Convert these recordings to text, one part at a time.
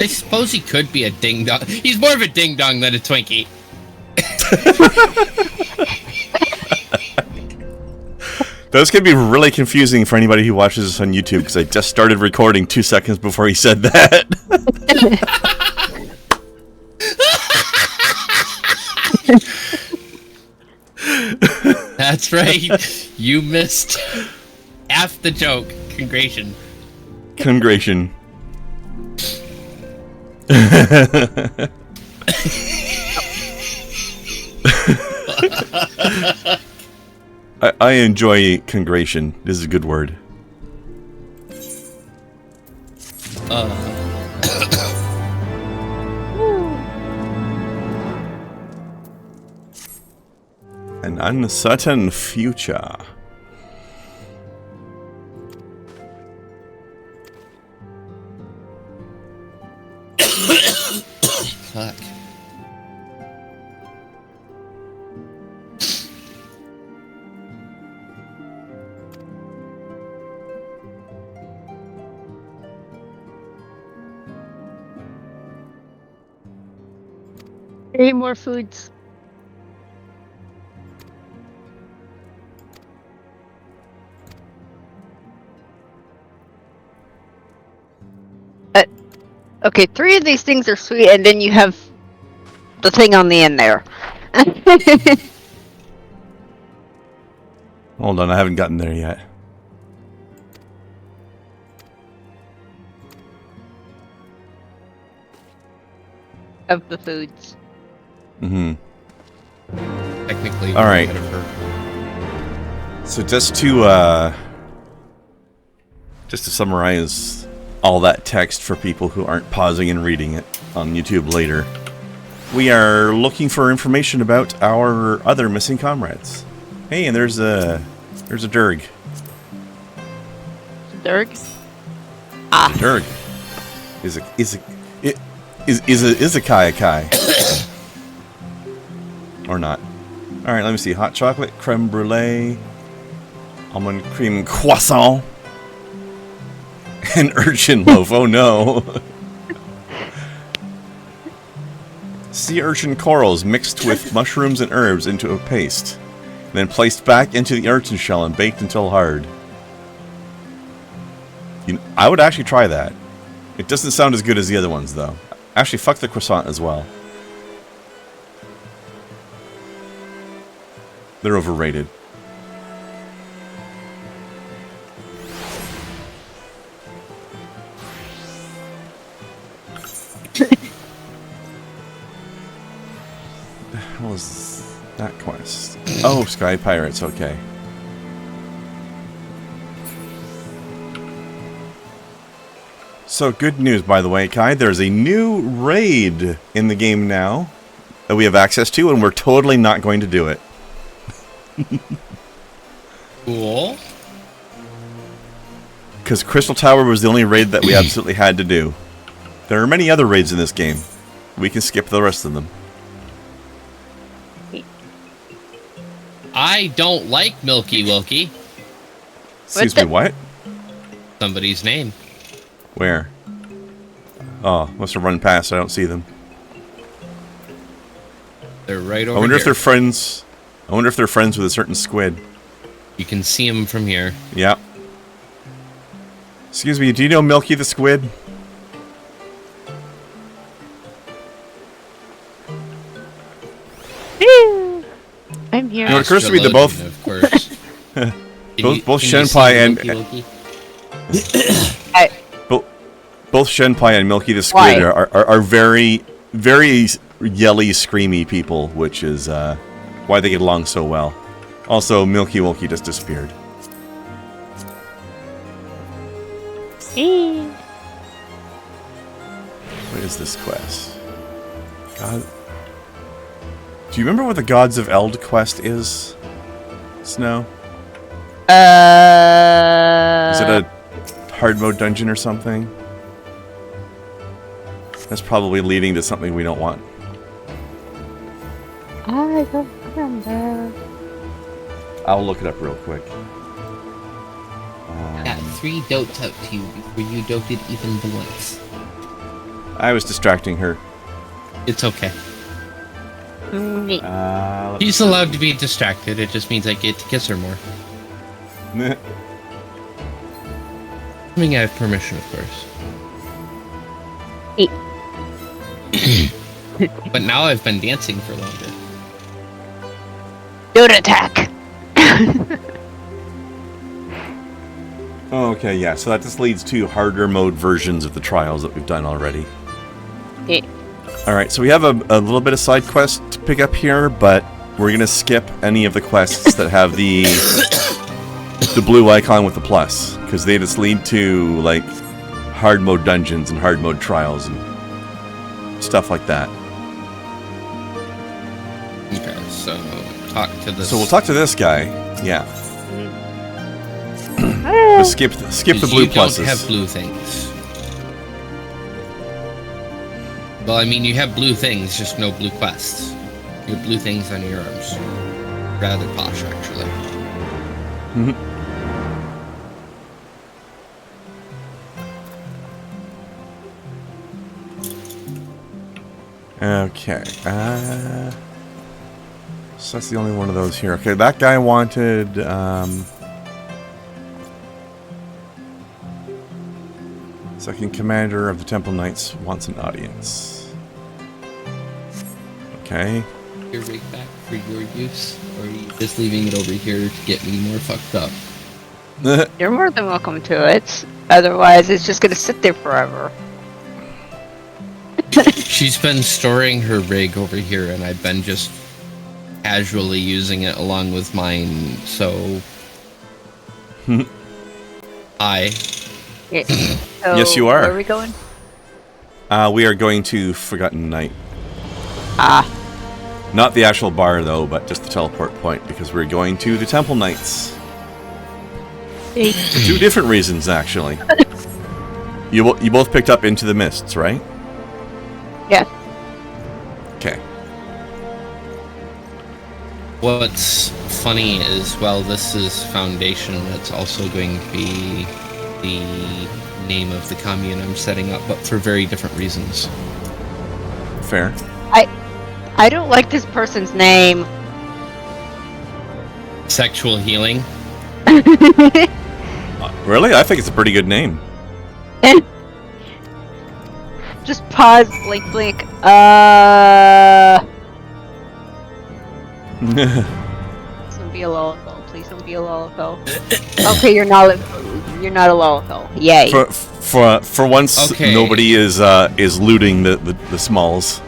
I suppose he could be a ding-dong. He's more of a ding-dong than a Twinkie. Those could be really confusing for anybody who watches this on YouTube, because I just started recording 2 seconds before he said that. That's right. You missed half the joke. Congration. Congration. I enjoy congration. This is a good word. An uncertain future. Fuck. Any more foods? Okay, 3 of these things are sweet, and then you have the thing on the end there. Hold on, I haven't gotten there yet. Of the foods. Mm-hmm. Technically, all right. So just to summarize all that text for people who aren't pausing and reading it on YouTube later, we are looking for information about our other missing comrades. Hey, and there's a Durg. Durg? Ah. Durg is a kai or not? All right, let me see. Hot chocolate, creme brulee, almond cream croissant, and urchin loaf. Oh no! Sea urchin corals mixed with mushrooms and herbs into a paste, then placed back into the urchin shell and baked until hard. I would actually try that. It doesn't sound as good as the other ones, though. Actually, fuck the croissant as well. They're overrated. What was that quest? Oh, Sky Pirates, okay. So, good news, by the way, Kai. There's a new raid in the game now that we have access to, and we're totally not going to do it. Cool. Because Crystal Tower was the only raid that we absolutely had to do. There are many other raids in this game. We can skip the rest of them. I don't like Milky Wilkie. Excuse me, what? Somebody's name. Where? Oh, must have run past. I don't see them. They're right over I wonder here. if they're friends. I wonder if they're friends with a certain squid. You can see them from here. Yeah. Excuse me, do you know Milky the Squid? I'm here. You know, it occurs to me that both... Of course. both Shenpai and... Both Shenpai and Milky the Squid are very, very yelly, screamy people, which is why they get along so well. Also, Milky Wilkie just disappeared. What is this quest? God... Do you remember what the Gods of Eld quest is? Snow? Is it a hard mode dungeon or something? That's probably leading to something we don't want. I don't remember. I'll look it up real quick. Got 3 dotes out to you before you doted even the once. I was distracting her. It's okay. Mm, She's allowed to be distracted. It just means I get to kiss her more. Assuming I have permission, of course. But now I've been dancing for longer. Don't attack. Okay, yeah, so that just leads to harder mode versions of the trials that we've done already. Yeah. Alright, so we have a little bit of side quest to pick up here, but we're going to skip any of the quests that have the blue icon with the plus, because they just lead to, like, hard mode dungeons and hard mode trials and stuff like that. Okay, so talk to this. So we'll talk to this guy, yeah. Ah. Just skip the blue pluses. You don't have blue things. Well, I mean, you have blue things, just no blue quests. You have blue things on your arms. Rather posh, actually. Mm-hmm. Okay. So that's the only one of those here. Okay, that guy wanted. Second commander of the Temple Knights wants an audience. Okay. Your rig back for your use, or are you just leaving it over here to get me more fucked up? You're more than welcome to it. Otherwise, it's just gonna sit there forever. She's been storing her rig over here, and I've been just casually using it along with mine, so... Hi. Yeah. So, Yes, you are. Where are we going? We are going to Forgotten Night. Ah. Not the actual bar, though, but just the teleport point, because we're going to the Temple Knights. For 2 different reasons, actually. You both picked up Into the Mists, right? Yeah. Okay. What's funny is, well, this is Foundation, it's also going to be the name of the commune I'm setting up, but for very different reasons. Fair. I don't like this person's name. Sexual healing. Really? I think it's a pretty good name. Just pause, blink, blink. Please don't be a lolico. Please don't be a lolico. Okay, you're not a lolico. Yay. For once, Okay. nobody is looting the smalls.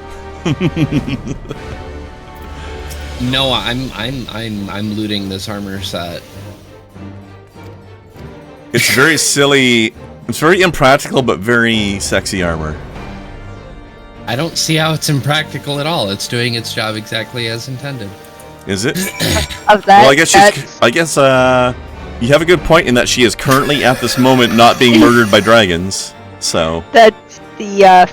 No, I'm looting this armor set. It's very silly. It's very impractical, but very sexy armor. I don't see how it's impractical at all. It's doing its job exactly as intended. Is it? Of that, Well, I guess you have a good point in that she is currently at this moment not being murdered by dragons. So that's the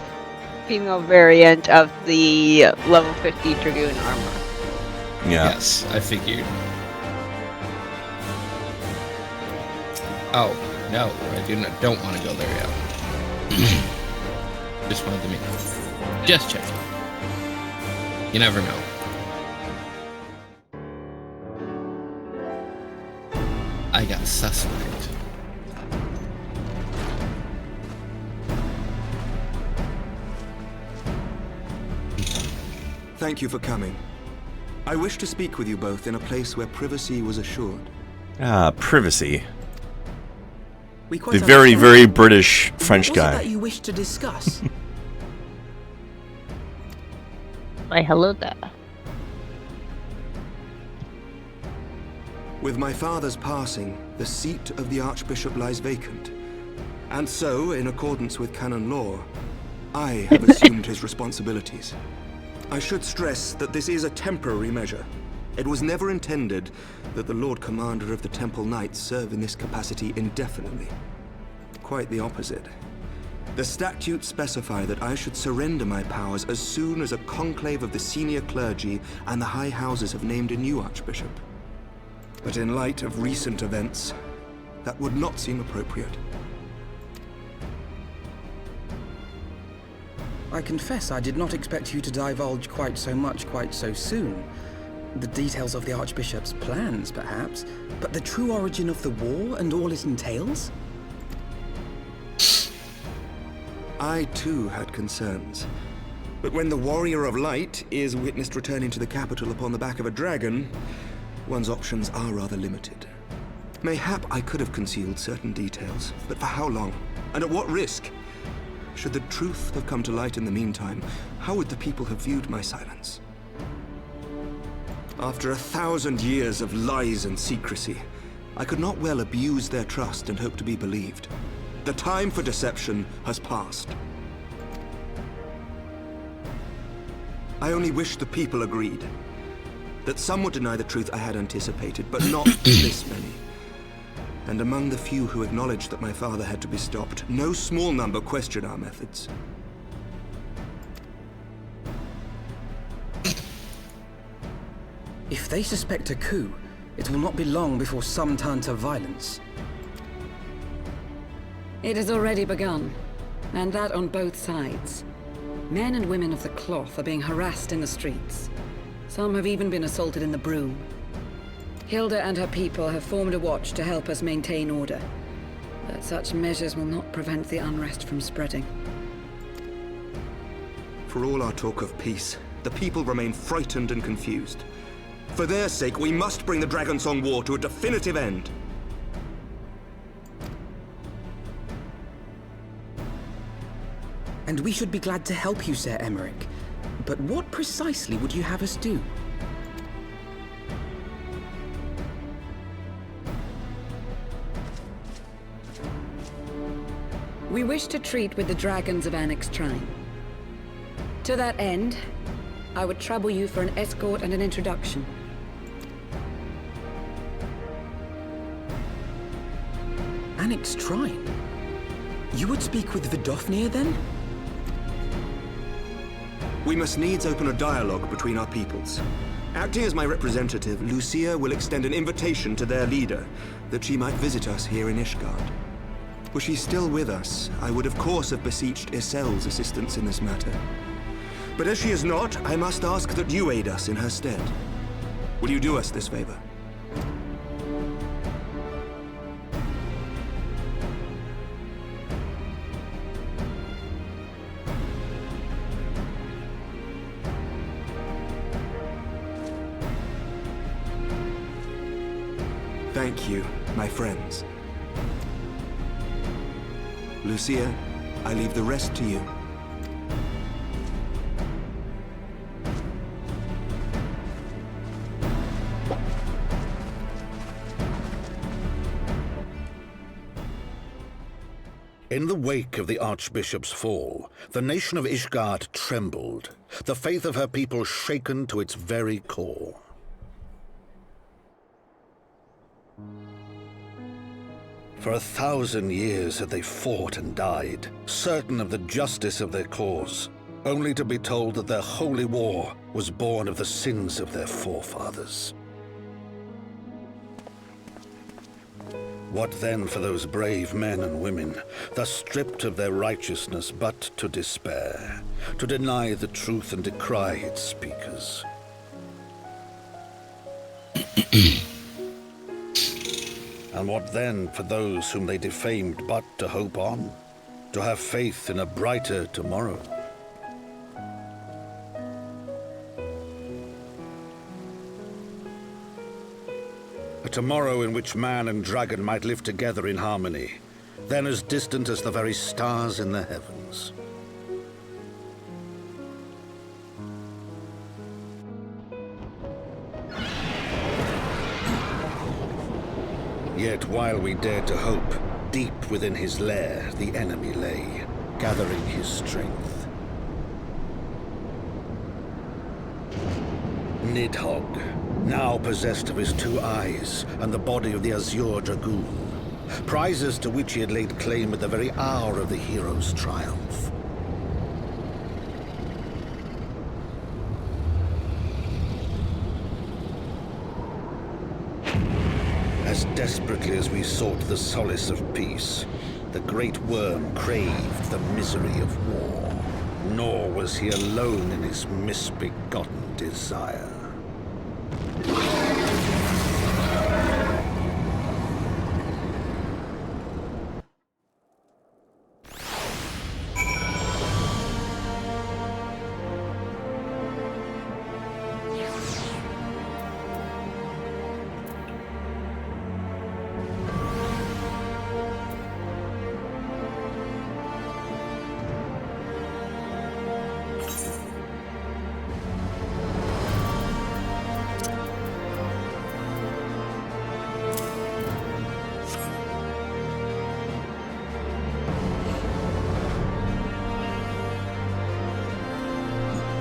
female variant of the level 50 Dragoon armor. yeah. Yes, I figured. Oh, no, I don't want to go there yet. Just wanted to make just checking. You never know. I got suspect. Thank you for coming. I wish to speak with you both in a place where privacy was assured. Privacy. We quite The very, understand. very British French What was it guy. that you wish to discuss? Why, hello there. With my father's passing, the seat of the Archbishop lies vacant. And so, in accordance with canon law, I have assumed his responsibilities. I should stress that this is a temporary measure. It was never intended that the Lord Commander of the Temple Knights serve in this capacity indefinitely. Quite the opposite. The statutes specify that I should surrender my powers as soon as a conclave of the senior clergy and the high houses have named a new archbishop. But in light of recent events, that would not seem appropriate. I confess I did not expect you to divulge quite so much quite so soon. The details of the Archbishop's plans, perhaps, but the true origin of the war and all it entails? I too had concerns. But when the Warrior of Light is witnessed returning to the capital upon the back of a dragon, one's options are rather limited. Mayhap I could have concealed certain details, but for how long? And at what risk? Should the truth have come to light in the meantime, how would the people have viewed my silence? After 1,000 years of lies and secrecy, I could not well abuse their trust and hope to be believed. The time for deception has passed. I only wish the people agreed. That some would deny the truth I had anticipated, but not this many. And among the few who acknowledged that my father had to be stopped, no small number question our methods. If they suspect a coup, it will not be long before some turn to violence. It has already begun, and that on both sides. Men and women of the cloth are being harassed in the streets. Some have even been assaulted in the broom. Hilda and her people have formed a watch to help us maintain order, but such measures will not prevent the unrest from spreading. For all our talk of peace, the people remain frightened and confused. For their sake, we must bring the Dragonsong War to a definitive end. And we should be glad to help you, Sir Emmerich. But what precisely would you have us do? We wish to treat with the dragons of FFXIV. To that end, I would trouble you for an escort and an introduction. FFXIV? You would speak with Vidofnir then? We must needs open a dialogue between our peoples. Acting as my representative, Lucia will extend an invitation to their leader, that she might visit us here in Ishgard. Were she still with us, I would of course have beseeched Isel's assistance in this matter. But as she is not, I must ask that you aid us in her stead. Will you do us this favor? Thank you, my friends. Lucia, I leave the rest to you. In the wake of the Archbishop's fall, the nation of Ishgard trembled, the faith of her people shaken to its very core. For 1,000 years had they fought and died, certain of the justice of their cause, only to be told that their holy war was born of the sins of their forefathers. What then for those brave men and women, thus stripped of their righteousness but to despair, to deny the truth and decry its speakers? And what then for those whom they defamed but to hope on, to have faith in a brighter tomorrow? A tomorrow in which man and dragon might live together in harmony, then as distant as the very stars in the heavens. Yet while we dared to hope, deep within his lair the enemy lay, gathering his strength. Nidhogg, now possessed of his 2 eyes and the body of the Azure Dragoon, prizes to which he had laid claim at the very hour of the hero's triumph. As desperately as we sought the solace of peace, the great worm craved the misery of war. nor was he alone in his misbegotten desire.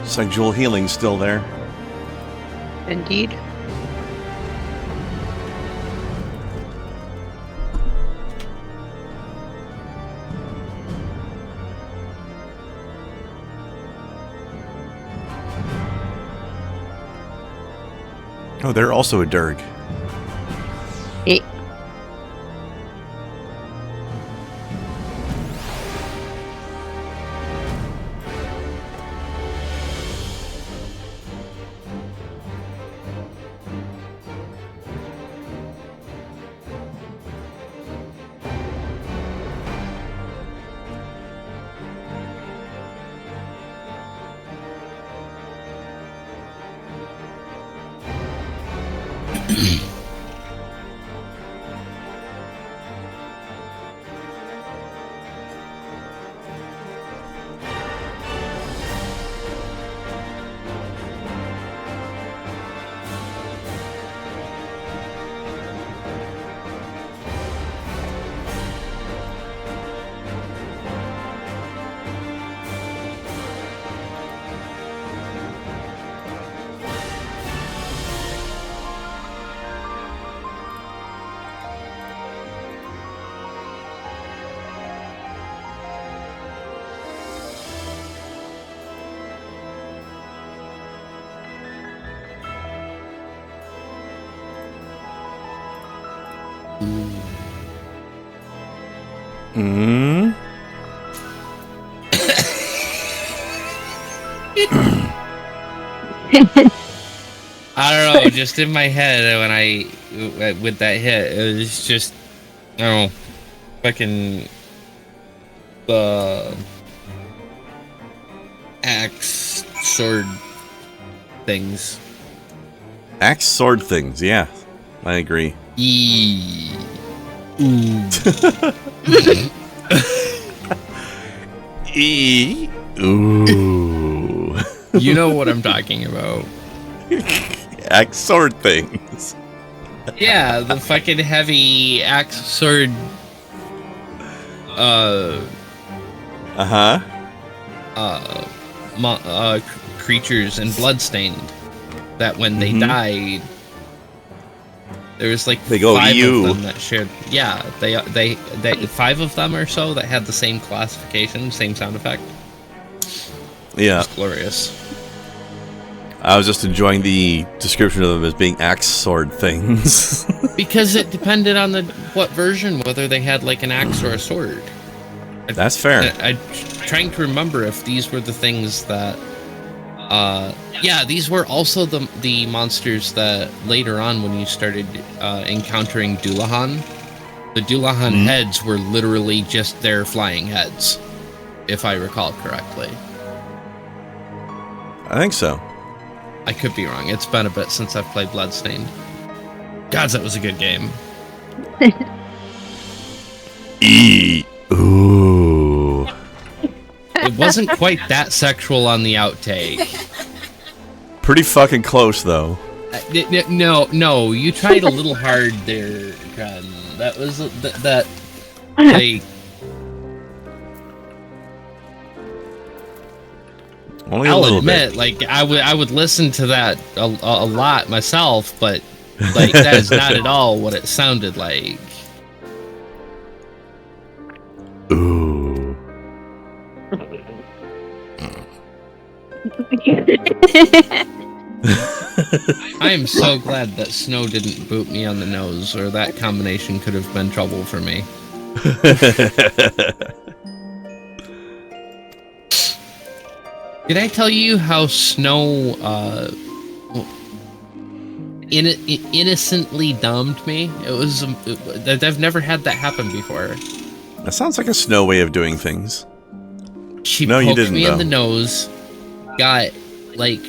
Sexual healing's still there. Indeed. Oh, they're also a Durg. Eh. Hmm. I don't know, just in my head when with that hit, it was just, I don't know, fucking the axe sword things. Axe sword things, yeah. I agree. E. Ooh. E. Ooh. You know what I'm talking about. Axe sword things. Yeah, the fucking heavy axe sword. Creatures and bloodstained. That when they died, there was like they go 5 you. of them that shared. Yeah, they 5 of them or so that had the same classification, same sound effect. Yeah, it's glorious. I was just enjoying the description of them as being axe sword things. Because it depended on what version, whether they had like an axe or a sword. That's fair. I'm trying to remember if these were the things that. Yeah, these were also the monsters that later on, when you started encountering Dullahan, the Dullahan heads were literally just their flying heads, if I recall correctly. I think so. I could be wrong. It's been a bit since I've played Bloodstained. God, that was a good game. Ooh. It wasn't quite that sexual on the outtake. Pretty fucking close, though. No, you tried a little hard there, Kren. That was that. Like, only a I'll little admit, bit. like I would listen to that a lot myself, but like that is not at all what it sounded like. Ooh. I am so glad that Snow didn't boot me on the nose, or that combination could have been trouble for me. Did I tell you how snow innocently dumped me? I've never had that happen before. That sounds like a Snow way of doing things. She No, you poked didn't, me though. in the nose, got like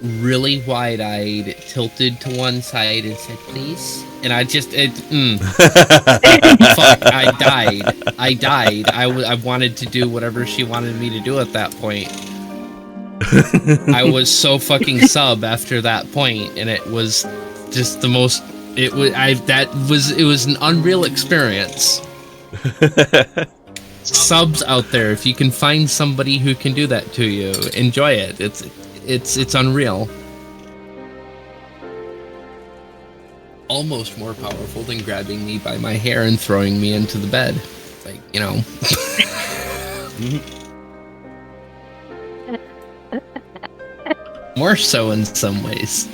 really wide-eyed, tilted to one side, and said, "Please." And I just, fuck, I died. I wanted to do whatever she wanted me to do at that point. I was so fucking sub after that point, and it was just the most. It was an unreal experience. Subs out there, if you can find somebody who can do that to you, enjoy it. It's unreal. Almost more powerful than grabbing me by my hair and throwing me into the bed. Like, you know. More so in some ways.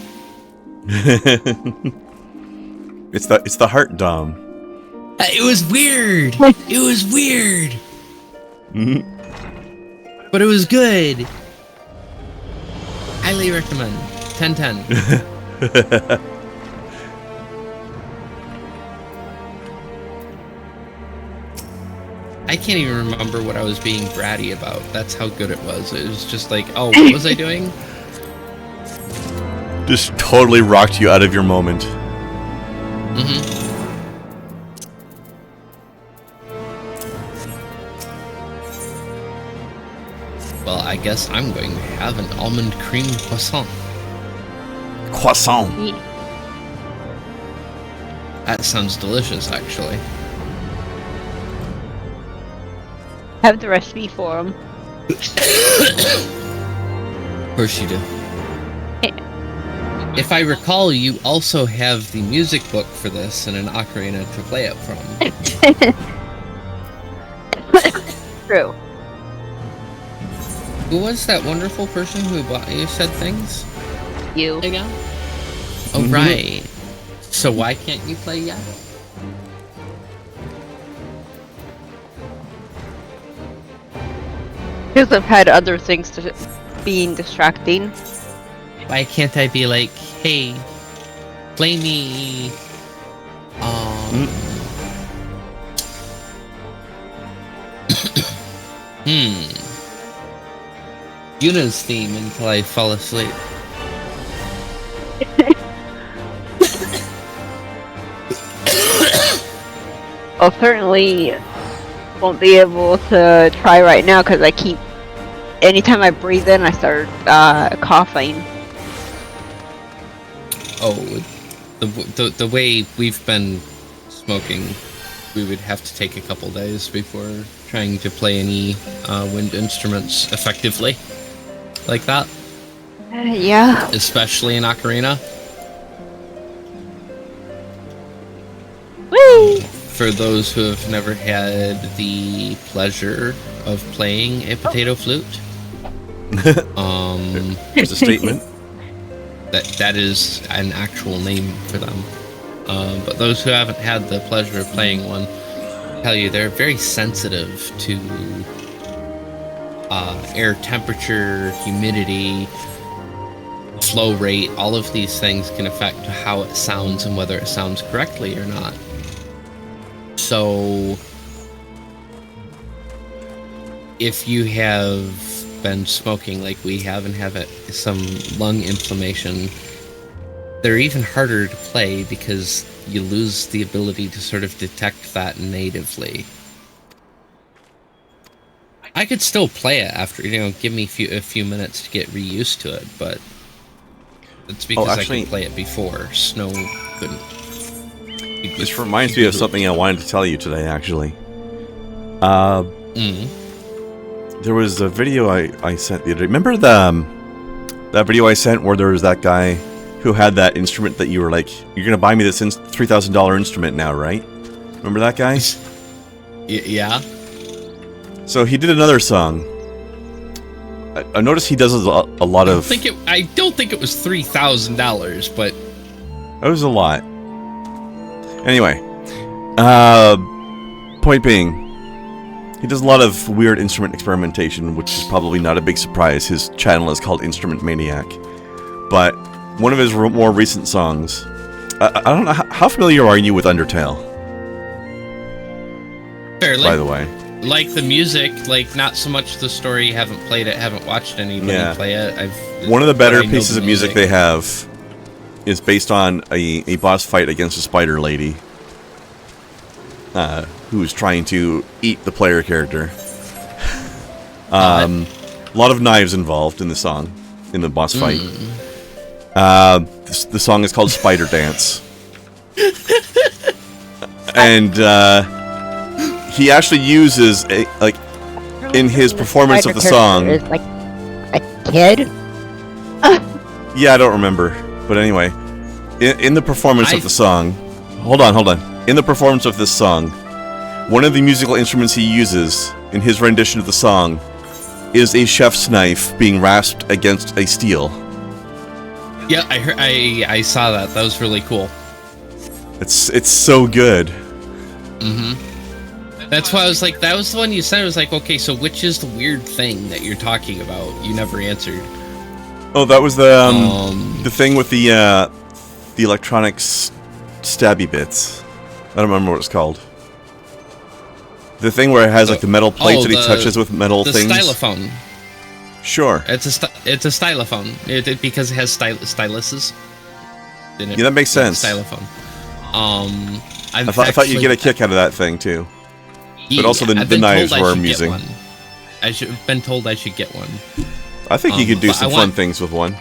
It's the heart dom. It was weird. It was weird. But it was good. Highly recommend. 10/10. I can't even remember what I was being bratty about. That's how good it was. It was just like, oh, what was I doing? Just totally rocked you out of your moment. Well, I guess I'm going to have an almond cream croissant. Croissant. That sounds delicious, actually. Have the recipe for them. Of course you do. If I recall, you also have the music book for this and an ocarina to play it from. True. Who was that wonderful person who bought you said things? You. Again? Oh, right. So why can't you play yet? Because I've had other things to being distracting. Why can't I be like, hey, play me, Yuna's theme until I fall asleep. I'll certainly won't be able to try right now because I keep. Anytime I breathe in, I start coughing. Oh, the way we've been smoking, we would have to take a couple days before trying to play any wind instruments effectively, like that. Yeah. Especially in ocarina. Whee! For those who have never had the pleasure of playing a potato flute, There's a statement. that is an actual name for them. But those who haven't had the pleasure of playing one, tell you they're very sensitive to air temperature, humidity, flow rate. All of these things can affect how it sounds and whether it sounds correctly or not. So if you have been smoking like we have and have some lung inflammation, they're even harder to play because you lose the ability to sort of detect that natively. I could still play it after, give me a few minutes to get reused to it, but it's because I could play it before. Snow couldn't. This reminds me of something I wanted to tell you today, actually. There was a video I sent the other day. Remember that video I sent where there was that guy who had that instrument that you were like, you're going to buy me this $3,000 instrument now, right? Remember that guy? Yeah. So he did another song. I noticed he does a lot of... I don't think it was $3,000, but... That was a lot. Anyway. Point being, He does a lot of weird instrument experimentation, which is probably not a big surprise. His channel is called Instrument Maniac. But one of his more recent songs... I don't know, how familiar are you with Undertale? Fairly. By the way. Like the music, like not so much the story. Haven't played it, haven't watched anybody play it. One of the better pieces of music they have is based on a boss fight against a spider lady. Who's trying to eat the player character. A lot of knives involved in the song, in the boss fight. The song is called Spider Dance. And he actually uses, in his performance of the song... Is like a kid? Yeah, I don't remember. But anyway, in the performance of the song... Hold on. In the performance of this song, one of the musical instruments he uses in his rendition of the song is a chef's knife being rasped against a steel. Yeah, I saw that. That was really cool. It's so good. That's why I was like, that was the one you said. I was like, okay, so which is the weird thing that you're talking about? You never answered. Oh, that was the thing with the electronics stabby bits. I don't remember what it's called. The thing where it has like the metal plates that he touches with metal things. The stylophone. Sure. It's a stylophone. Because it has styluses. Yeah, that makes sense. Stylophone. I thought you'd get a kick out of that thing too. But also the knives were amusing. I should have been told I should get one. I think you could do some fun things with one.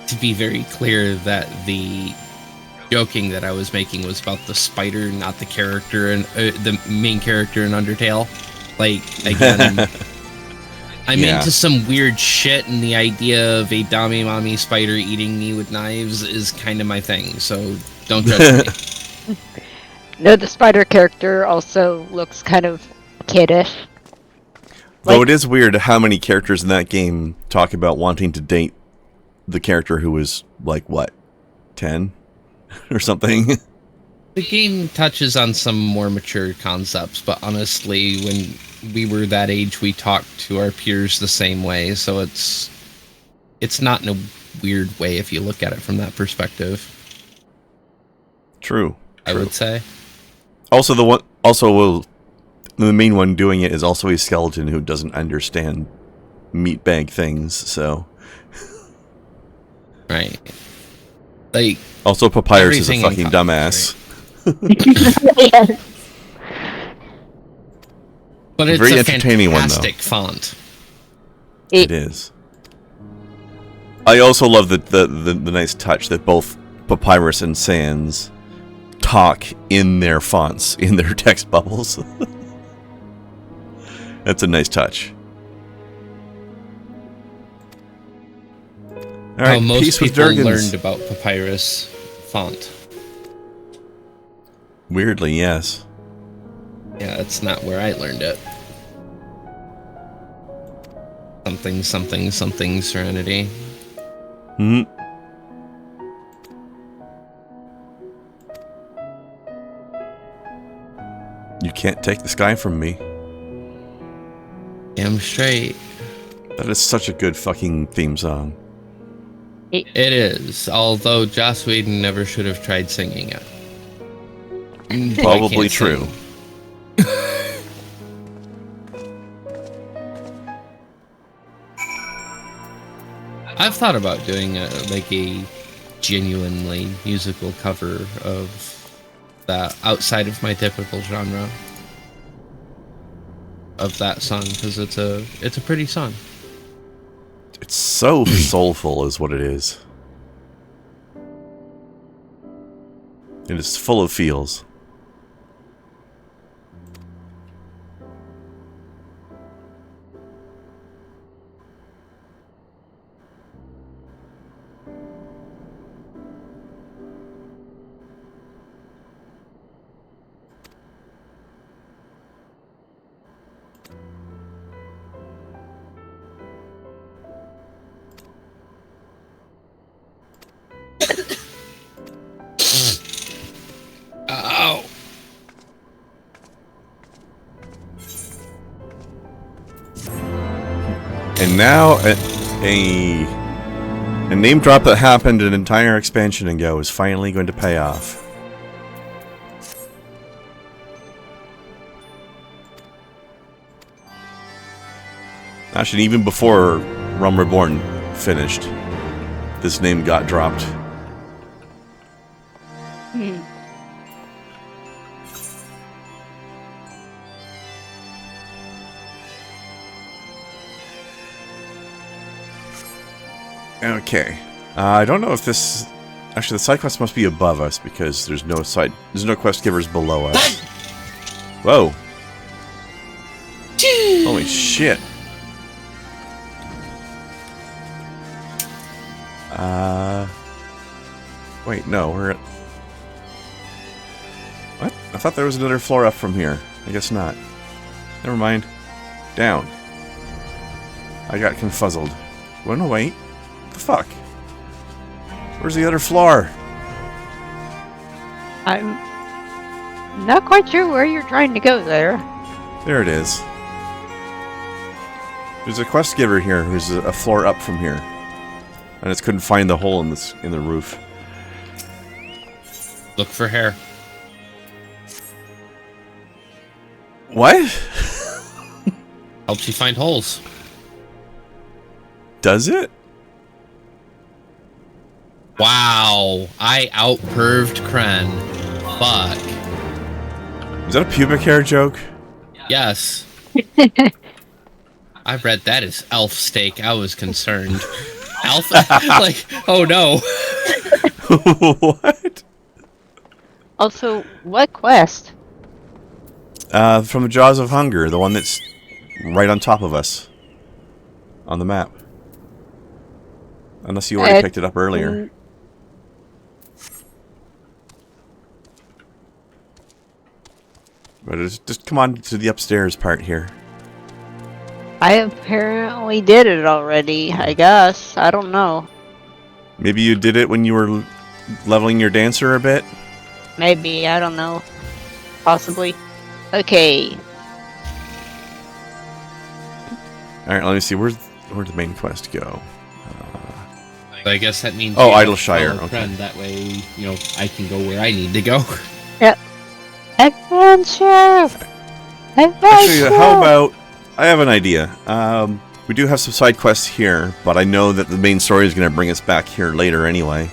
To be very clear that the joking that I was making was about the spider, not the character and the main character in Undertale. Like, again, I'm into some weird shit, and the idea of a Dami Mommy spider eating me with knives is kind of my thing, so don't judge me. No, the spider character also looks kind of kiddish. Though it is weird how many characters in that game talk about wanting to date the character who was, like, what, 10? Or something. The game touches on some more mature concepts, but honestly, when we were that age, we talked to our peers the same way, so it's not in a weird way if you look at it from that perspective. True. I would say. Also, the main one doing it is also a skeleton who doesn't understand meatbag things, so... Right. Like... Also, Papyrus is a fucking dumbass. Yes. But it's very a entertaining fantastic one, though. font. It is. I also love the nice touch that both Papyrus and Sans talk in their fonts, in their text bubbles. That's a nice touch. All right, most people learned about Papyrus font. Weirdly, yes. Yeah, that's not where I learned it. Something Serenity. Hmm. You can't take the sky from me. Damn straight. That is such a good fucking theme song. It is, although Joss Whedon never should have tried singing it. Probably true. I've thought about doing a genuinely musical cover of that outside of my typical genre of that song, because it's a pretty song. It's so soulful is what it is. It is full of feels. And now a name drop that happened an entire expansion ago is finally going to pay off. Actually, even before Realm Reborn finished, this name got dropped. Hmm. Okay. I don't know if this... Actually, the side quest must be above us because there's no quest givers below us. Whoa. Holy shit. Wait, no, we're at... What? I thought there was another floor up from here. I guess not. Never mind. Down. I got confuzzled. Well, no, wait. What the fuck? Where's the other floor? I'm not quite sure where you're trying to go there. There it is. There's a quest giver here who's a floor up from here. I just couldn't find the hole in the roof. Look for hair. What? Helps you find holes. Does it? Wow. I out-perved Kren. Fuck. Is that a pubic hair joke? Yes. I read that as elf steak. I was concerned. Elf? Like, oh no. What? Also, what quest? From the Jaws of Hunger, the one that's right on top of us. On the map. Unless you already picked it up earlier. But just come on to the upstairs part here. I apparently did it already, I guess. I don't know. Maybe you did it when you were leveling your dancer a bit? Maybe, I don't know. Possibly. Okay. Alright, let me see. Where'd the main quest go? So I guess that means... Oh, you have to Idleshire, follow okay. Kren. That way, you know, I can go where I need to go. Yep. Adventure! Adventure! Actually, how about... I have an idea. We do have some side quests here, but I know that the main story is going to bring us back here later anyway.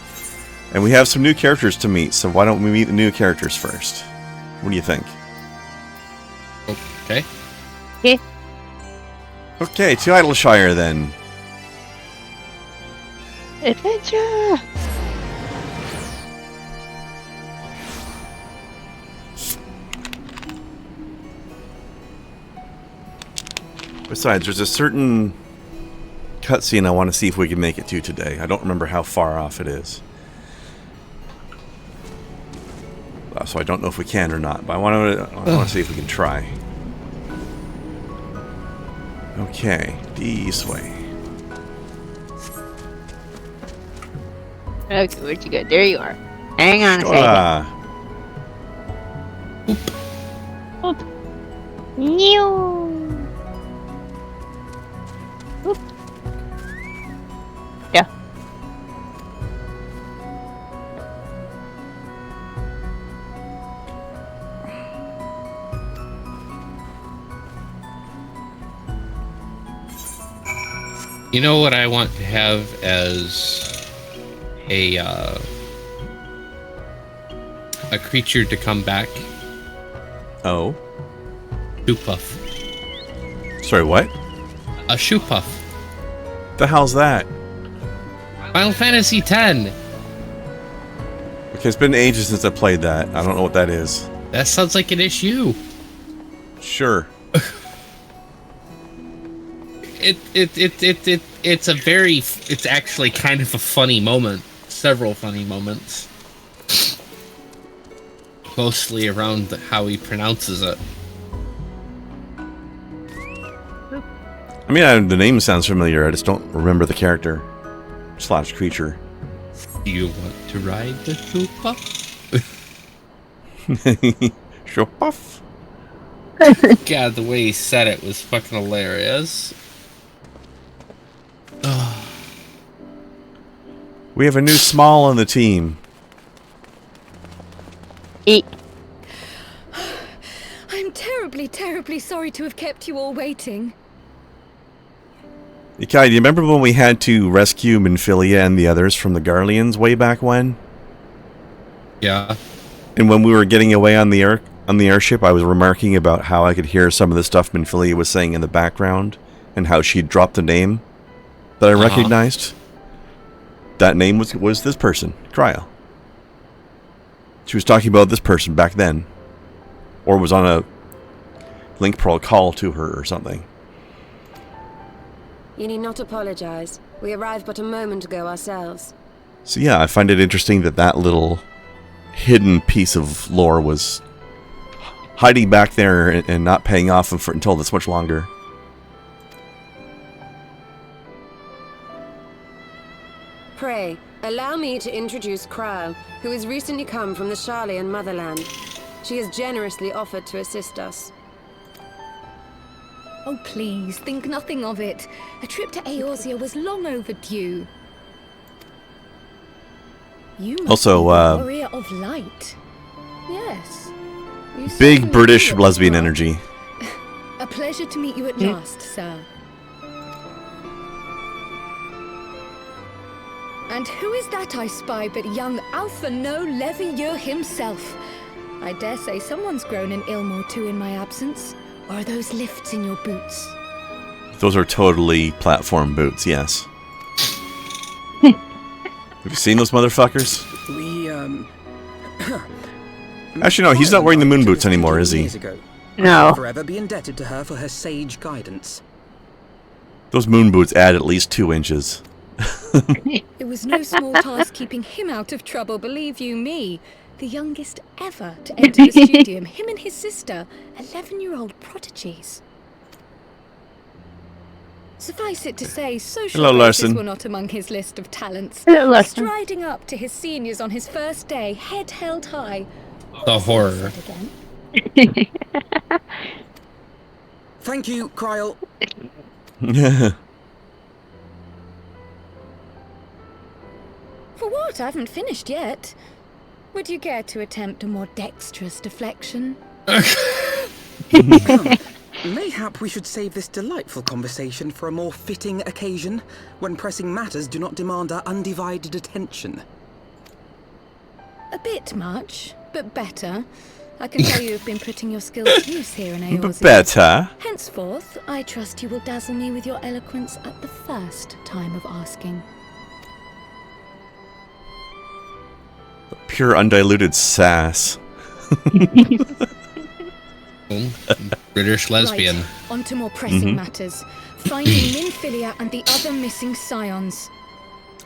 And we have some new characters to meet, so why don't we meet the new characters first? What do you think? Okay. Okay. Okay, to Idleshire then. Adventure! Besides, there's a certain cutscene I want to see if we can make it to today. I don't remember how far off it is. So I don't know if we can or not, but I want to see if we can try. Okay, this way. Okay, where'd you go? There you are. Hang on a second. Oop. New. Oop. Yeah. You know what I want to have as a creature to come back? Oh. Shoe puff. Sorry, what? A shoe puff. The hell's that? Final Fantasy X. Okay, it's been ages since I played that. I don't know what that is. That sounds like an issue. Sure. It's actually kind of a funny moment. Several funny moments. Mostly around how he pronounces it. I mean, the name sounds familiar. I just don't remember the character / creature. Do you want to ride the shoe puff? Shoe puff? God, the way he said it was fucking hilarious. We have a new small on the team. Eat. I'm terribly, terribly sorry to have kept you all waiting. Ikai, do you remember when we had to rescue Minfilia and the others from the Garleans way back when? Yeah. And when we were getting away on the airship, I was remarking about how I could hear some of the stuff Minfilia was saying in the background, and how she'd dropped a name that I recognized. That name was this person, Cryo. She was talking about this person back then, or was on a Link Pearl call to her or something. You need not apologize. We arrived but a moment ago ourselves. So yeah, I find it interesting that that little hidden piece of lore was hiding back there and not paying off until this much longer. Pray, allow me to introduce Kryle, who has recently come from the Sharlayan motherland. She has generously offered to assist us. Oh, please, think nothing of it. A trip to Eorzea was long overdue. You must Also, be the warrior of light. Yes. You big certainly British do. lesbian energy. A pleasure to meet you at last, sir. And who is that I spy but young Alpha No Levieux himself? I dare say someone's grown an ilm or two in my absence. Or are those lifts in your boots? Those are totally platform boots, yes. Have you seen those motherfuckers? We, Actually, no, he's not wearing the moon boots anymore, is he? Years ago. No. I'll forever be indebted to her for her sage guidance. Those moon boots add at least 2 inches. It was no small task keeping him out of trouble, believe you me. The youngest ever to enter the studium, him and his sister, 11-year-old prodigies. Suffice it to say, social Hello, graces Larson. were not among his list of talents. Hello, Larson. Striding up to his seniors on his first day, head held high. The horror. Again. Thank you, Kryle. For what? I haven't finished yet. Would you care to attempt a more dexterous deflection? Mayhap we should save this delightful conversation for a more fitting occasion, when pressing matters do not demand our undivided attention. A bit much, but better. I can tell you have been putting your skills to use here in Eorzea. Better. Henceforth, I trust you will dazzle me with your eloquence at the first time of asking. Pure undiluted sass. British lesbian. Right, on to more pressing matters. Finding Minfilia and the other missing scions.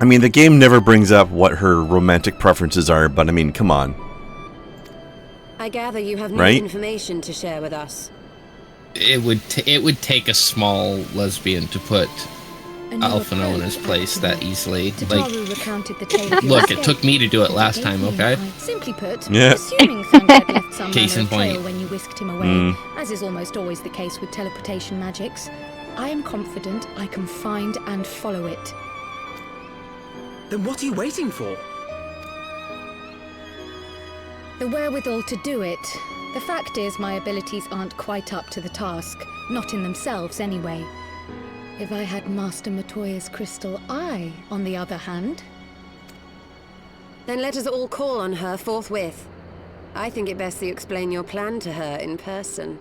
I mean, the game never brings up what her romantic preferences are, but I mean, come on. I gather you have new Right? information to share with us. It would take a small lesbian to put A new Alphino in his approach place that activated. easily. Tataru Like, recounted the tale of your look, it escape. took me to do it And last gave time, me an okay? eye. Simply put, Yeah. assuming Thunder had left some Case manner in of trail point. when you whisked him away, as is almost always the case with teleportation magics, I am confident I can find and follow it. Then what are you waiting for? The wherewithal to do it. The fact is, my abilities aren't quite up to the task. Not in themselves, anyway. If I had Master Matoya's crystal eye, on the other hand... Then let us all call on her forthwith. I think it best that you explain your plan to her in person.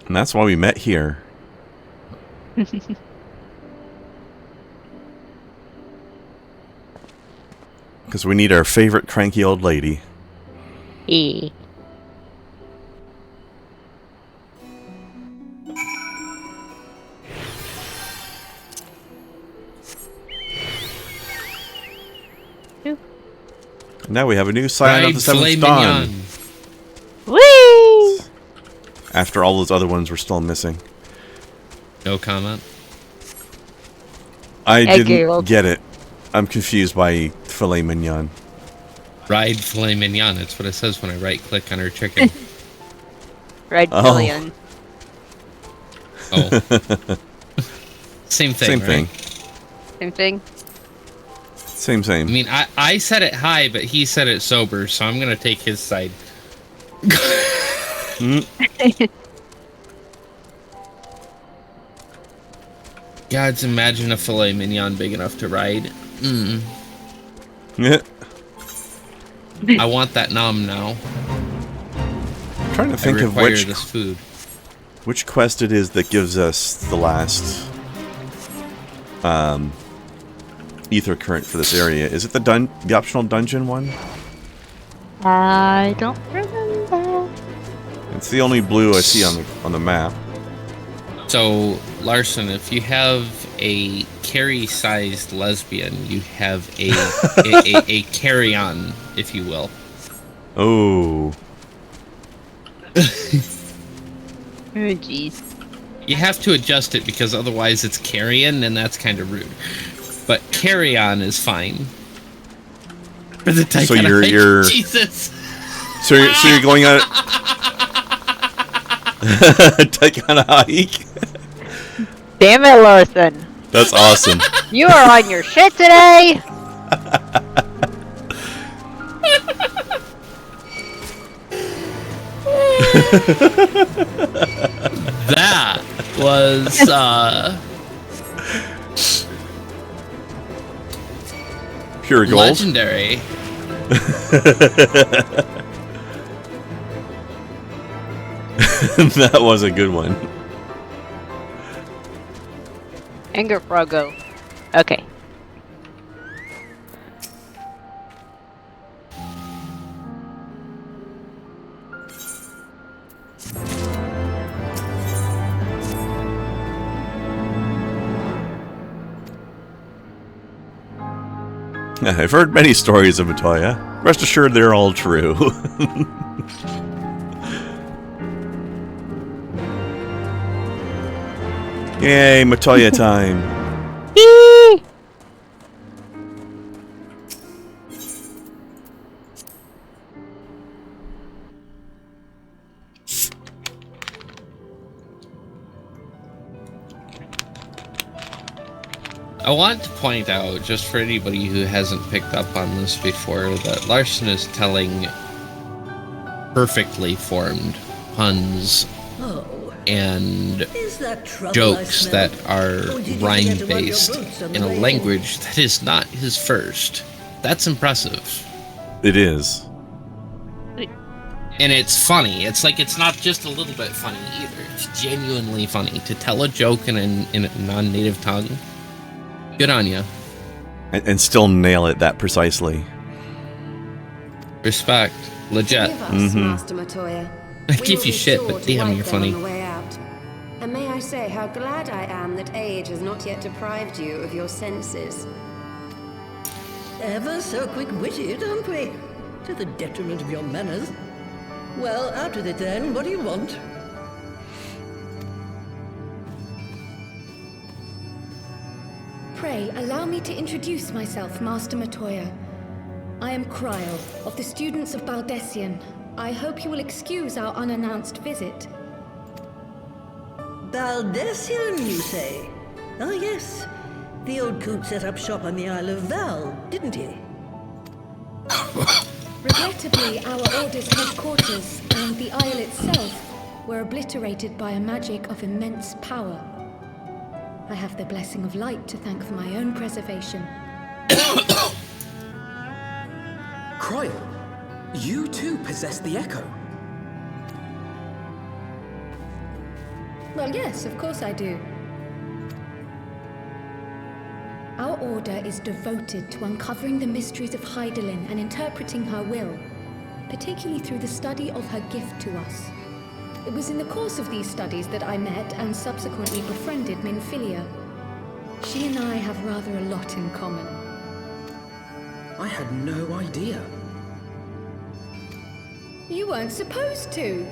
And that's why we met here. Because we need our favorite cranky old lady. E. Now we have a new Scion of Ride the Seventh filet Dawn. mignon. Whee! After all those other ones were still missing. No comment. I didn't giggled. get it. I'm confused by filet mignon. Ride filet mignon. That's what it says when I right click on her chicken. Red Oh. Pillion. Oh. Same thing. Same right? thing. Same thing. Same. I mean, I said it high, but he said it sober, so I'm gonna take his side. Gods, imagine a filet mignon big enough to ride. Yeah. I want that nom now. I'm trying to think of this food. which quest it is that gives us the last ether current for this area. Is it the optional dungeon one? I don't remember. It's the only blue I see on the map. So, Larson, if you have a carry-sized lesbian, you have a carry-on, if you will. Oh. Oh, jeez. You have to adjust it because otherwise it's carrion, and that's kind of rude. But carry-on is fine. For the So you're Jesus. So you're going on take on a hike. Damn it, Larson. That's awesome. You are on your shit today. That was pure gold. Legendary. That was a good one. Anger Frogo. Okay. I've heard many stories of Matoya. Rest assured they're all true. Yay, Matoya time. Eee! I want to point out, just for anybody who hasn't picked up on this before, that Larson is telling perfectly formed puns and jokes that are rhyme-based in a language that is not his first. That's impressive. It is. And it's funny. It's like, it's not just a little bit funny either. It's genuinely funny. To tell a joke in a non-native tongue, good on ya. And still nail it that precisely. Respect. Legit. Forgive us, Master Matoya. I give you shit, but damn, you're funny. And may I say how glad I am that age has not yet deprived you of your senses. Ever so quick-witted, aren't we? To the detriment of your manners. Well, out with it then. What do you want? Pray, allow me to introduce myself, Master Matoya. I am Kryle, of the students of Baldessian. I hope you will excuse our unannounced visit. Baldessian, you say? Ah, yes. The old Coop set up shop on the Isle of Val, didn't he? Regrettably, our order's headquarters and the isle itself were obliterated by a magic of immense power. I have the blessing of light to thank for my own preservation. Kryle, you too possess the Echo. Well, yes, of course I do. Our order is devoted to uncovering the mysteries of Hydaelyn and interpreting her will, particularly through the study of her gift to us. It was in the course of these studies that I met and subsequently befriended Minfilia. She and I have rather a lot in common. I had no idea. You weren't supposed to.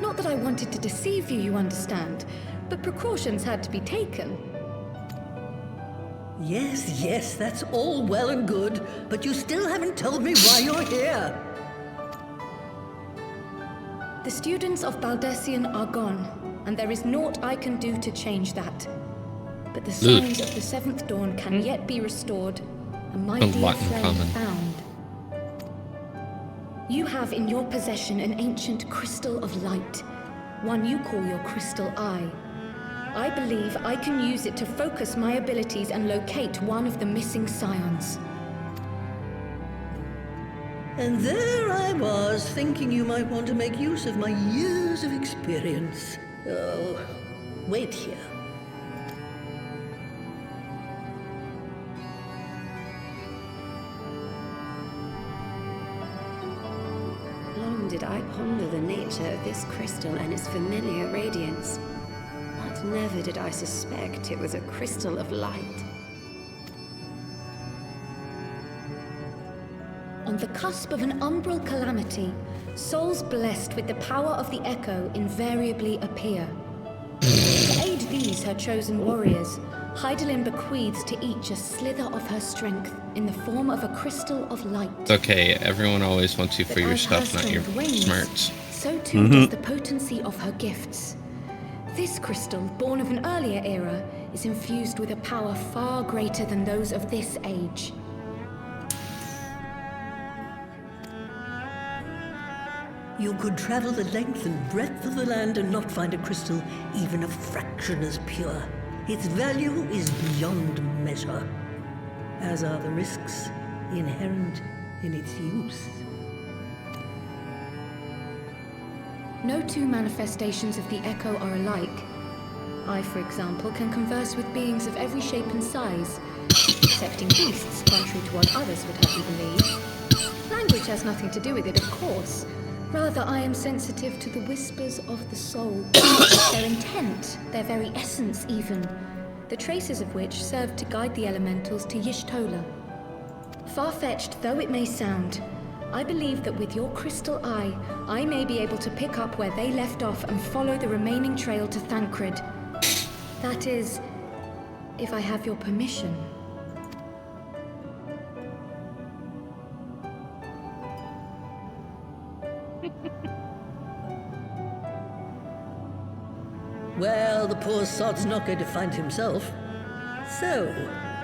Not that I wanted to deceive you, you understand, but precautions had to be taken. Yes, that's all well and good, but you still haven't told me why you're here. The students of Baldessian are gone, and there is naught I can do to change that. But the signs of the Seventh Dawn can yet be restored, and a mighty lot in flame common. found. You have in your possession an ancient crystal of light, one you call your crystal eye. I believe I can use it to focus my abilities and locate one of the missing scions. And there I was, thinking you might want to make use of my years of experience. Oh, wait here. Long did I ponder the nature of this crystal and its familiar radiance, but never did I suspect it was a crystal of light. On the cusp of an umbral calamity, souls blessed with the power of the Echo invariably appear. To aid these, her chosen warriors, Hydaelyn bequeaths to each a slither of her strength in the form of a crystal of light. It's okay, everyone always wants you for But your as stuff, her not your strength wanes, smarts. so too does the potency of her gifts. This crystal, born of an earlier era, is infused with a power far greater than those of this age. You could travel the length and breadth of the land and not find a crystal even a fraction as pure. Its value is beyond measure, as are the risks inherent in its use. No two manifestations of the Echo are alike. I, for example, can converse with beings of every shape and size, excepting beasts, contrary to what others would have you believe. Language has nothing to do with it, of course. Rather, I am sensitive to the whispers of the soul, their intent, their very essence even, the traces of which serve to guide the elementals to Y'shtola. Far-fetched though it may sound, I believe that with your crystal eye, I may be able to pick up where they left off and follow the remaining trail to Thancred. That is, if I have your permission. Well, the poor sod's not going to find himself. So,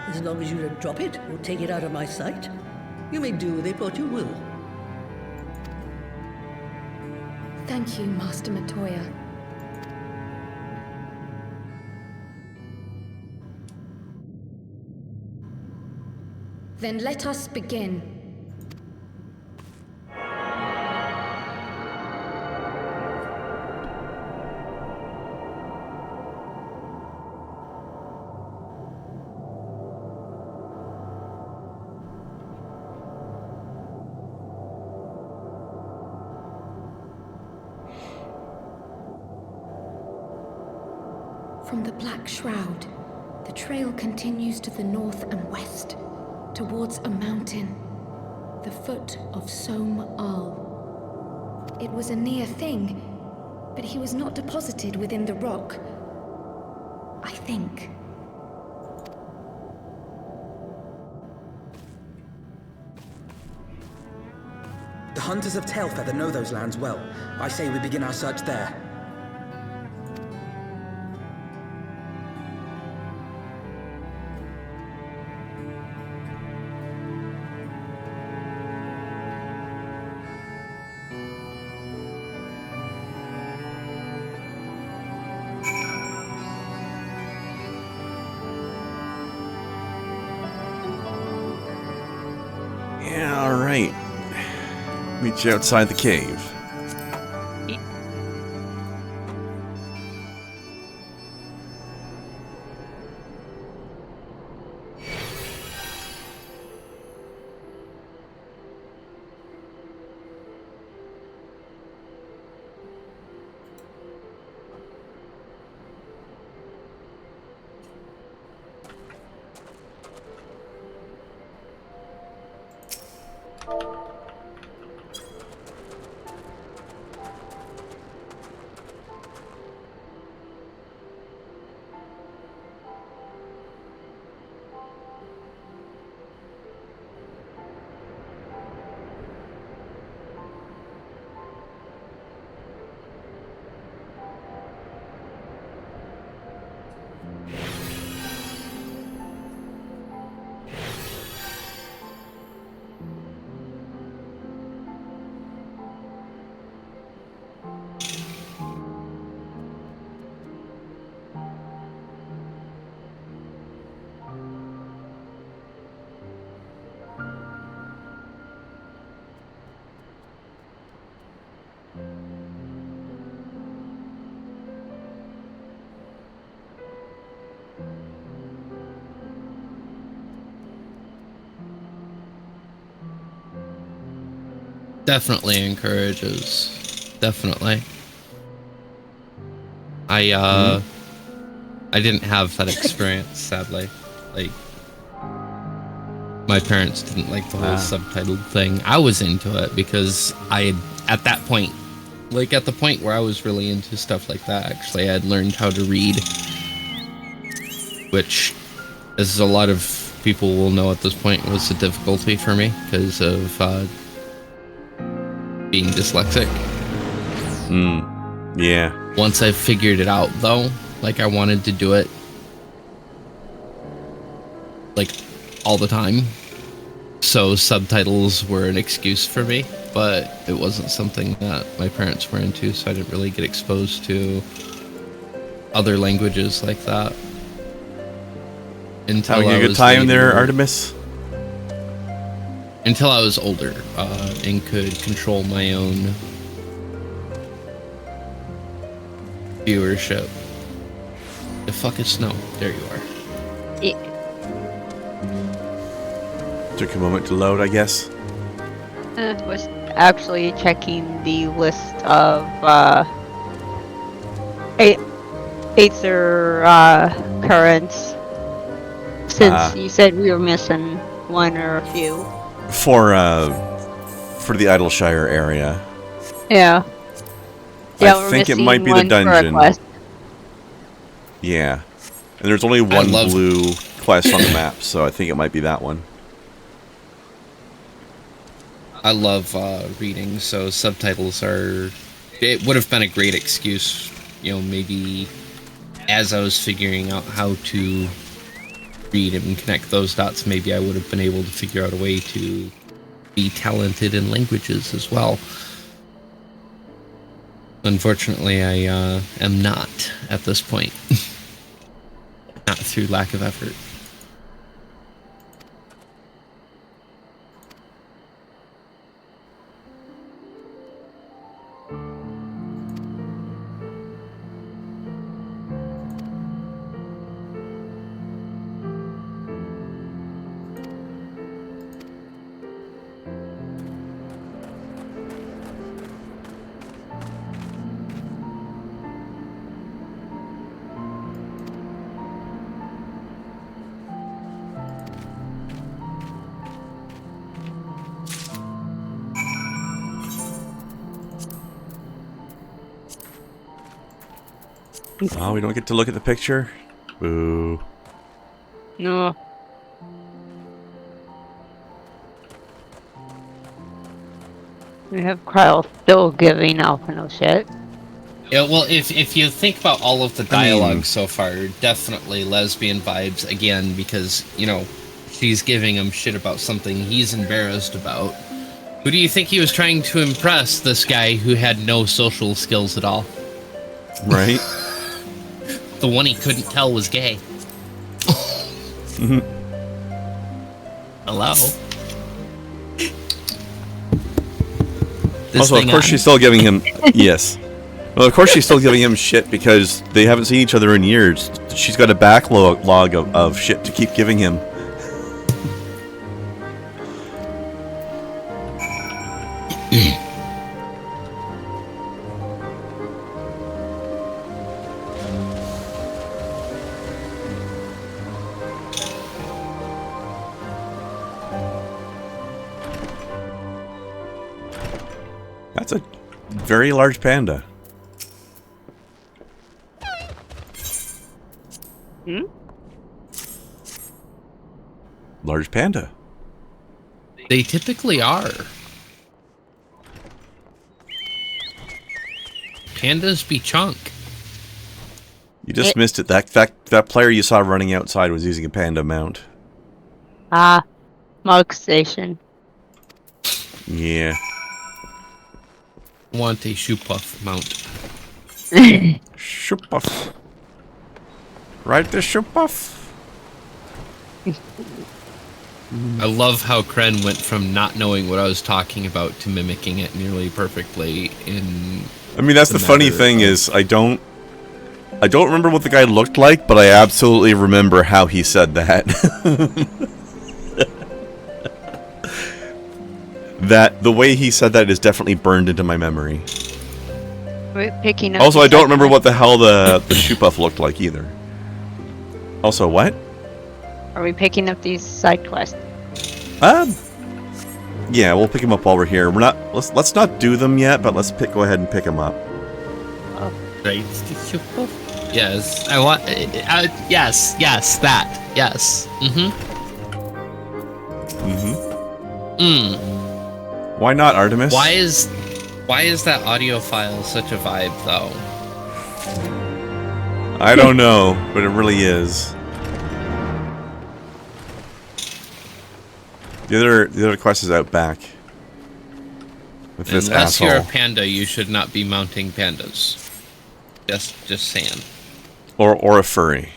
as long as you don't drop it or take it out of my sight, you may do with it what you will. Thank you, Master Matoya. Then let us begin. From the Black Shroud, the trail continues to the north and west, towards a mountain, the foot of Som Al. It was a near thing, but he was not deposited within the rock, I think. The hunters of Tailfeather know those lands well. I say we begin our search there. Yeah, alright. Meet you outside the cave. Definitely encourages. Definitely. I didn't have that experience, sadly. Like, my parents didn't like the whole subtitled thing. I was into it because I had, at that point, like at the point where I was really into stuff like that, actually, I had learned how to read, which, as a lot of people will know at this point, was a difficulty for me because of being dyslexic. Yeah. Once I figured it out, though, like, I wanted to do it, like, all the time. So subtitles were an excuse for me, but it wasn't something that my parents were into, so I didn't really get exposed to other languages like that. Until Having a good time there, Artemis? Until I was older, and could control my own viewership. The fuck is snow? There you are. Took a moment to load, I guess. Was actually checking the list of Aether currents, since you said we were missing one or a few. For the Idleshire area. Yeah. I think it might be the dungeon. Yeah. And there's only one blue quest on the map, so I think it might be that one. I love reading, so subtitles are... It would have been a great excuse, you know, maybe as I was figuring out how to read and connect those dots, maybe I would have been able to figure out a way to be talented in languages as well. Unfortunately, I am not at this point. Not through lack of effort. Oh, we don't get to look at the picture? Boo. No. We have Kyle still giving Alpha no shit. Yeah, well, if you think about all of the dialogue so far, definitely lesbian vibes again, because, you know, she's giving him shit about something he's embarrassed about. Who do you think he was trying to impress, this guy who had no social skills at all? Right? The one he couldn't tell was gay. Hello? Also, of course she's still giving him... Yes. Well, of course she's still giving him shit because they haven't seen each other in years. She's got a backlog of shit to keep giving him. That's a very large panda. Hmm? Large panda. They typically are. Pandas be chunk. You just missed it. That player you saw running outside was using a panda mount. Mark Station. Yeah. Want a shoe puff mount. Shoe puff. Right the shoe puff. I love how Kren went from not knowing what I was talking about to mimicking it nearly perfectly in... I mean, that's the funny thing is, I don't remember what the guy looked like, but I absolutely remember how he said that. That the way he said that is definitely burned into my memory. We're picking up. Also, I don't remember what the hell the shoe puff looked like either. Also, what? Are we picking up these side quests? Yeah, we'll pick them up while we're here. We're not. Let's not do them yet, but let's go ahead and pick them up. Right. Yes, I want. Yes, that. Yes. Why not, Artemis? Why is that audio file such a vibe, though? I don't know, but it really is. The other quest is out back. With this Unless asshole. you're a panda, you should not be mounting pandas. Just saying. Or a furry.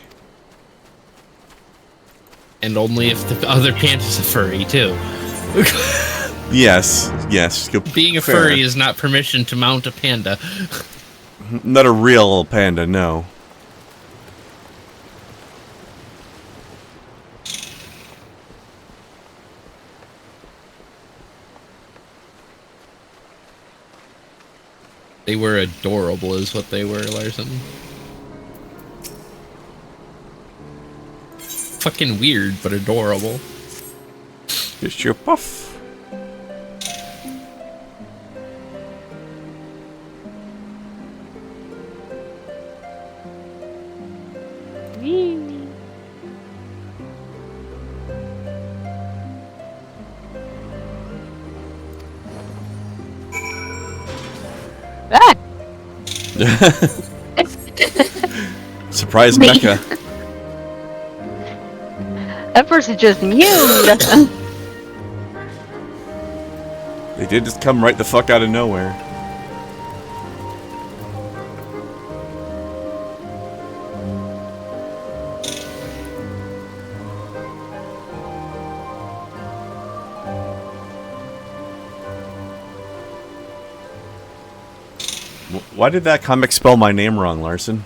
And only if the other panda's a furry too. Yes. Being a furry is not permission to mount a panda. Not a real panda, no. They were adorable is what they were, Larson. Fucking weird, but adorable. Just your puff. Surprise Mecca. That person just mewed. They did just come right the fuck out of nowhere. Why did that comic spell my name wrong, Larson?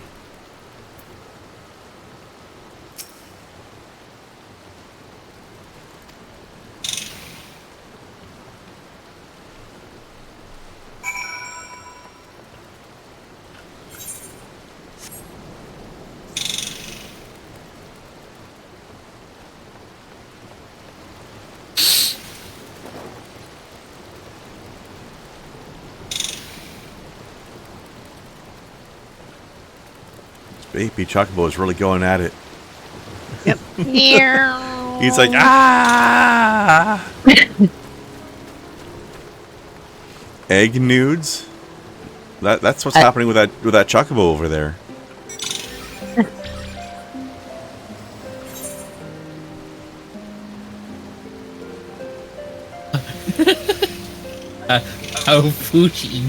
Baby Chocobo is really going at it. Yep. He's like, ah! Egg nudes? That's what's happening with that Chocobo over there. How Fuji.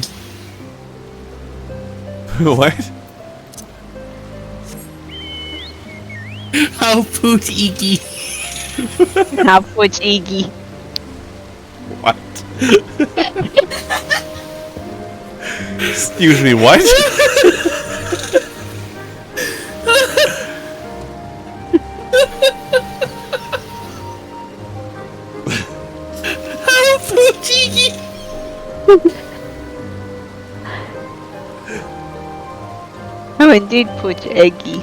What? How Poot Iggy. How Poot Iggy. What? Excuse me, what? How Poot Iggy. Oh, indeed, Poot Eggy.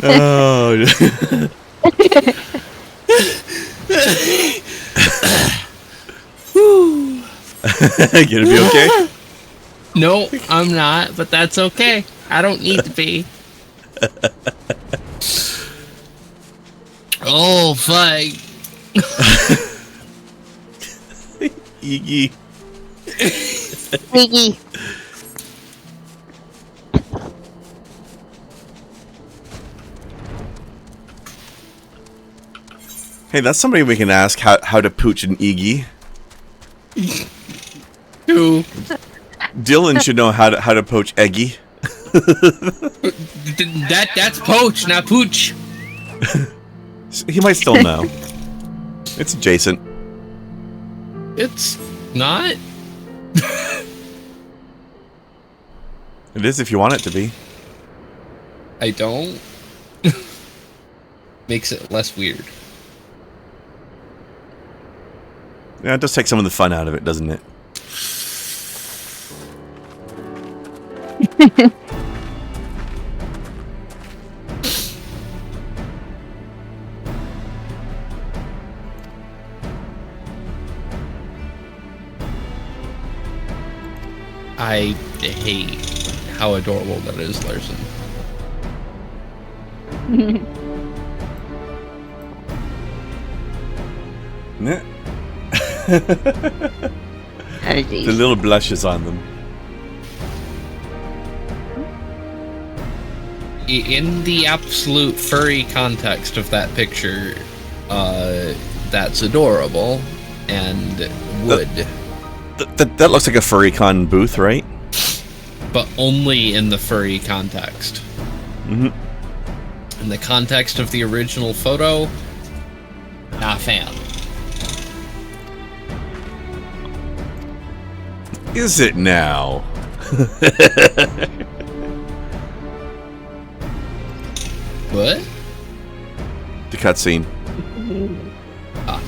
Oh. Gonna be okay? No, I'm not, but that's okay. I don't need to be. Oh, fuck. Iggy. Iggy. Hey, that's somebody we can ask how to pooch an Iggy. Who? Dylan should know how to poach Eggy. That's poach, not pooch. He might still know. It's adjacent. It's not. It is if you want it to be. I don't. Makes it less weird. Yeah, it does take some of the fun out of it, doesn't it? I hate how adorable that is, Larson. Yeah. Oh, The little blushes on them. In the absolute furry context of that picture, that's adorable and would. That looks like a FurryCon booth, right? But only in the furry context. Mm-hmm. In the context of the original photo, not a fan. Is it now? What? The cutscene. Ah.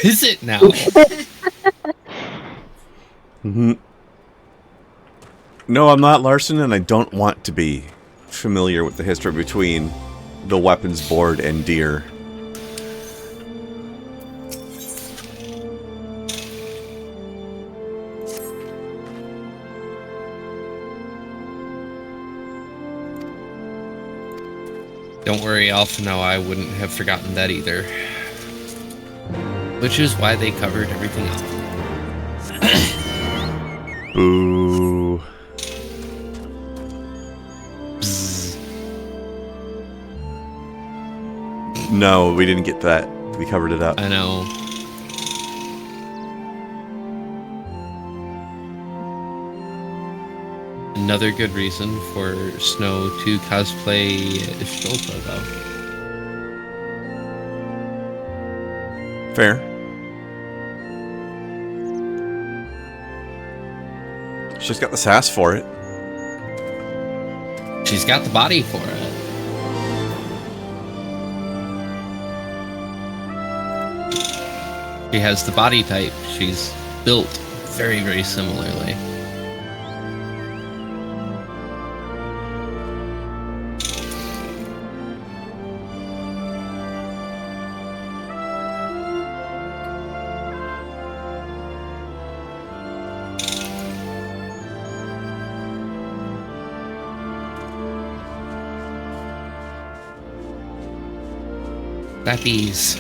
Is it now? Mm-hmm. No, I'm not Larson, and I don't want to be familiar with the history between the weapons board and deer. Don't worry, Alpha, no, I wouldn't have forgotten that either. Which is why they covered everything else. Boo. No, we didn't get that. We covered it up. I know. Another good reason for Snow to cosplay Sholta, though. Fair. She's got the sass for it. She's got the body for it. She has the body type. She's built very, very similarly. Flappies.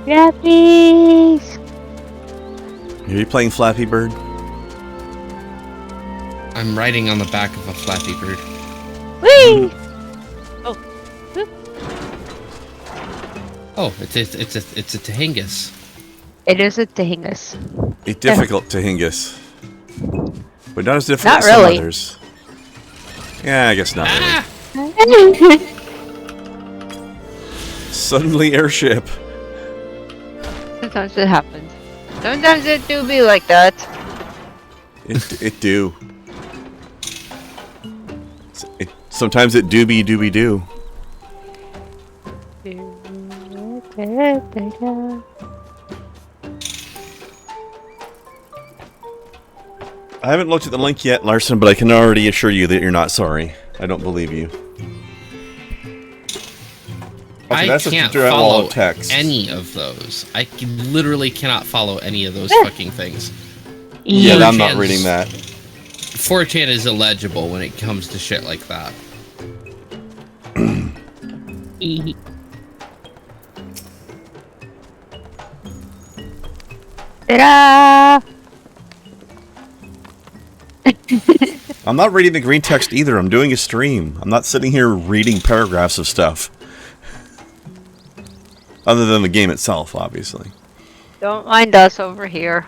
Flappies! Are you playing Flappy Bird? I'm riding on the back of a Flappy Bird. Whee! Oh. Whoop. Oh, it's a Tehingis. It is a Tehingis. A difficult Tehingis. But not as difficult Not as some really. others. Yeah, I guess not really. Suddenly airship. Sometimes it happens. Sometimes it do be like that. It do. Sometimes it dooby dooby doo. I haven't looked at the link yet, Larson, but I can already assure you that you're not sorry. I don't believe you. Okay, I that's just can't a direct wall follow of text. any of those. I literally cannot follow any of those fucking things. Yeah, I'm not 4chan's reading that. 4chan is illegible when it comes to shit like that. Ta-da! I'm not reading the green text either. I'm doing a stream. I'm not sitting here reading paragraphs of stuff. Other than the game itself, obviously. Don't mind us over here.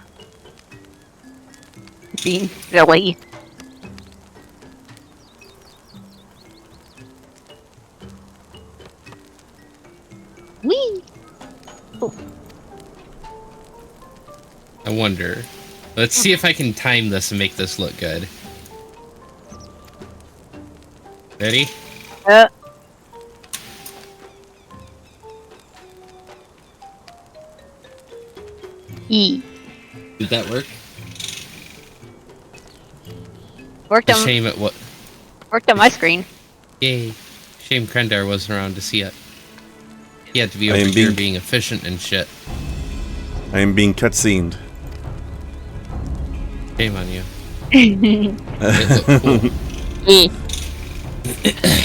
Being silly. Whee! Oh. I wonder. Let's see if I can time this and make this look good. Ready? E. Did that work? Worked on, Shame it what? worked on my screen. Yay. Shame Krendar wasn't around to see it. He had to be I over am here being- being efficient and shit. I am being cutscened. Shame on you. It looked cool. E.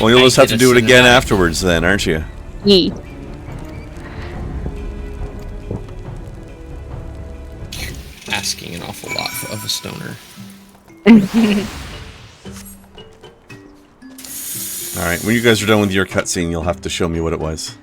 Well, you'll I just have did to a do it again cinematic. afterwards then, aren't you? E. Asking an awful lot of a stoner. Alright, when you guys are done with your cutscene, you'll have to show me what it was.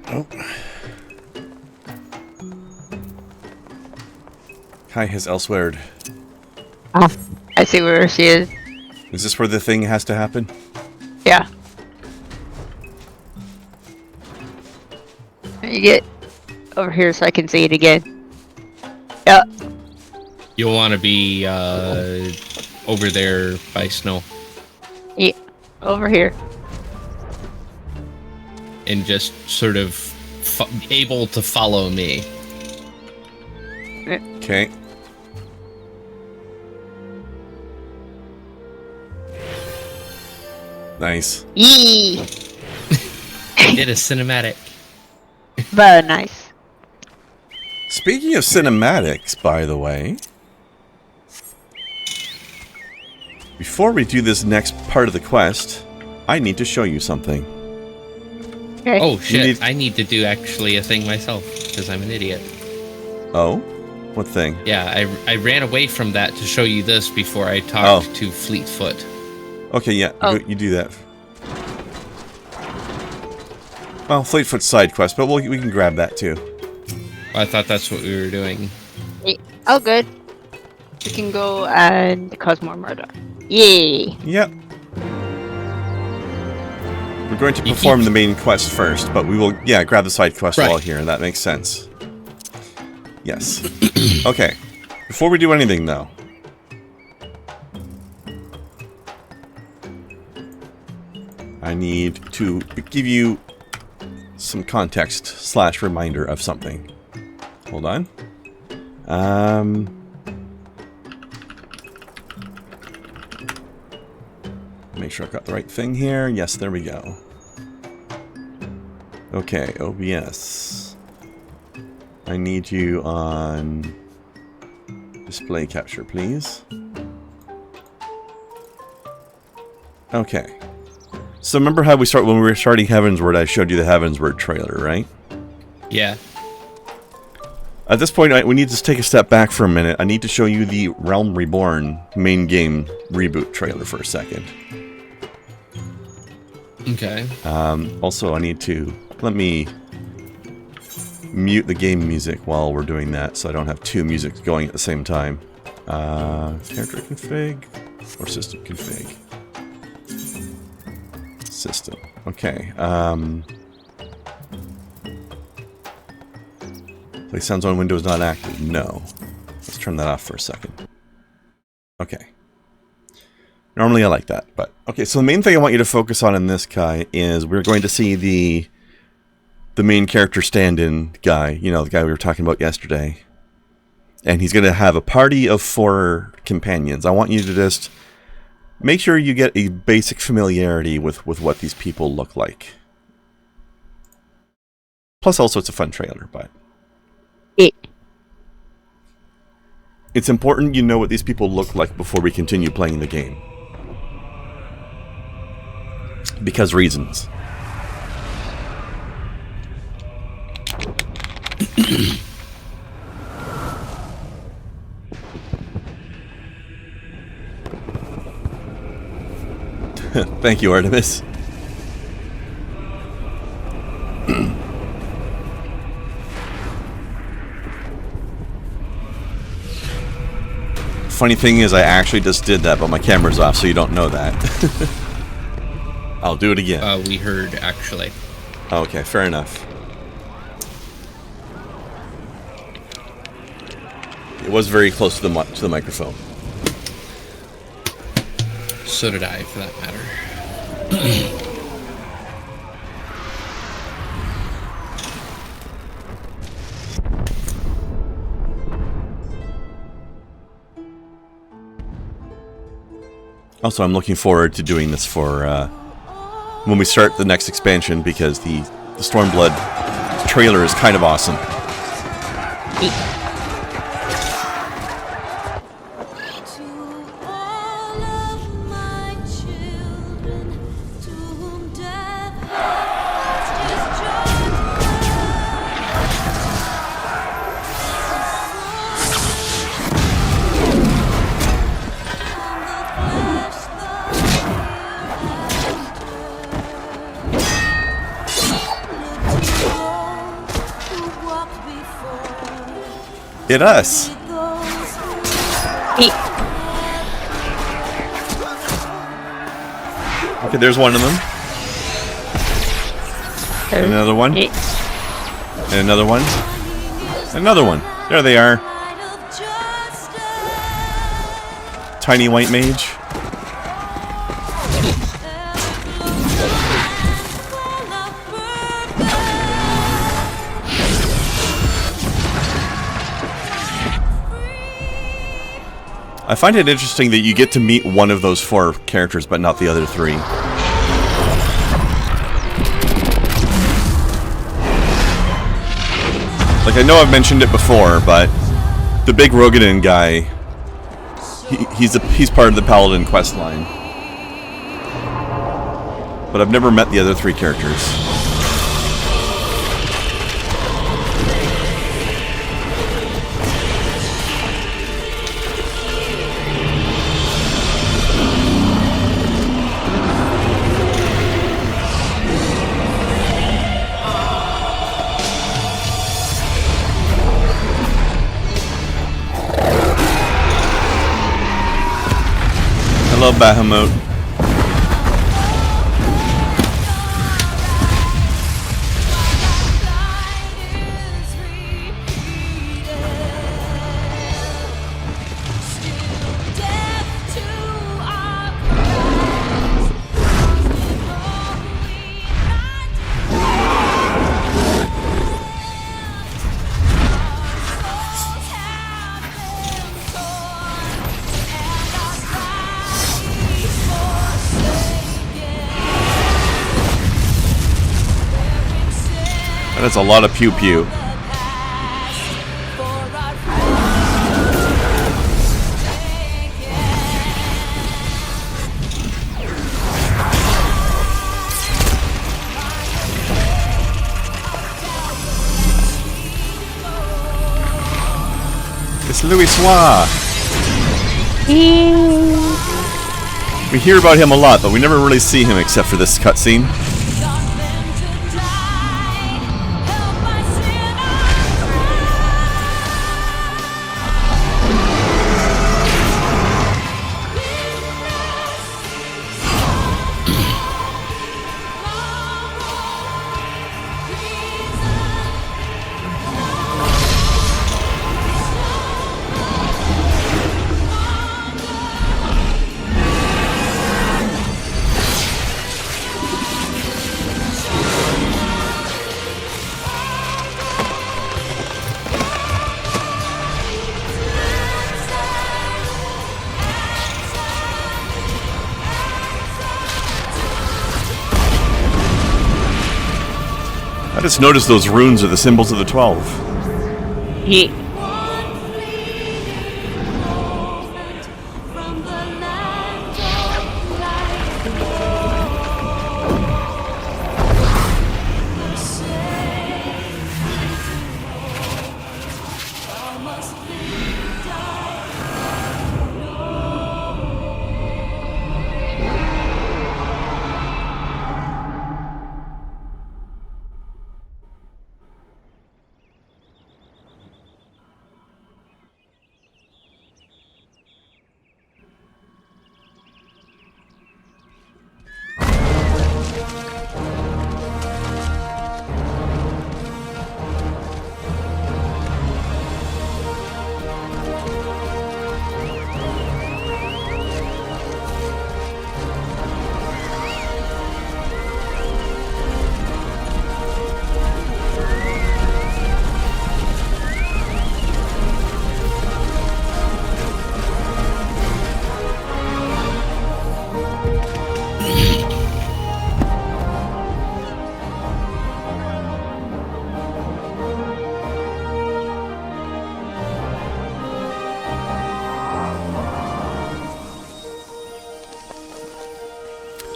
Oh. Kai has elsewhered. Oh, I see where she is. Is this where the thing has to happen? Yeah. You get over here so I can see it again. Yeah. You'll want to be over there by snow Yeah. Over here. and just sort of able to follow me. Okay. Nice. Yee! I did a cinematic. Very nice. Speaking of cinematics, by the way, before we do this next part of the quest, I need to show you something. Okay. Oh shit, need- I need to do actually a thing myself, because I'm an idiot. Oh? What thing? Yeah, I ran away from that to show you this before I talked to Fleetfoot. Okay, yeah, Oh. you do that. Well, Fleetfoot's side quest, but we can grab that too. I thought that's what we were doing. Oh, good. We can go and cause more murder. Yay! Yep. We're going to You perform keep- the main quest first, but we will, grab the side quest Right. while here, and that makes sense. Yes. Okay. Before we do anything, though, I need to give you some context / reminder of something. Hold on. Make sure I've got the right thing here. Yes, there we go. Okay, OBS. I need you on display capture, please. Okay. So remember how when we were starting Heavensward, I showed you the Heavensward trailer, right? Yeah. At this point, we need to take a step back for a minute. I need to show you the Realm Reborn main game reboot trailer for a second. Okay. Also, I need to... Let me mute the game music while we're doing that, so I don't have two musics going at the same time. Character config or system config. system. Okay. Play sounds on Windows not active. No. Let's turn that off for a second. Okay. Normally I like that, but... Okay, so the main thing I want you to focus on in this, Kai, is we're going to see the main character stand-in guy. You know, the guy we were talking about yesterday. And he's going to have a party of 4 companions. I want you to just make sure you get a basic familiarity with what these people look like. Plus, also, it's a fun trailer, but... It's important you know what these people look like before we continue playing the game. Because reasons. Thank you, Artemis. Funny thing is, I actually just did that, but my camera's off, so you don't know that. I'll do it again. We heard, actually. Okay, fair enough. It was very close to the microphone. So did I, for that matter. Also, I'm looking forward to doing this for when we start the next expansion, because the Stormblood trailer is kind of awesome. Hit us. Okay, there's one of them. And another one. And another one. And another one. There they are. Tiny white mage. I find it interesting that you get to meet one of those 4 characters, but not the other 3. Like, I know I've mentioned it before, but the big Rogadin guy, he's part of the Paladin quest line. But I've never met the other 3 characters. Hello, Bahamut. That's a lot of pew-pew. It's Louis Soir. We hear about him a lot, but we never really see him except for this cutscene. just noticed those runes are the symbols of the 12. Yeah.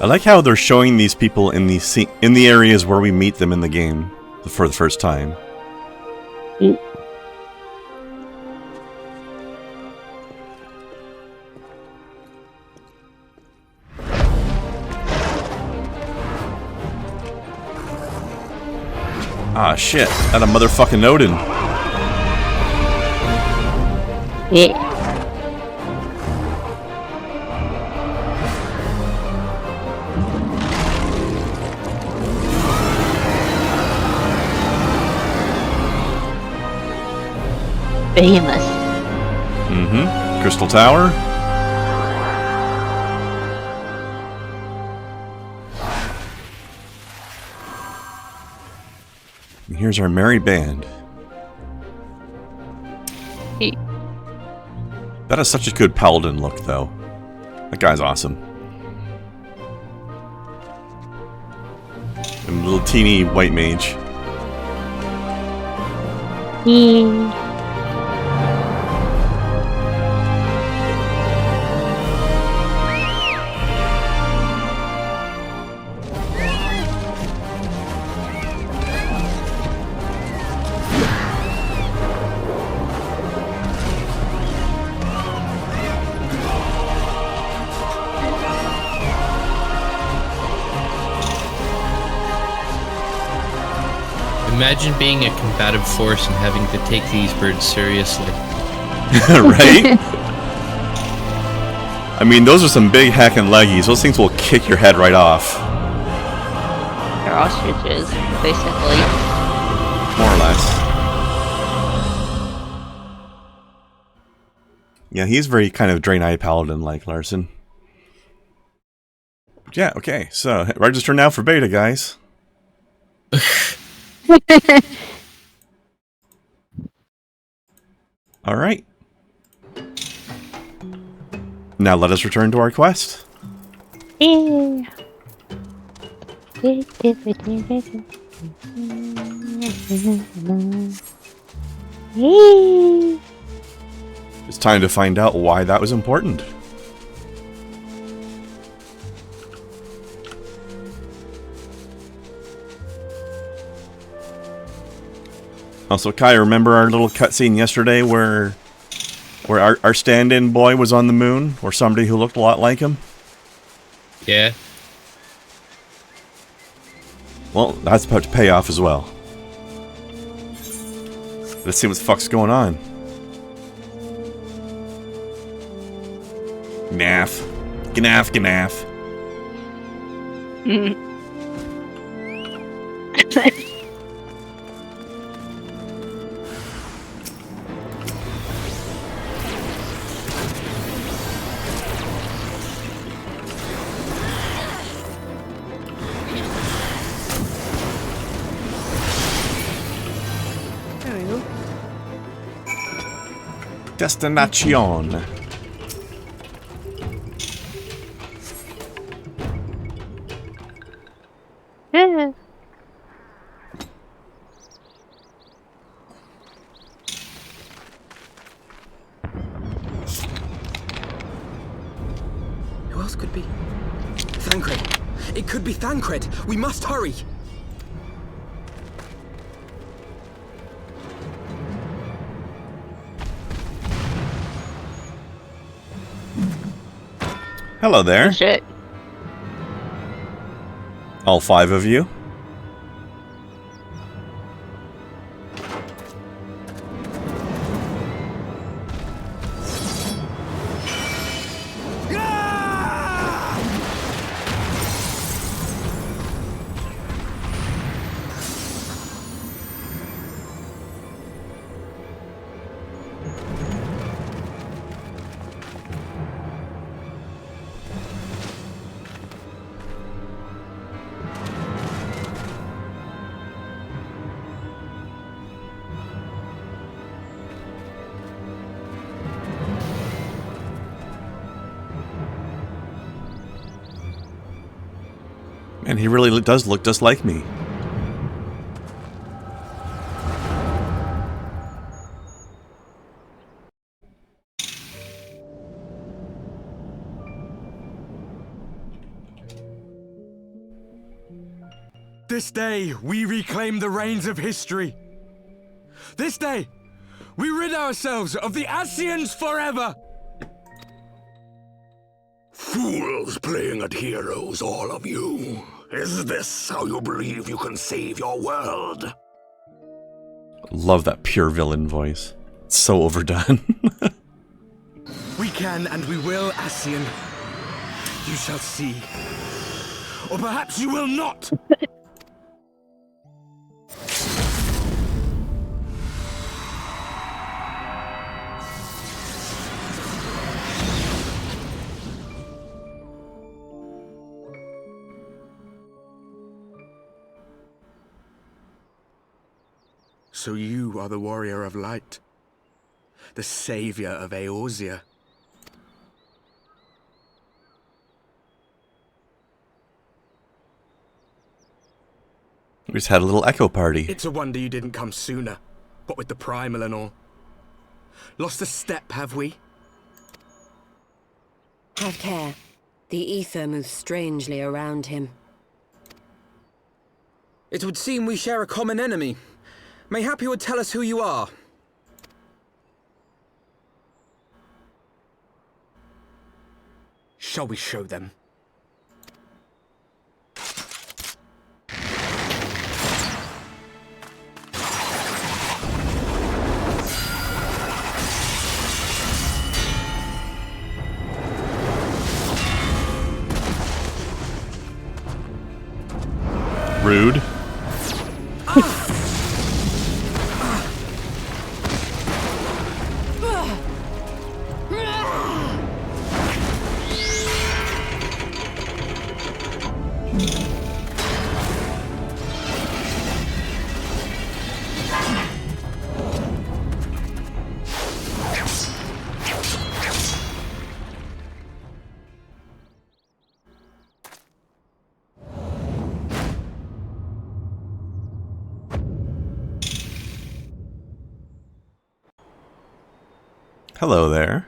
I like how they're showing these people in the areas where we meet them in the game for the first time. Ah, shit. That a motherfucking Odin. Yeah. Famous. Mm-hmm. Crystal Tower. And here's our merry band. Hey. That is such a good paladin look, though. That guy's awesome. And little teeny white mage. Imagine being a combative force and having to take these birds seriously. Right? I mean, those are some big hacking leggies. Those things will kick your head right off. They're ostriches, basically. More or less. Yeah, he's very kind of Draenei Paladin-like, Larson. Yeah, okay. So, register now for beta, guys. Alright. Now let us return to our quest. Yeah. It's time to find out why that was important. Also, Kai, remember our little cutscene yesterday where our stand-in boy was on the moon, or somebody who looked a lot like him? Yeah. Well, that's about to pay off as well. Let's see what the fuck's going on. Gnaff. Gnaff, gnaff. Destination. else could be? Thancred. It could be Thancred. We must hurry. Hello there. Oh, shit. All 5 of you. And he really does look just like me. This day, we reclaim the reins of history. This day, we rid ourselves of the Ascians forever! Fools playing at heroes, all of you. Is this how you believe you can save your world? Love that pure villain voice. It's so overdone. We can and we will, Ascian. You shall see. Or perhaps you will not! So you are the warrior of light, the savior of Eorzea. We just had a little echo party. It's a wonder you didn't come sooner, what with the primal and all. Lost a step, have we? Have care. The ether moves strangely around him. It would seem we share a common enemy. Mayhap you would tell us who you are. Shall we show them? Rude. Hello there.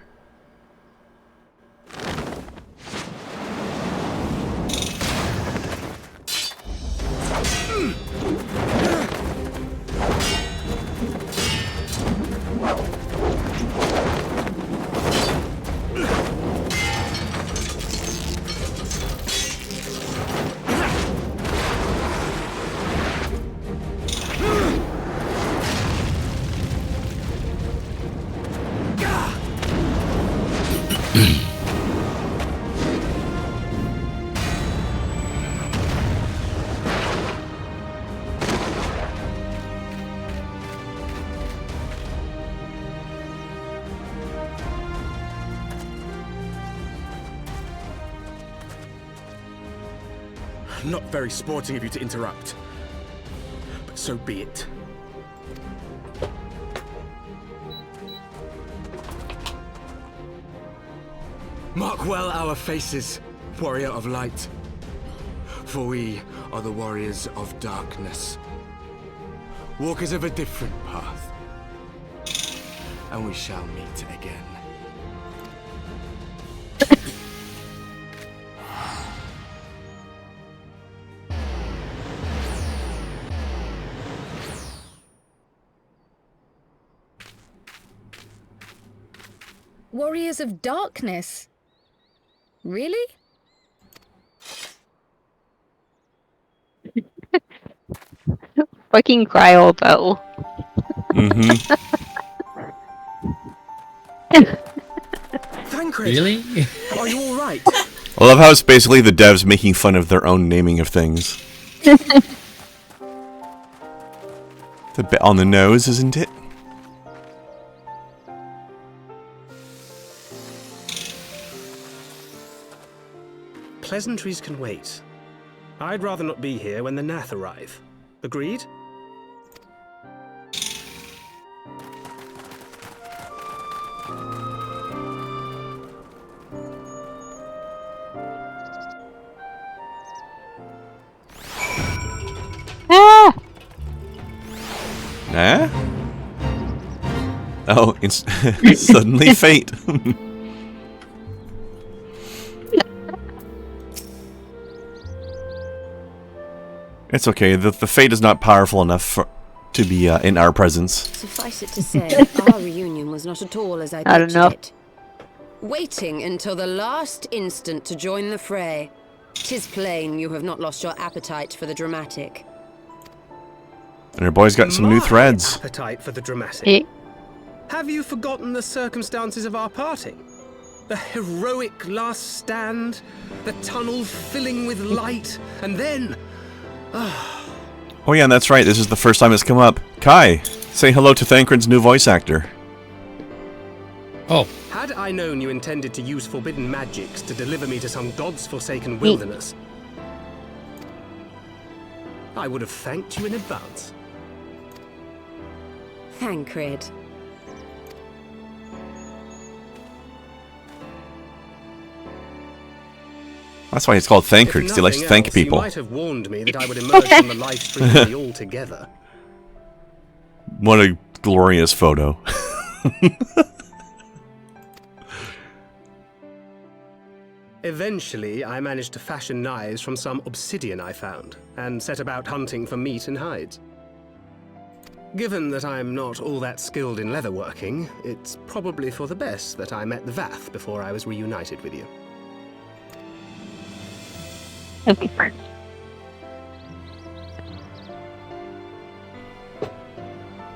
Not very sporting of you to interrupt, but so be it. Mark well our faces, warrior of light, for we are the warriors of darkness, walkers of a different path, and we shall meet again. Warriors of Darkness? Really? Fucking Cryo Bell. Mm-hmm. Thancred! Really? Are you alright? I love how it's basically the devs making fun of their own naming of things. It's a bit on the nose, isn't it? Pleasantries can wait. I'd rather not be here when the Nath arrive. Agreed? Ah! Nah? Oh, it's suddenly fate. It's okay. The fate is not powerful enough to be in our presence. Suffice it to say, our reunion was not at all as I pictured it. Waiting until the last instant to join the fray. 'Tis plain you have not lost your appetite for the dramatic. And our boy's got some new threads. Appetite for the dramatic. Eh? Have you forgotten the circumstances of our parting? The heroic last stand, the tunnel filling with light, and then... Oh yeah, that's right. This is the first time it's come up. Kai, say hello to Thancred's new voice actor. Oh. Had I known you intended to use forbidden magics to deliver me to some god's forsaken wilderness, I would have thanked you in advance. Thancred. That's why it's called Thancred, because he likes to thank people. You might have warned me that I would emerge from the live stream altogether. What a glorious photo. Eventually, I managed to fashion knives from some obsidian I found, and set about hunting for meat and hides. Given that I'm not all that skilled in leatherworking, it's probably for the best that I met the Vath before I was reunited with you.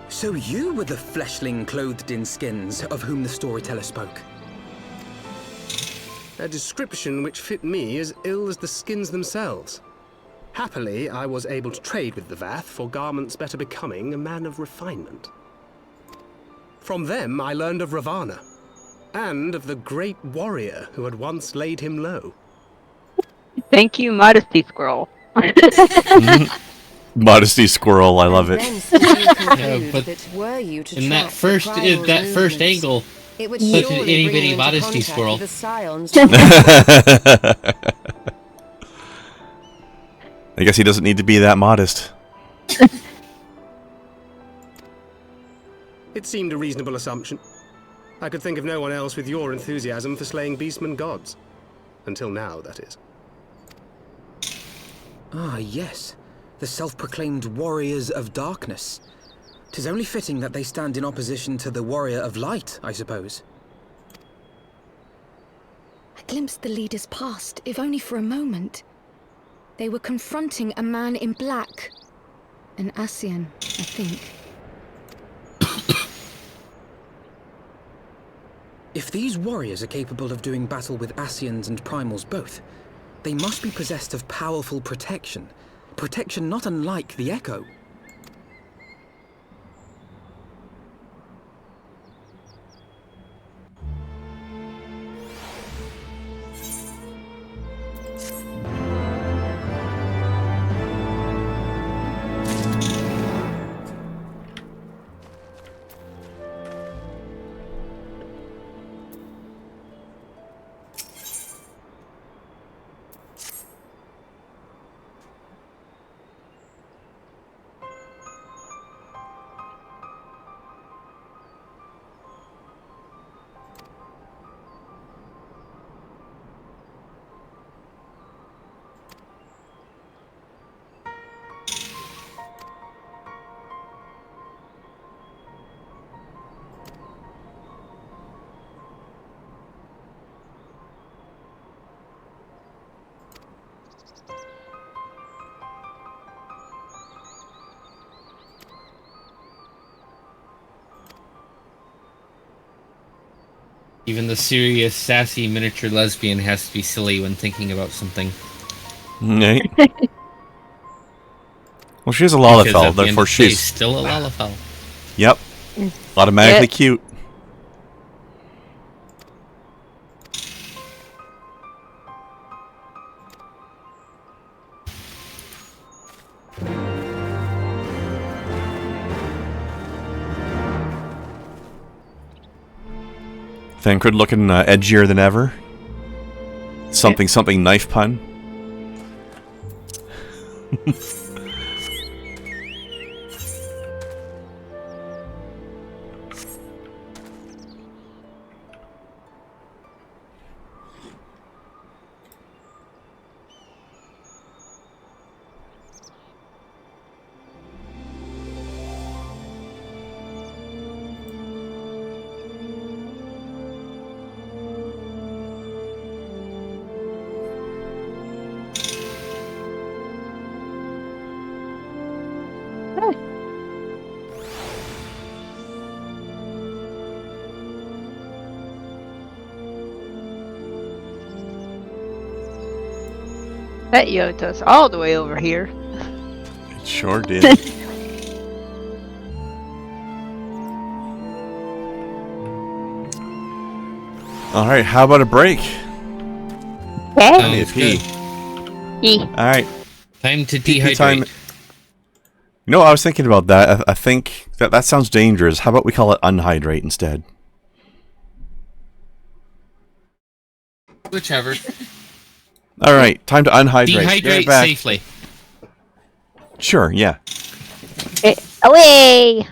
So you were the fleshling clothed in skins of whom the storyteller spoke? A description which fit me as ill as the skins themselves. Happily, I was able to trade with the Vath for garments better becoming a man of refinement. From them, I learned of Ravana, and of the great warrior who had once laid him low. Thank you, Modesty Squirrel. Modesty Squirrel, I love it. Yeah, but in that first angle, it would such an itty bitty Modesty Squirrel. I guess he doesn't need to be that modest. It seemed a reasonable assumption. I could think of no one else with your enthusiasm for slaying beastmen gods. Until now, that is. Ah, yes. The self-proclaimed Warriors of Darkness. 'Tis only fitting that they stand in opposition to the Warrior of Light, I suppose. I glimpsed the leaders past, if only for a moment. They were confronting a man in black. An Ascian, I think. If these warriors are capable of doing battle with Ascians and Primals both, they must be possessed of powerful protection. Protection not unlike the Echo. Even the serious, sassy miniature lesbian has to be silly when thinking about something. Right. Well, she's a Because Lalafell, at the end therefore of the day, she's... still a Lalafell. Yep. Automatically Yeah. cute. Thancred looking edgier than ever. Something something knife pun. That yoked us all the way over here. It sure did. Alright, how about a break? I need a pee. Alright. Time to Pee dehydrate. time. You know, I was thinking about that. I think that sounds dangerous. How about we call it unhydrate instead? Whichever. Alright, time to unhydrate. Get Dehydrate back. safely. Sure, yeah. Away!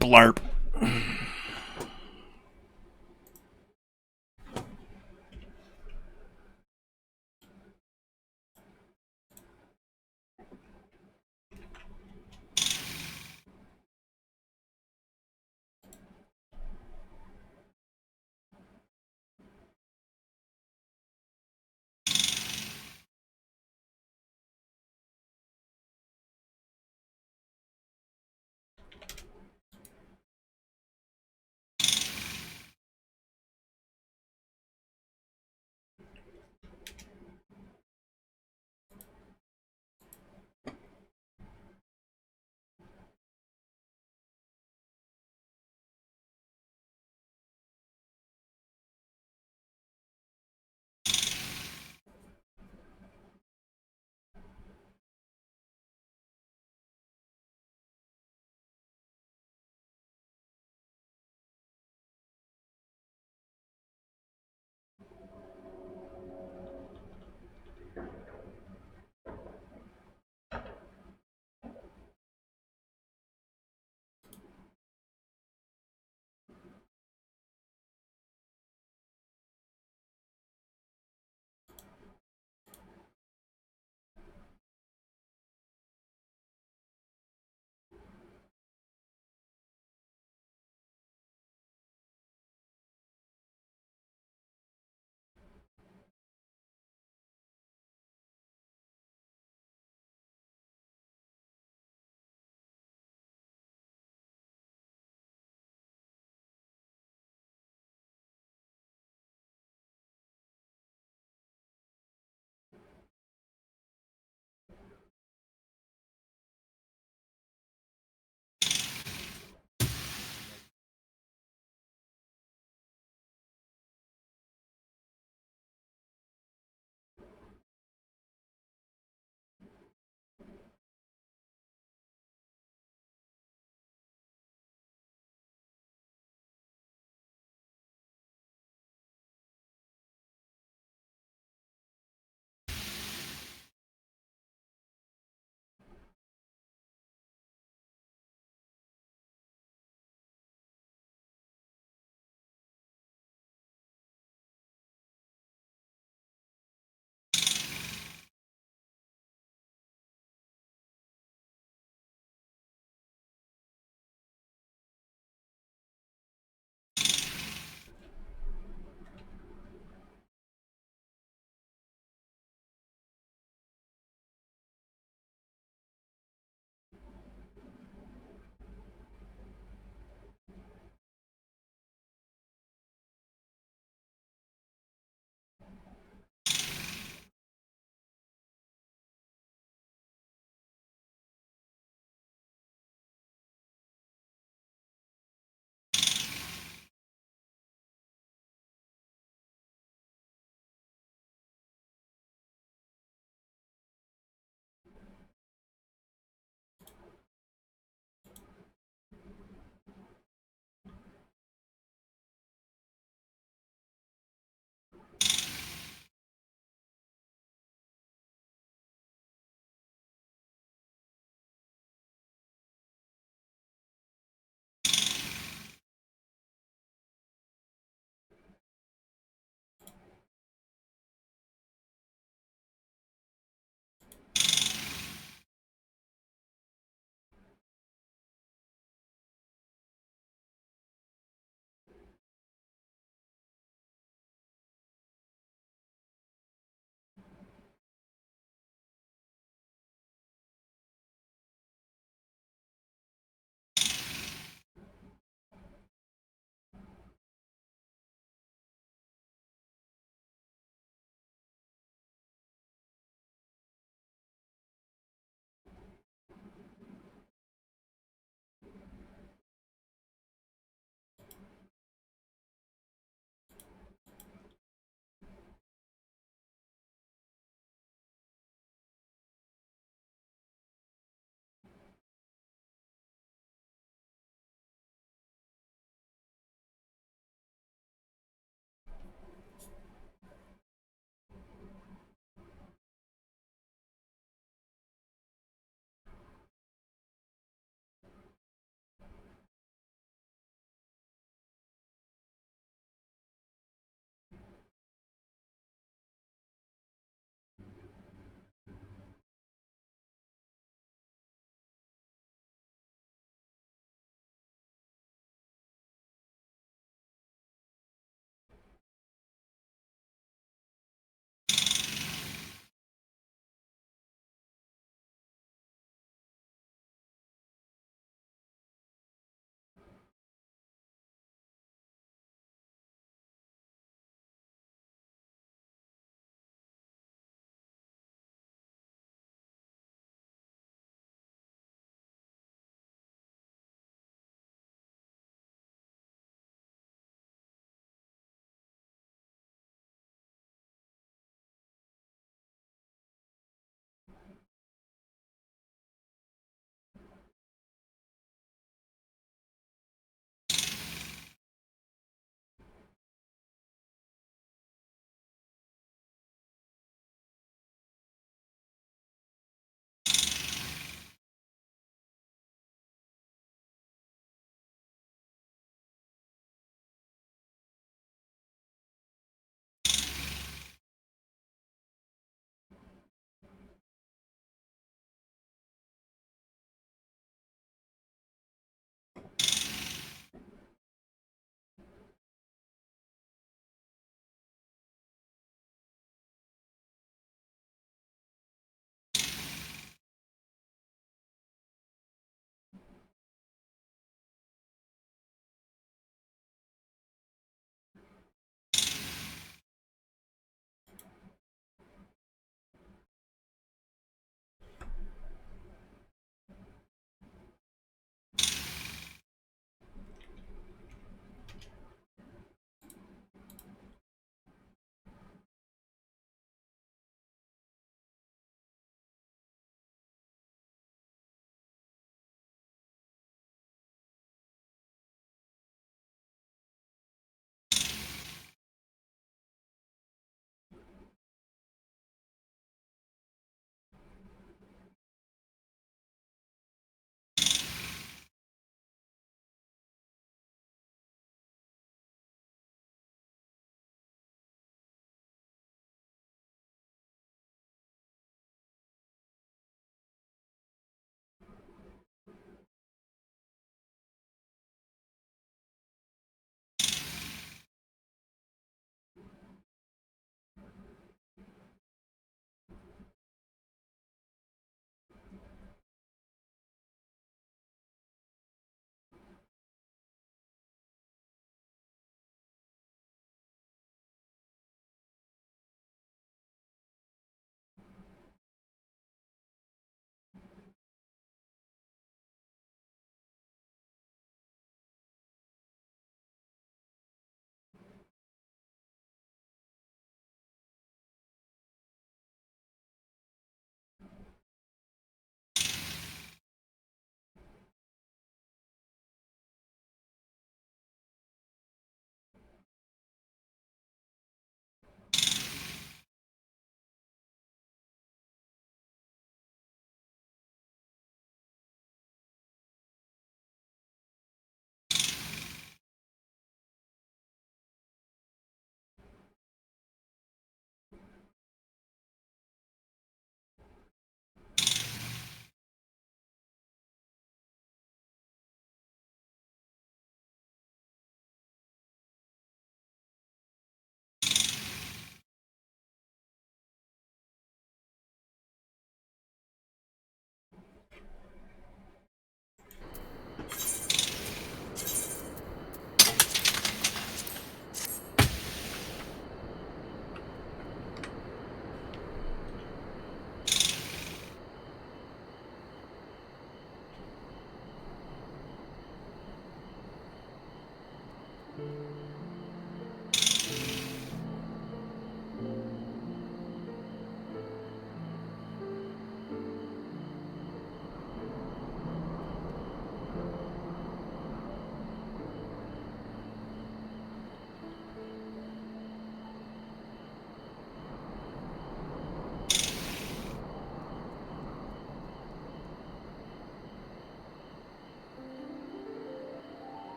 Blarp.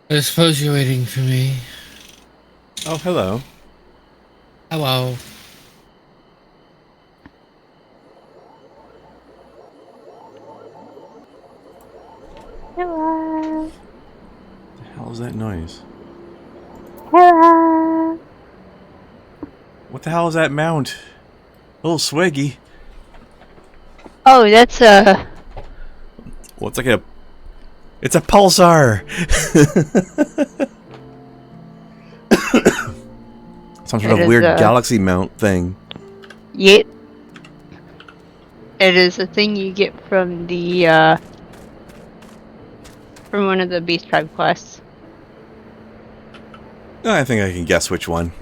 I suppose you're waiting for me. Oh, hello. Hello. Hello. What the hell is that noise? Hello. What the hell is that mount? A little swaggy. Oh, that's a... Well, it's like a... It's a pulsar! Some sort of weird galaxy mount thing. Yep. It is a thing you get from the, from one of the Beast Tribe quests. I think I can guess which one.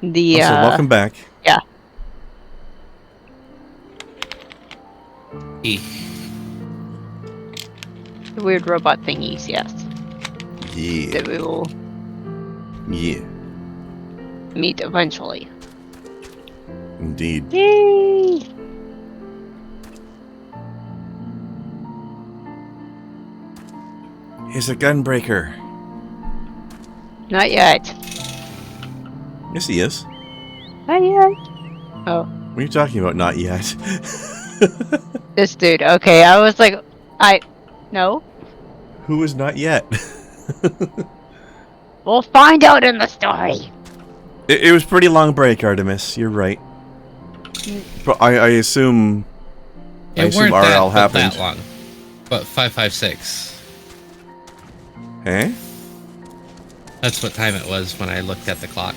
The, also, welcome back. Yeah. E. The weird robot thingies, yes. Yeah. That we will... Yeah. meet eventually. Indeed. Yay! He's a gunbreaker. Not yet. Yes, he is. Not yet. Oh. What are you talking about? Not yet. This dude. Okay, I was like, no. Who is not yet? We'll find out in the story. It was pretty long break, Artemis. You're right. But I assume. It weren't RL happened. that long. But 556. Eh? That's what time it was when I looked at the clock.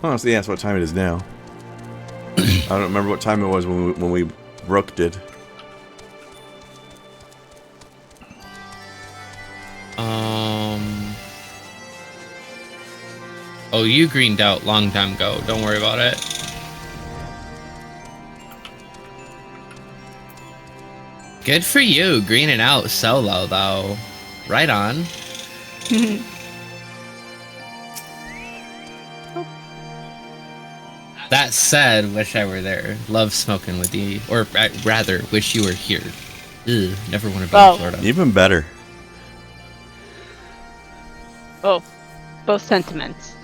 Honestly, that's what time it is now. I don't remember what time it was when we rooked it. Oh, you greened out long time ago. Don't worry about it. Good for you, greening out solo, though. Right on. That said, wish I were there. Love smoking with you. Or rather, wish you were here. Ugh, never want to be in Florida. Even better. Oh, both sentiments.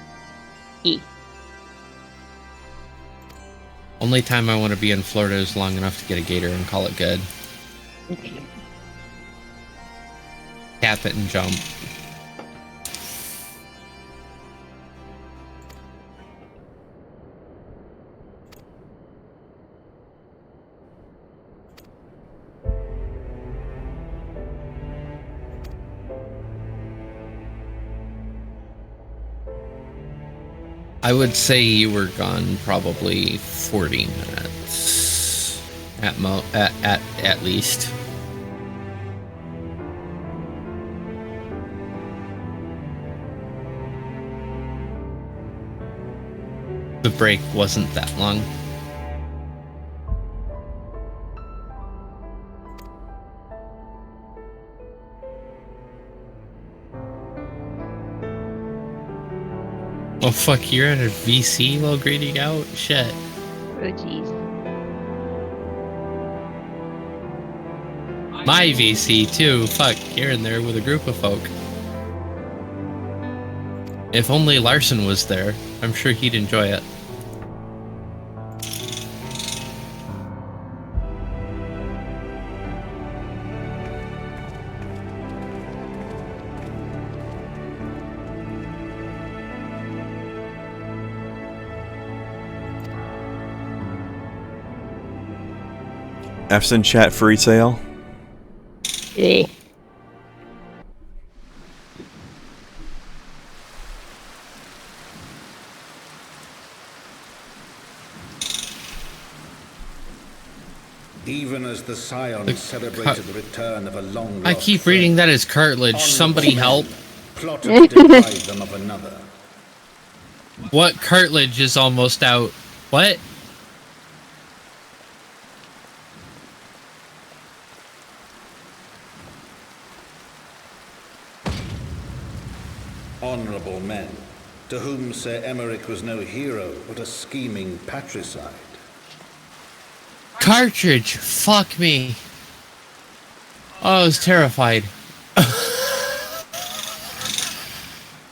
Only time I want to be in Florida is long enough to get a gator and call it good. Tap it and jump. I would say you were gone probably 40 minutes at least. The break wasn't that long. Oh fuck, you're at a VC while grading out? Shit. Oh jeez. My VC too. Fuck, you're in there with a group of folk. If only Larson was there, I'm sure he'd enjoy it. F's in chat for resale. Yeah. Even as the Scions celebrated the return of a long I keep reading that as cartilage. Somebody help. Plotted to deprive them of another. What cartilage is almost out? What? Honourable men, to whom Sir Emmerich was no hero, but a scheming patricide. Cartridge! Fuck me. Oh, I was terrified.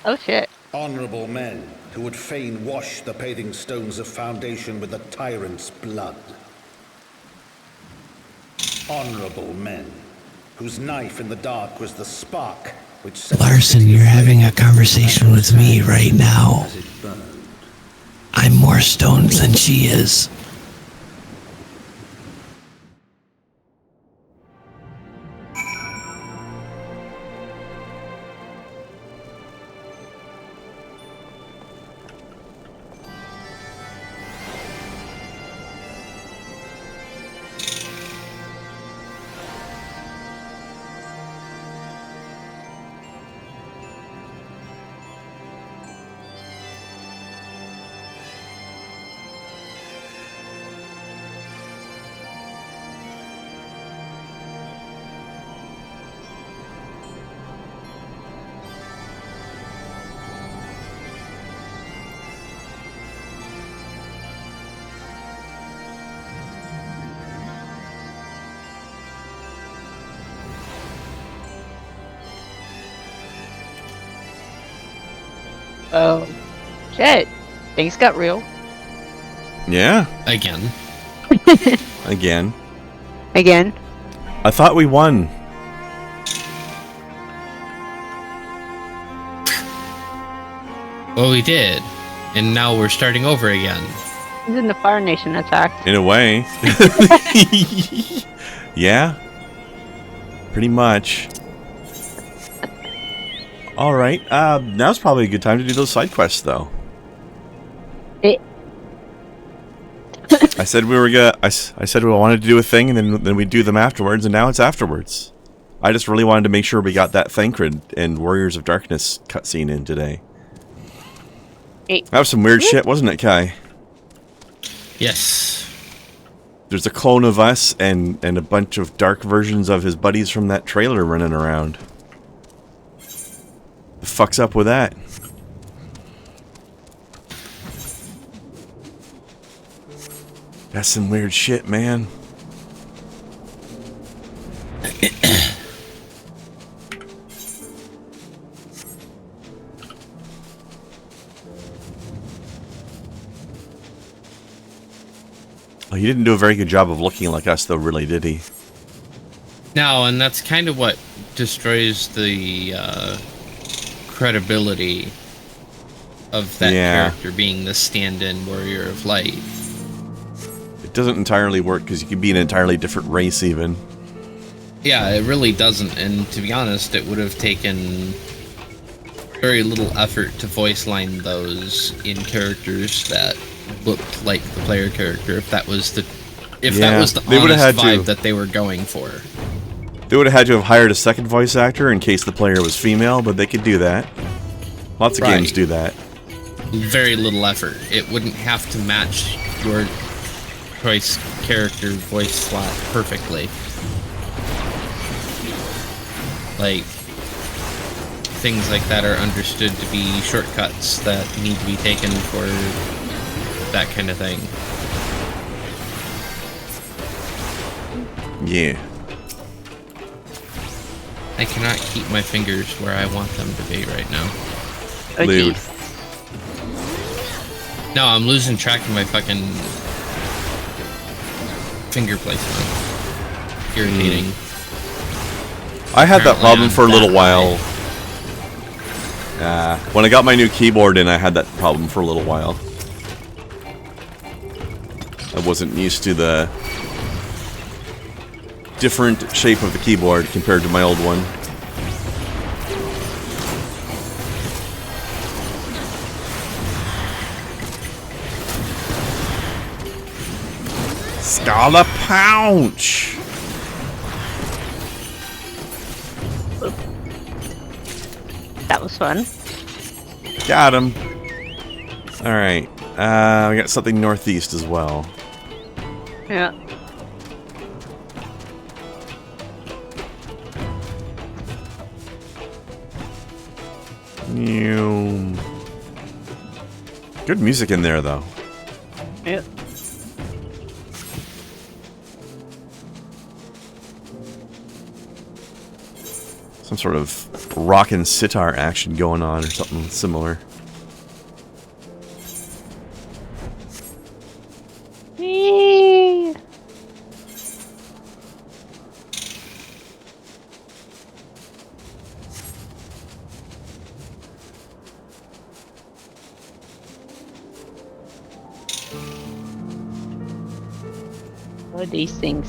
Oh shit. Honourable men, who would fain wash the paving stones of foundation with the tyrant's blood. Honourable men, whose knife in the dark was the spark which set Larson, you're having a conversation with me right now. I'm more stoned than she is. Oh, shit. Things got real. Yeah. Again. Again. Again. I thought we won. Well, we did. And now we're starting over again. He's in the Fire Nation attacked. In a way. Yeah. Pretty much. Alright, now's probably a good time to do those side quests, though. I said we were gonna. I said we wanted to do a thing, and then we'd do them afterwards, and now it's afterwards. I just really wanted to make sure we got that Thancred and Warriors of Darkness cutscene in today. That was some weird shit, wasn't it, Kai? Yes. There's a clone of us and a bunch of dark versions of his buddies from that trailer running around. The fuck's up with that? That's some weird shit, man. Oh, he didn't do a very good job of looking like us, though, really, did he? No, and that's kind of what destroys the credibility of that character being the stand-in Warrior of Light. It doesn't entirely work, because you could be an entirely different race, even. Yeah, it really doesn't, and to be honest, it would have taken very little effort to voice line those in characters that looked like the player character if that was the honest vibe that they were going for. They would have had to have hired a second voice actor in case the player was female, but they could do that. Lots of games do that. Very little effort. It wouldn't have to match your choice character voice slot perfectly. Like, things like that are understood to be shortcuts that need to be taken for that kind of thing. Yeah. I cannot keep my fingers where I want them to be right now. Okay. No, I'm losing track of my fucking finger placement. Irritating. I had that problem for a little while. When I got my new keyboard in, I had that problem for a little while. I wasn't used to the different shape of the keyboard compared to my old one. Scala Pouch! That was fun. Got him. Alright. We got something northeast as well. Yeah. Good music in there, though. Yeah. Some sort of rock and sitar action going on, or something similar. What are these things?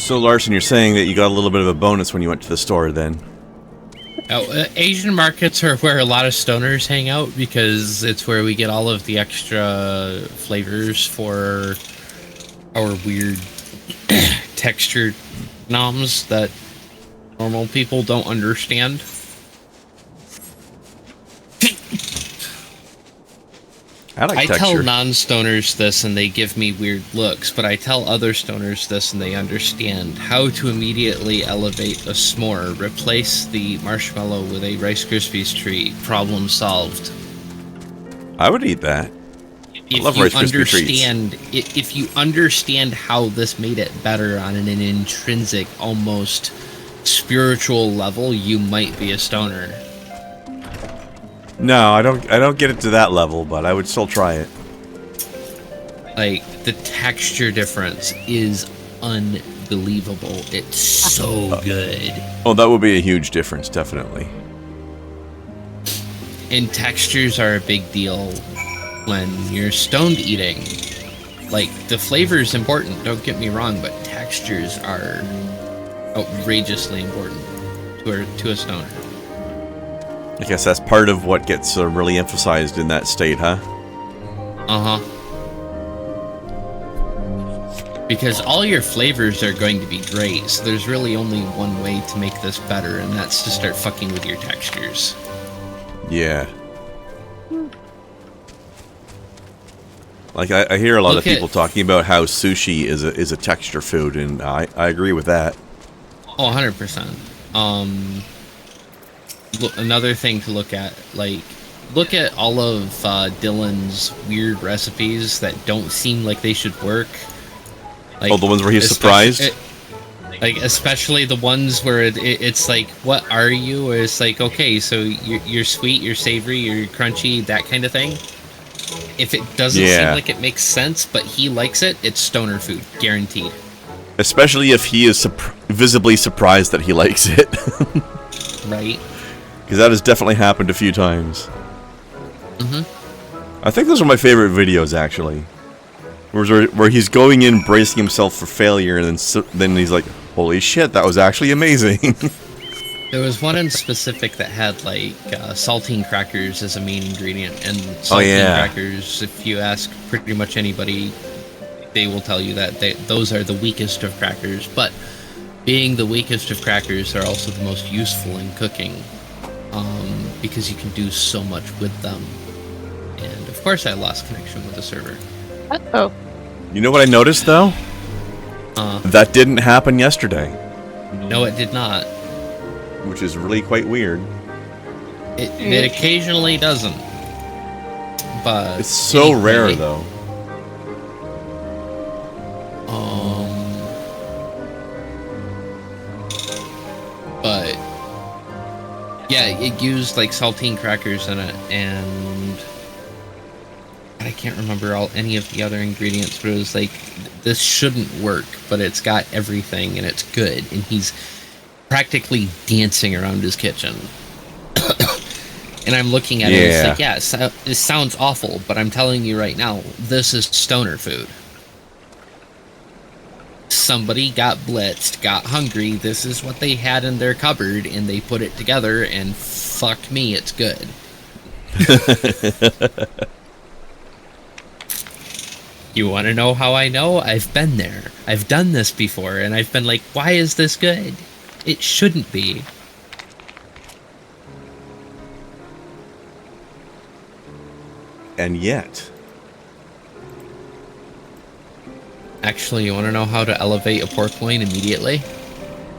So, Larson, you're saying that you got a little bit of a bonus when you went to the store, then? Asian markets are where a lot of stoners hang out because it's where we get all of the extra flavors for our weird textured noms that normal people don't understand. I tell non-stoners this and they give me weird looks, but I tell other stoners this and they understand how to immediately elevate a s'more, replace the marshmallow with a Rice Krispies treat, problem solved. I would eat that. I love Rice Krispie treats. If you understand how this made it better on an intrinsic, almost spiritual level, you might be a stoner. No, I don't get it to that level, but I would still try it. Like, the texture difference is unbelievable. It's so good. Oh, that would be a huge difference, definitely. And textures are a big deal when you're stoned eating. Like, the flavor is important, don't get me wrong, but textures are outrageously important to a stoner. I guess that's part of what gets really emphasized in that state, huh? Uh-huh. Because all your flavors are going to be great, so there's really only one way to make this better, and that's to start fucking with your textures. Yeah. Like, I hear a lot of people talking about how sushi is a texture food, and I agree with that. Oh, 100%. Another thing to look at, like, look at all of Dylan's weird recipes that don't seem like they should work. Like, the ones where he's surprised? Especially the ones where it's like, what are you? Or it's like, okay, so you're sweet, you're savory, you're crunchy, that kind of thing. If it doesn't seem like it makes sense, but he likes it, it's stoner food, guaranteed. Especially if he is visibly surprised that he likes it. Right. Because that has definitely happened a few times. Mm-hmm. I think those are my favorite videos, actually. Where he's going in, bracing himself for failure, and then he's like, holy shit, that was actually amazing. There was one in specific that had, like, saltine crackers as a main ingredient. And saltine crackers, if you ask pretty much anybody, they will tell you that those are the weakest of crackers. But being the weakest of crackers, are also the most useful in cooking. Because you can do so much with them. And of course I lost connection with the server. Uh-oh. You know what I noticed, though? That didn't happen yesterday. No, it did not. Which is really quite weird. It occasionally doesn't. But it's so rare, though. But yeah, it used like saltine crackers in it, and I can't remember any of the other ingredients, but it was like, this shouldn't work, but it's got everything and it's good, and he's practically dancing around his kitchen. And I'm looking at it, it's like, yeah, it sounds awful, but I'm telling you right now, this is stoner food. Somebody got blitzed, got hungry, this is what they had in their cupboard, and they put it together, and fuck me, it's good. You want to know how I know? I've been there. I've done this before, and I've been like, why is this good? It shouldn't be. And yet. Actually, you want to know how to elevate a pork loin immediately?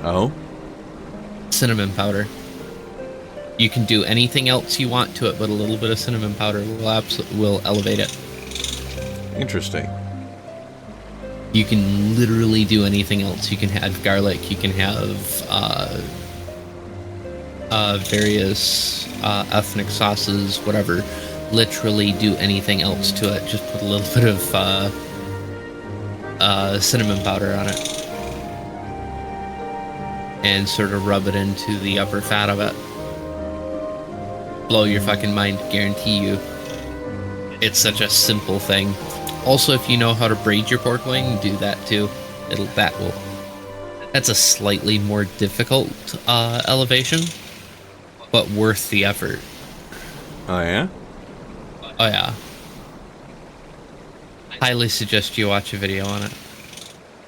Oh? Cinnamon powder. You can do anything else you want to it, but a little bit of cinnamon powder will elevate it. Interesting. You can literally do anything else. You can have garlic, you can have various ethnic sauces, whatever. Literally do anything else to it. Just put a little bit of cinnamon powder on it. And sort of rub it into the upper fat of it. Blow your fucking mind, guarantee you. It's such a simple thing. Also, if you know how to braid your pork loin, do that too. That's a slightly more difficult elevation, but worth the effort. Oh, yeah? Oh, yeah. Highly suggest you watch a video on it.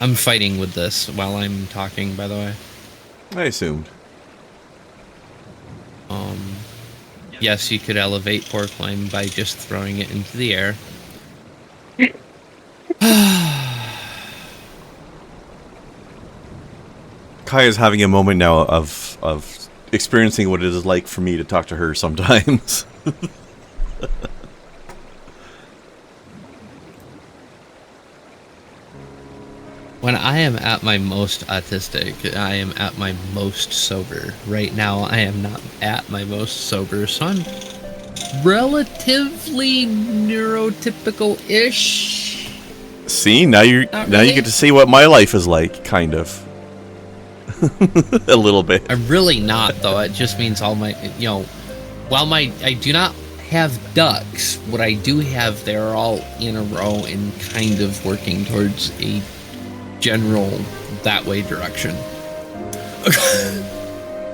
I'm fighting with this while I'm talking, by the way. I assumed. Yes, you could elevate porcelain by just throwing it into the air. Kaya's having a moment now of experiencing what it is like for me to talk to her sometimes. When I am at my most autistic, I am at my most sober. Right now, I am not at my most sober, so I'm relatively neurotypical-ish. See, now you get to see what my life is like, kind of. A little bit. I'm really not, though. It just means all my, while I do not have ducks, what I do have, they're all in a row and kind of working towards a general that way direction.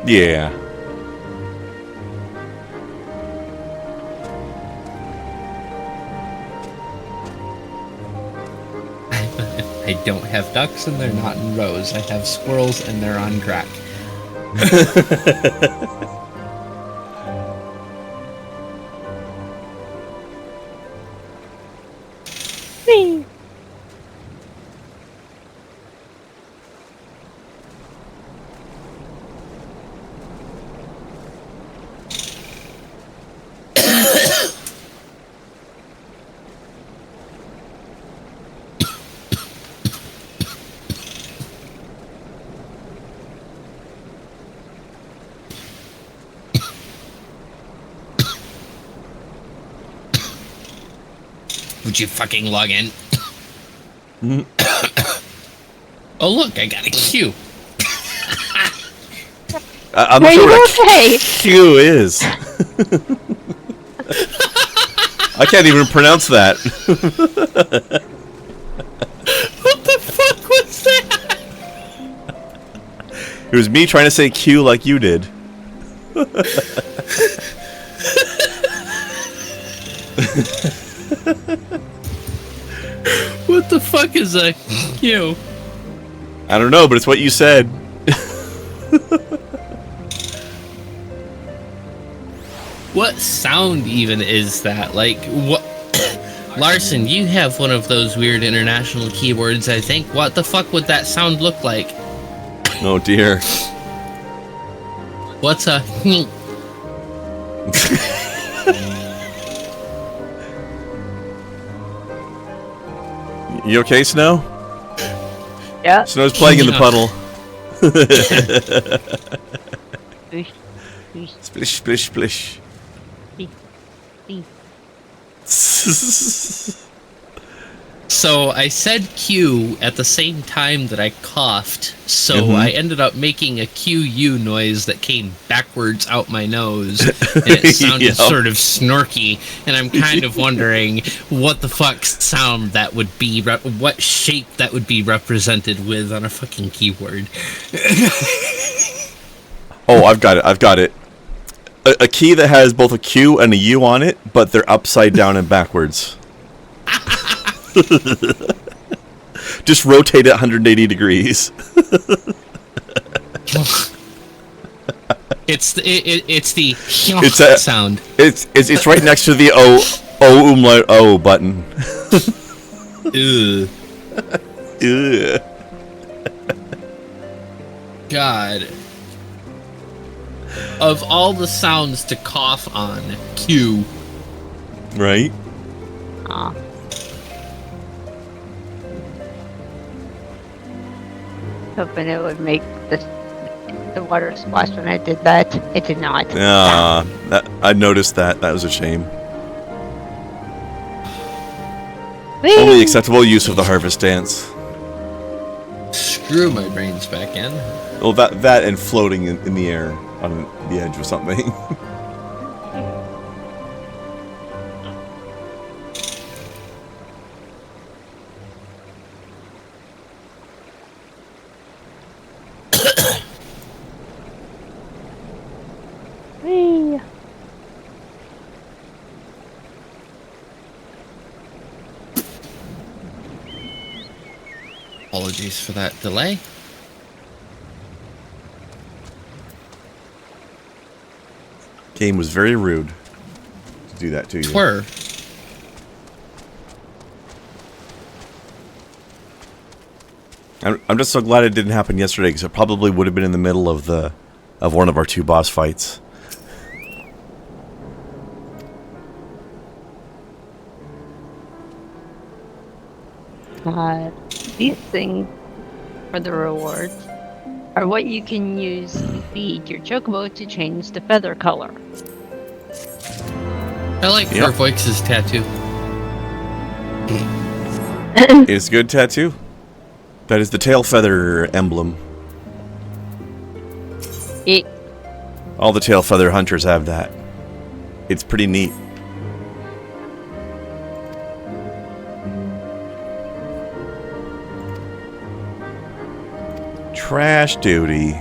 Yeah. I don't have ducks and they're not in rows. I have squirrels and they're on crack. Would you fucking log in? Oh look, I got a Q. I'm not sure what a Q is. I can't even pronounce that. What the fuck was that? It was me trying to say Q like you did. What the fuck is a Q? I don't know, but it's what you said. What sound even is that? Like, what? Larson, you have one of those weird international keyboards, I think. What the fuck would that sound look like? Oh dear. What's a... You okay, Snow? Yeah. Snow's playing in the puddle. Splish, splish, splish. So I said Q at the same time that I coughed, so I ended up making a QU noise that came backwards out my nose, and it sounded sort of snorky, and I'm kind of wondering what the fuck sound that would be, what shape that would be represented with on a fucking keyboard. Oh, I've got it. A key that has both a Q and a U on it, but they're upside down and backwards. Just rotate it 180 degrees. It's the sound. It's right next to the O umlaut O button. Ugh. Ugh. God. Of all the sounds to cough on, Q. Right? Aw. Hoping it would make the water splash when I did that. It did not. I noticed that. That was a shame. Whee! Only acceptable use of the harvest dance. Screw my brains back in. Well, that and floating in the air on the edge of something. Apologies for that delay. Game was very rude to do that to you. Twir. I'm just so glad it didn't happen yesterday, because it probably would have been in the middle of one of our 2 boss fights. These things for the rewards are what you can use to feed your chocobo to change the feather color. I like Furfoix's tattoo. It's a good tattoo. That is the tail feather emblem. All the tail feather hunters have that. It's pretty neat. Trash duty.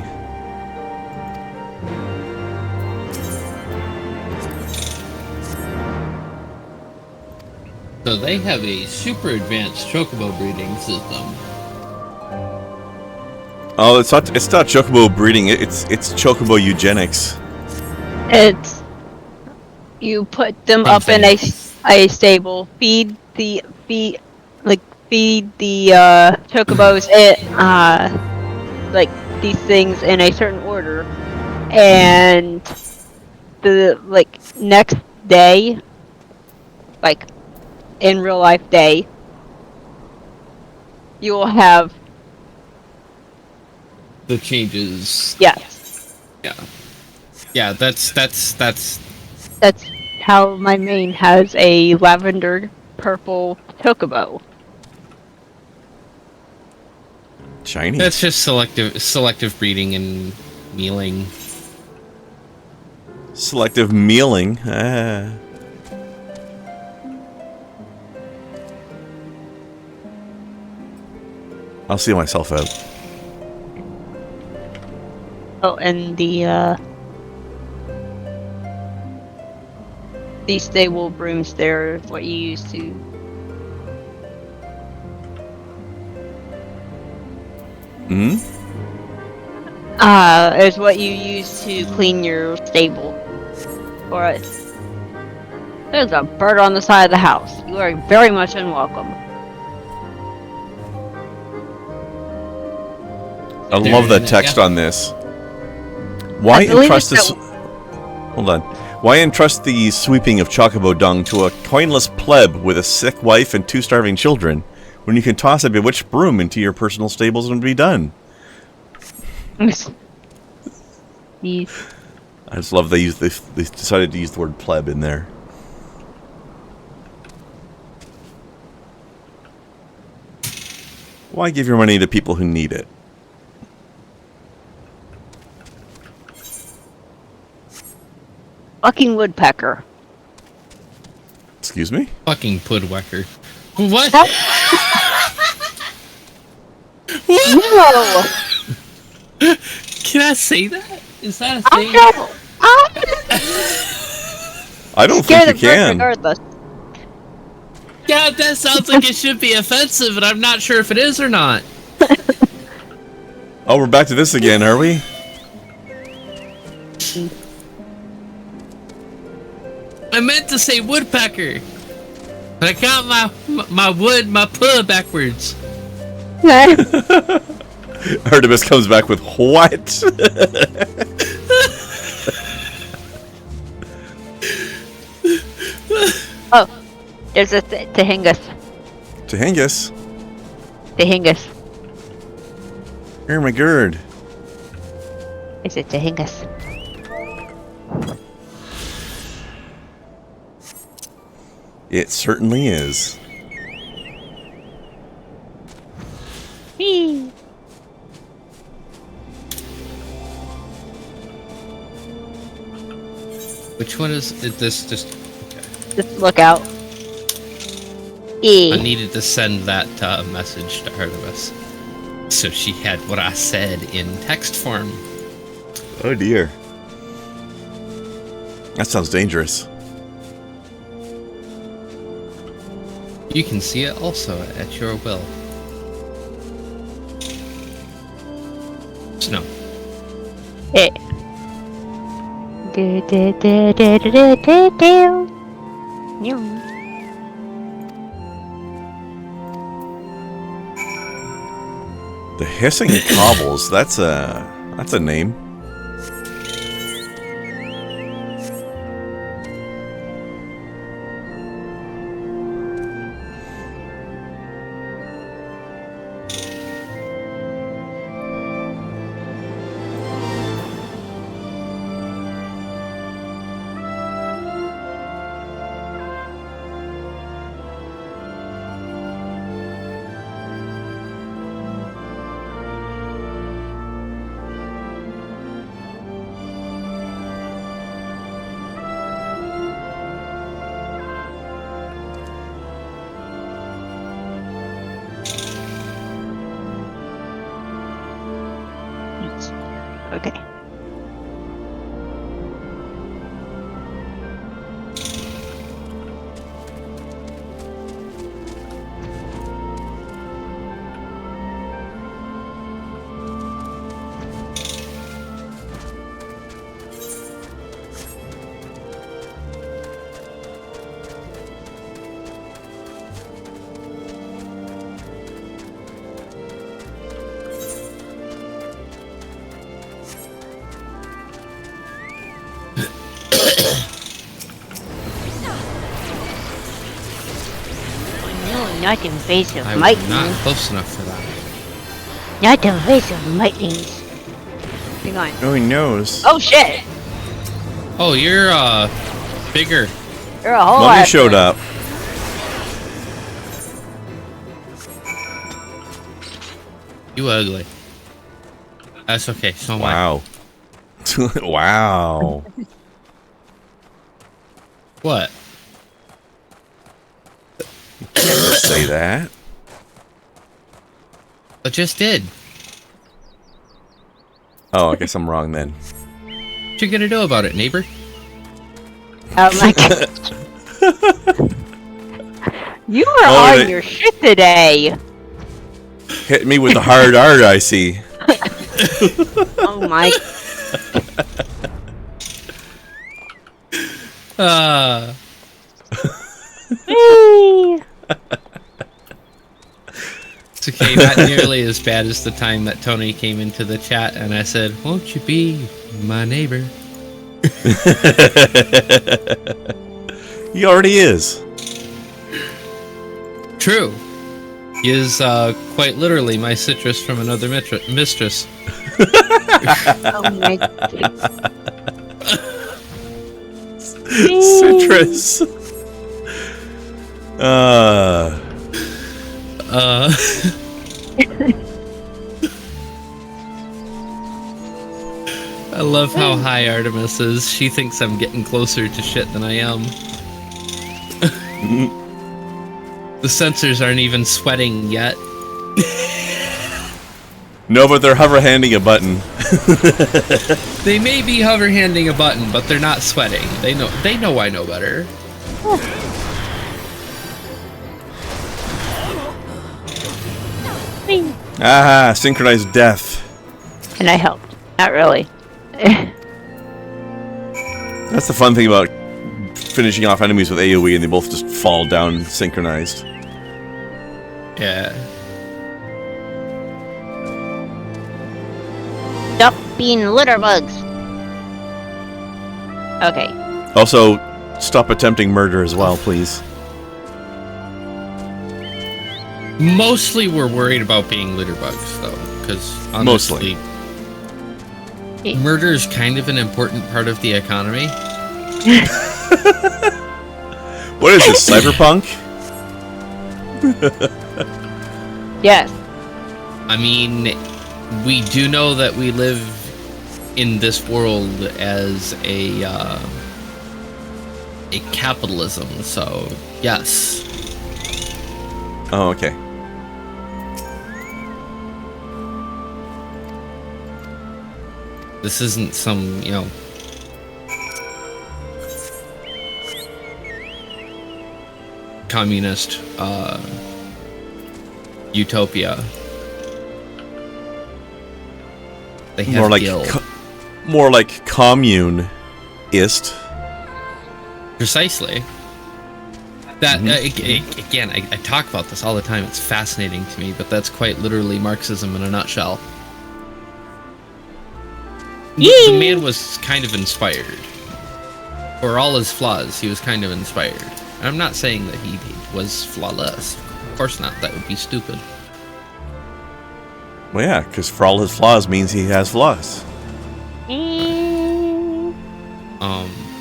So they have a super advanced chocobo breeding system. Oh, it's not chocobo breeding. It's chocobo eugenics. It's you put them up in a stable, feed the chocobos like these things in a certain order, and the next day, like in real life day, you will have the changes. Yes. Yeah. That's how my main has a lavender purple chocobo. Shiny. That's just selective breeding and mealing. Selective mealing. I'll see myself out. Oh, and these stable brooms, they're what you use to is what you use to clean your stable. Alright. There's a bird on the side of the house. You are very much unwelcome. I love the text on this. Why entrust this? Hold on. Why entrust the sweeping of chocobo dung to a coinless pleb with a sick wife and 2 starving children, when you can toss a bewitched broom into your personal stables and be done? I just love they decided to use the word pleb in there. Why give your money to people who need it? Fucking woodpecker. Excuse me? Fucking pudwecker. What? No! Can I say that? Is that a thing? I don't think you can. Regardless. Yeah, that sounds like it should be offensive, and I'm not sure if it is or not. Oh, we're back to this again, are we? I meant to say woodpecker, but I got my pud backwards. Artemis comes back with what? Oh, there's a Tehengis. Tehengis? Tehengis. Oh my god. Is it Tehengis? It certainly is. Whee! Which one is this? Just look out. I needed to send that message to Artemis, so she had what I said in text form. Oh dear. That sounds dangerous. You can see it also at your will. snow. Eh. Do, do, do, do, do, do, do. Meow. The Hissing Cobbles. That's a name. Okay. No, not invasive I was lightning. not close enough for that. Not invasive lightnings. Hang on. Oh, he knows. Oh shit! Oh, you're bigger. You're a whole Mummy lot showed bigger. up. You ugly. That's okay. So am I. Wow. Wow. What? You can't just say that. I just did. Oh, I guess I'm wrong then. What you gonna do about it, neighbor? Oh my god. You were Oh, on your shit today. Hit me with the hard art, I see. Oh my. It's okay, not nearly as bad as the time that Tony came into the chat and I said, "Won't you be my neighbor?" He already is. True. He is quite literally my citrus from another mistress. Oh my god. Citrus. I love how high Artemis is. She thinks I'm getting closer to shit than I am. The sensors aren't even sweating yet. No, but they're hover-handing a button. They may be hover-handing a button, but they're not sweating. They know I know better. Ah, synchronized death. And I helped. Not really. That's the fun thing about finishing off enemies with AoE and they both just fall down synchronized. Yeah. Stop being litter bugs. Okay. Also, stop attempting murder as well, please. Mostly we're worried about being litter bugs, though, because honestly, murder is kind of an important part of the economy. What is this, cyberpunk? Yes. I mean, we do know that we live in this world as a capitalism, so yes. Oh, okay. This isn't some, communist utopia. They have guild. More like communist. Precisely. That again, I talk about this all the time. It's fascinating to me, but that's quite literally Marxism in a nutshell. The man was kind of inspired. For all his flaws, he was kind of inspired. I'm not saying that he was flawless. Of course not. That would be stupid. Well, yeah, because for all his flaws means he has flaws.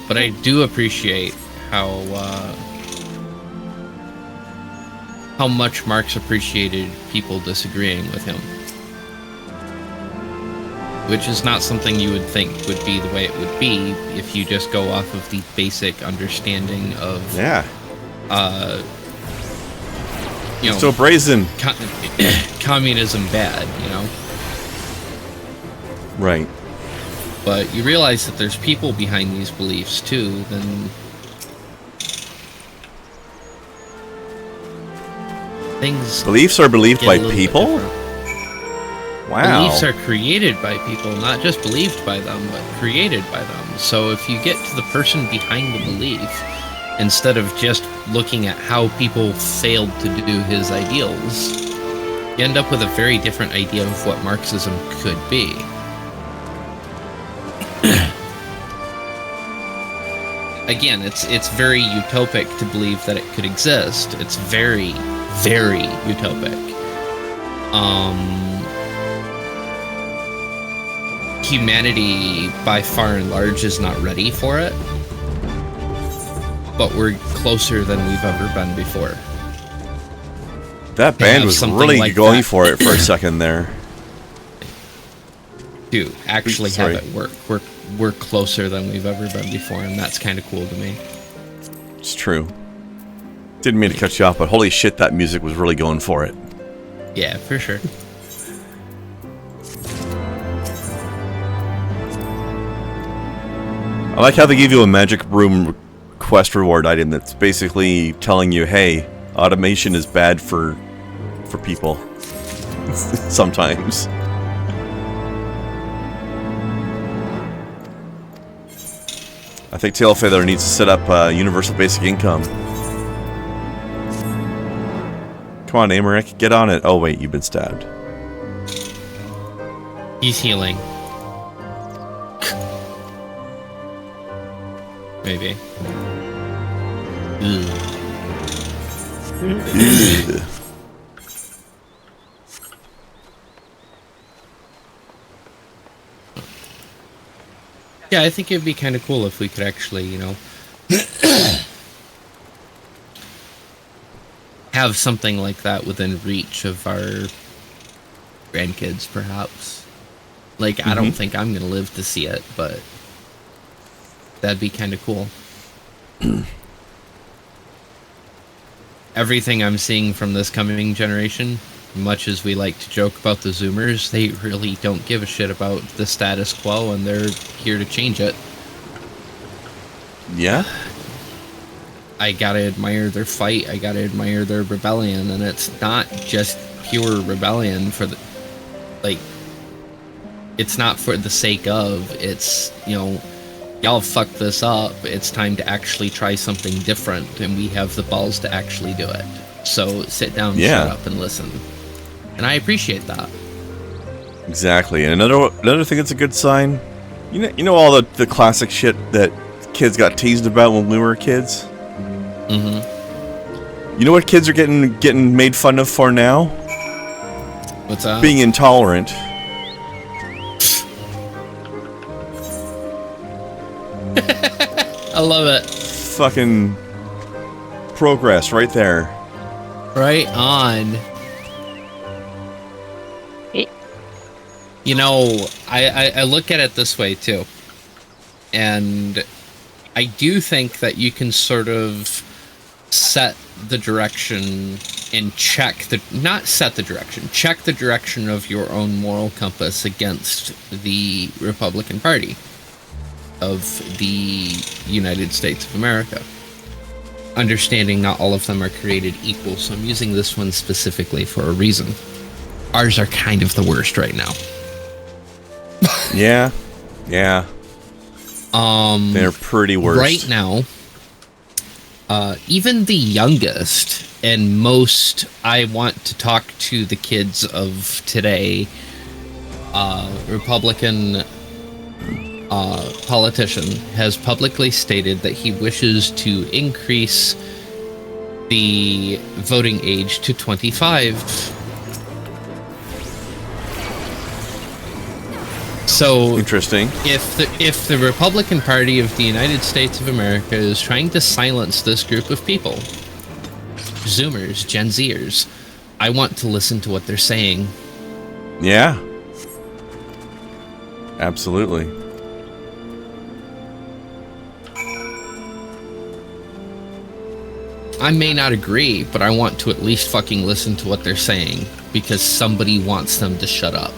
But I do appreciate how much Marx appreciated people disagreeing with him. Which is not something you would think would be the way it would be if you just go off of the basic understanding of you know, so brazen. Communism bad, you know? Right. But you realize that there's people behind these beliefs too, then things... Beliefs are believed by people? Wow. Beliefs are created by people, not just believed by them, but created by them. So if you get to the person behind the belief, instead of just looking at how people failed to do his ideals, you end up with a very different idea of what Marxism could be. Again, it's very utopic to believe that it could exist. It's very, very utopic. Humanity, by far and large, is not ready for it. But we're closer than we've ever been before. That band was really like going for it for a second there. To actually have it work. We're closer than we've ever been before, and that's kind of cool to me. It's true. Didn't mean to cut you off, but holy shit, that music was really going for it. Yeah, for sure. I like how they give you a magic broom quest reward item that's basically telling you, hey, automation is bad for people. Sometimes. I think Tailfeather needs to set up universal basic income. Come on, Amaric, get on it. Oh wait, you've been stabbed. He's healing. Maybe. Yeah, I think it'd be kind of cool if we could actually, you know, have something like that within reach of our grandkids, perhaps. Like, I don't think I'm gonna live to see it, but that'd be kind of cool. Everything I'm seeing from this coming generation, much as we like to joke about the Zoomers, they really don't give a shit about the status quo, and they're here to change it. Yeah? I gotta admire their fight, I gotta admire their rebellion, and it's not just pure rebellion for the... Like, it's not for the sake of, it's, you know, y'all fucked this up, it's time to actually try something different, and we have the balls to actually do it. So sit down, shut up, and listen. And I appreciate that. Exactly. And another thing that's a good sign, you know all the classic shit that kids got teased about when we were kids? Mm-hmm. You know what kids are getting made fun of for now? What's that? Being intolerant. I love it. Fucking progress right there. Right on. You know, I look at it this way too. And I do think that you can sort of set the direction and check the direction of your own moral compass against the Republican Party of the United States of America. Understanding not all of them are created equal, so I'm using this one specifically for a reason. Ours are kind of the worst right now. Yeah. They're pretty worse. Right now, even the youngest and most I want to talk to the kids of today, Republican politician has publicly stated that he wishes to increase the voting age to 25. So interesting. If the Republican Party of the United States of America is trying to silence this group of people, Zoomers, Gen Zers, I want to listen to what they're saying. Yeah. Absolutely. I may not agree, but I want to at least fucking listen to what they're saying because somebody wants them to shut up.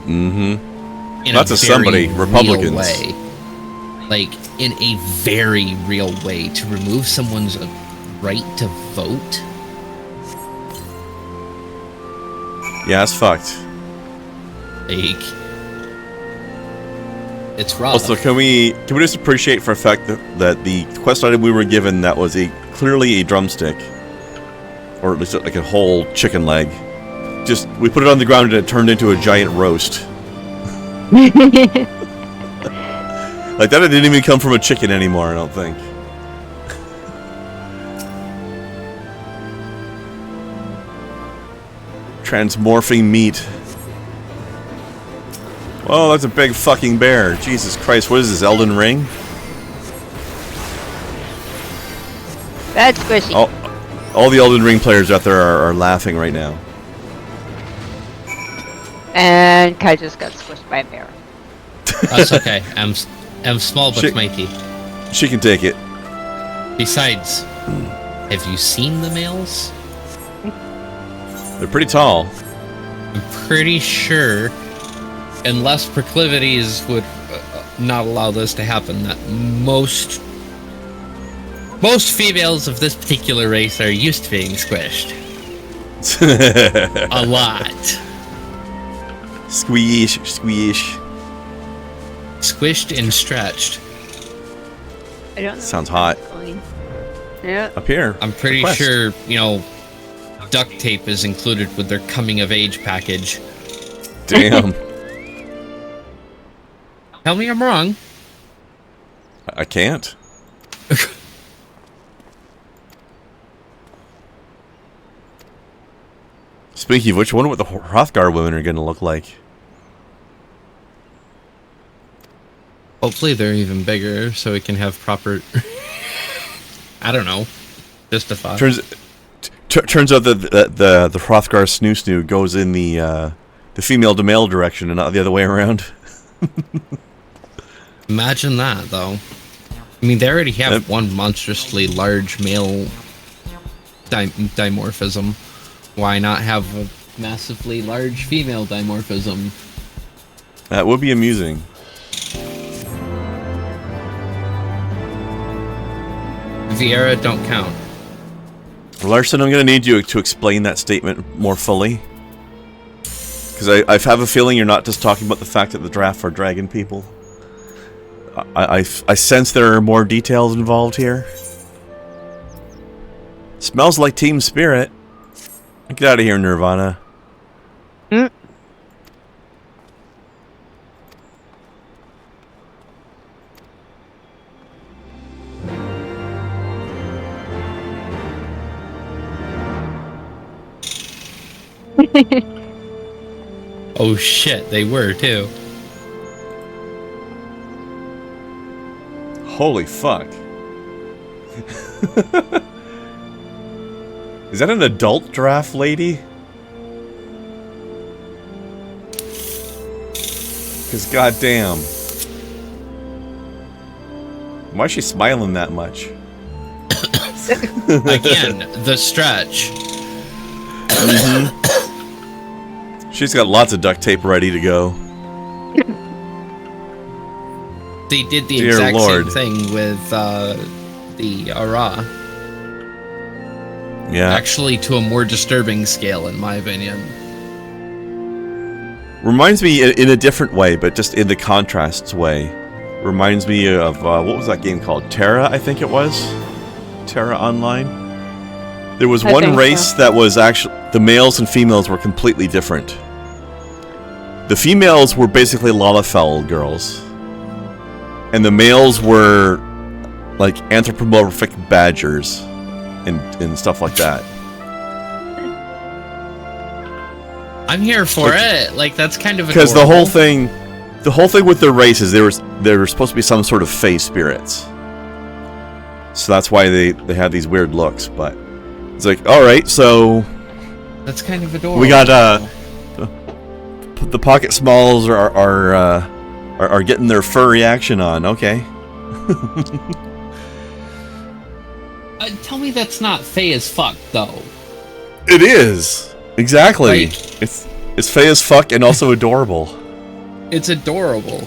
Mm-hmm. That's a somebody. Republicans. Way. Like, in a very real way, to remove someone's right to vote. Yeah, it's fucked. Like, it's rough. Also, can we just appreciate for a fact that the quest item we were given that was clearly a drumstick, or at least like a whole chicken leg, just we put it on the ground and it turned into a giant roast. Like that, it didn't even come from a chicken anymore, I don't think. Transmorphing meat. Oh, that's a big fucking bear. Jesus Christ, what is this, Elden Ring? That's squishy. All the Elden Ring players out there are laughing right now. And Kai just got squished by a bear. That's okay. I'm small but mighty. She can take it. Besides, have you seen the males? They're pretty tall. I'm pretty sure, unless proclivities would not allow this to happen, that most females of this particular race are used to being squished. A lot. Squish, squish. Squished and stretched. I don't know. Sounds hot. Yeah. Up here. I'm pretty sure, duct tape is included with their coming of age package. Damn. Tell me I'm wrong. I can't. Speaking of which, I wonder what the Hrothgar women are going to look like. Hopefully they're even bigger, so we can have proper... I don't know. Just a thought. Turns out that the Hrothgar snoo goes in the female to male direction and not the other way around. Imagine that, though. I mean, they already have one monstrously large male dimorphism. Why not have a massively large female dimorphism? That would be amusing. Vieira don't count. Larson, I'm going to need you to explain that statement more fully. Because I have a feeling you're not just talking about the fact that the draft are dragon people. I sense there are more details involved here. Smells like team spirit. Get out of here, Nirvana. Oh shit, they were too. Holy fuck. Is that an adult giraffe lady? Because goddamn. Why is she smiling that much? Again, the stretch. She's got lots of duct tape ready to go. They did the Dear exact Lord. same thing with the Ara. Yeah. Actually, to a more disturbing scale, in my opinion. Reminds me in a different way, but just in the contrasts way. Reminds me of, what was that game called? Terra, I think it was? Terra Online? There was one race that was actually... The males and females were completely different. The females were basically Lalafell girls. And the males were, like, anthropomorphic badgers. And stuff like that. I'm here for it. Like, that's kind of because the whole thing with the race is there were supposed to be some sort of fae spirits. So that's why they had these weird looks. But it's like, all right, so that's kind of adorable. We got the pocket smalls are getting their furry action on. Okay. Tell me that's not fae as fuck, though. It is. Exactly. Like, it's fae as fuck and also adorable. It's adorable.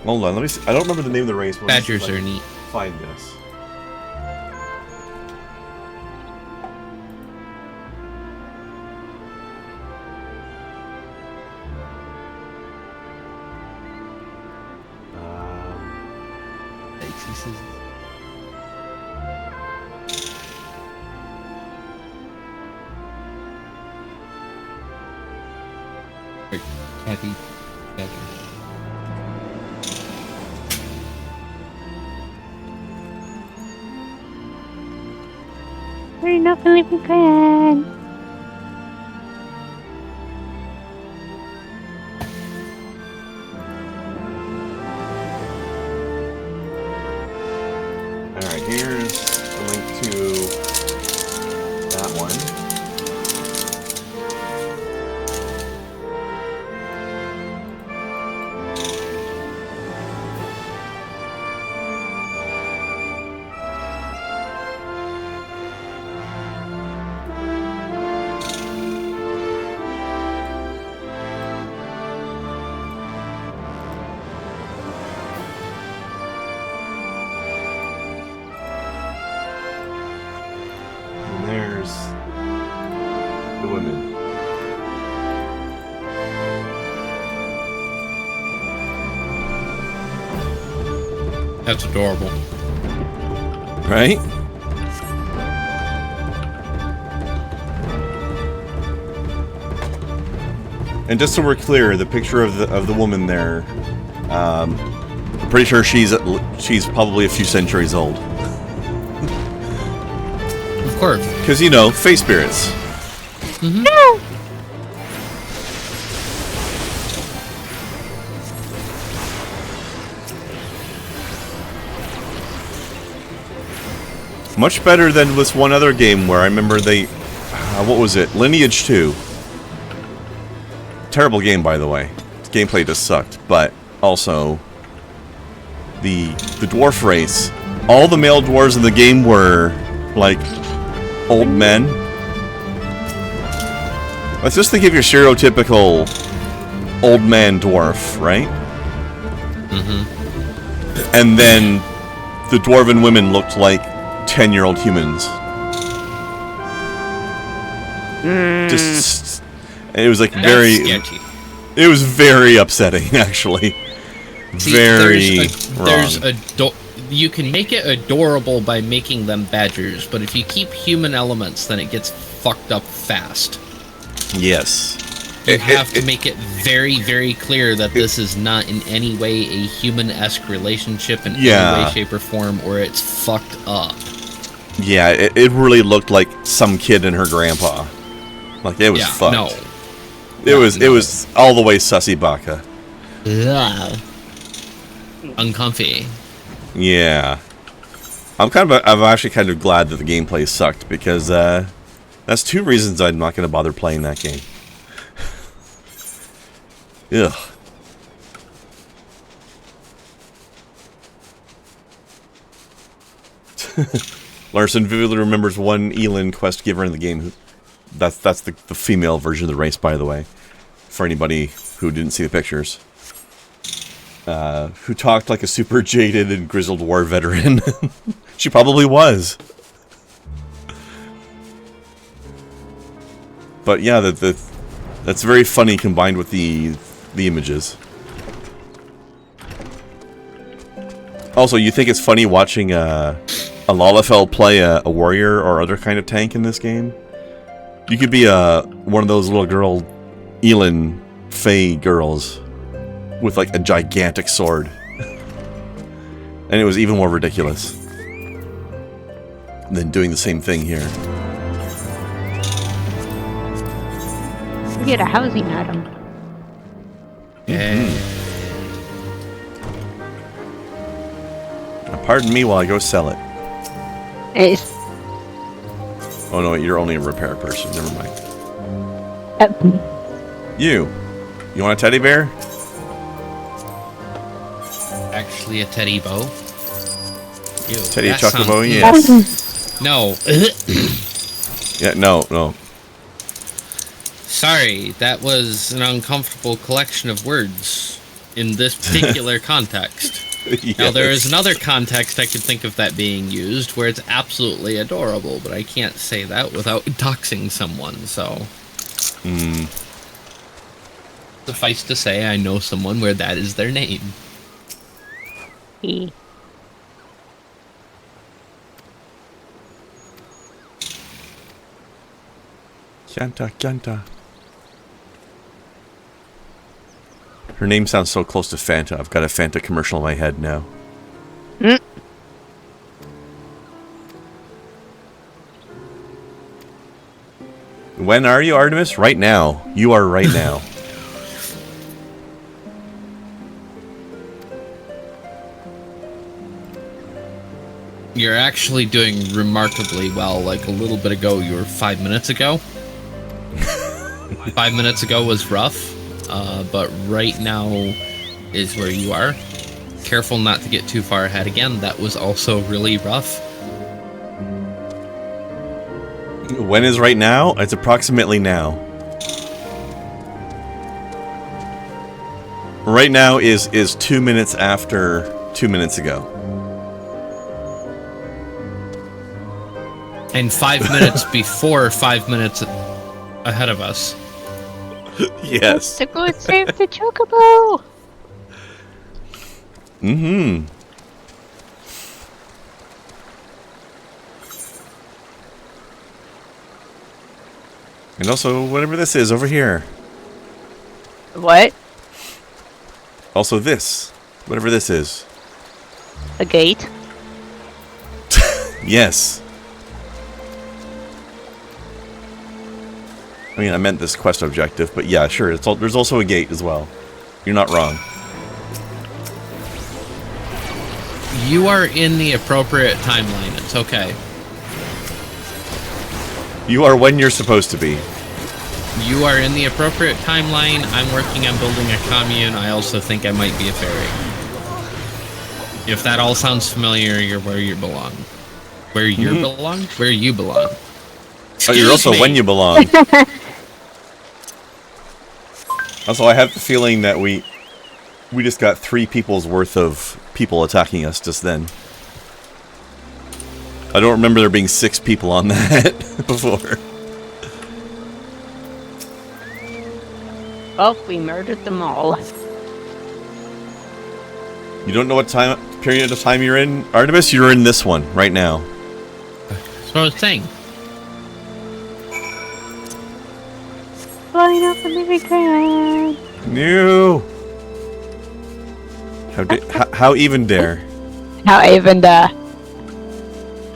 Hold on, let me see. I don't remember the name of the race. Badgers are neat. Find this. Kathy. We're not Philippine clan. Alright, here's the link to that one. That's adorable. Right? And just so we're clear, the picture of the woman there, I'm pretty sure she's probably a few centuries old. Of course. Because, you know, fae spirits. Mm-hmm. No. Much better than this one other game where I remember they... what was it? Lineage 2. Terrible game, by the way. Gameplay just sucked, but also... The dwarf race. All the male dwarves in the game were, like, old men. Let's just think of your stereotypical old man dwarf, right? Mm-hmm. And then the dwarven women looked like 10-year-old humans. Just, it was like very sketchy. It was very upsetting, actually. See, very wrong. You can make it adorable by making them badgers, but if you keep human elements, then it gets fucked up fast. Yes. You have to make it very, very clear that this is not in any way a human-esque relationship in any way, shape, or form, or it's fucked up. Yeah, it really looked like some kid and her grandpa. Like, it was fucked. No. It was all the way sussy baka. Yeah. Uncomfy. Yeah. I'm actually kind of glad that the gameplay sucked, because that's two reasons I'm not going to bother playing that game. Ugh. Larson vividly remembers one Elin quest giver in the game. That's the female version of the race, by the way. For anybody who didn't see the pictures. Who talked like a super jaded and grizzled war veteran. She probably was. But yeah, that's very funny combined with the images. Also, you think it's funny watching a Lalafell play a warrior or other kind of tank in this game? You could be one of those little girl Elin Faye girls with like a gigantic sword. And it was even more ridiculous than doing the same thing here. Get a housing item. Yeah. Pardon me while I go sell it. Ace. Oh no, you're only a repair person. Never mind. You want a teddy bear? Actually, a teddy bow. Ew, Teddy that Chocobo, sounds- yes. No. Yeah, no. Sorry, that was an uncomfortable collection of words in this particular context. Yes. Now, there is another context I could think of that being used where it's absolutely adorable, but I can't say that without doxing someone, so... Suffice to say, I know someone where that is their name. Kyanta. Her name sounds so close to Fanta. I've got a Fanta commercial in my head now. When are you, Artemis? Right now. You are right now. You're actually doing remarkably well. Like a little bit ago, you were 5 minutes ago. 5 minutes ago was rough, but right now is where you are. Careful not to get too far ahead again. That was also really rough. When is right now? It's approximately now. Right now is 2 minutes after 2 minutes ago. And 5 minutes before 5 minutes ahead of us. Yes. To go save the chocobo. Mm-hmm. And also, whatever this is over here. What? Also this. Whatever this is. A gate? Yes. I mean, I meant this quest objective, but yeah, sure. There's also a gate as well. You're not wrong. You are in the appropriate timeline. It's okay. You are when you're supposed to be. You are in the appropriate timeline. I'm working on building a commune. I also think I might be a fairy. If that all sounds familiar, you're where you belong. Where you belong? Where you belong. Oh, you're also when you belong. Also, I have the feeling that we just got 3 people's worth of people attacking us just then. I don't remember there being 6 people on that before. Well, we murdered them all. You don't know what period of time you're in? Artemis, you're in this one right now. That's what I was saying. Flying off the movie crowd. No. How even dare? How even dare?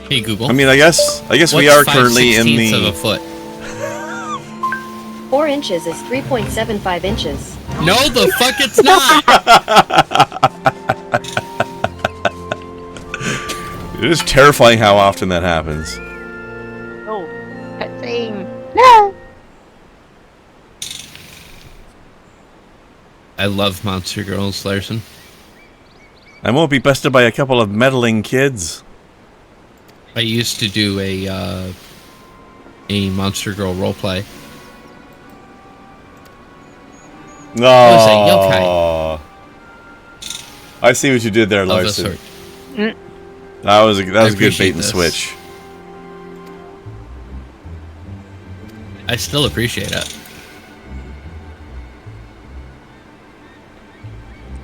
Hey Google. I mean, I guess we are currently in the. Of a foot? 4 inches is 3.75 inches. No, the fuck it's not. It is terrifying how often that happens. Oh, cutscene. No. I love Monster Girls, Larson. I won't be bested by a couple of meddling kids. I used to do a Monster Girl roleplay. No. I see what you did there, Larson. That was a good bait and switch. I still appreciate it.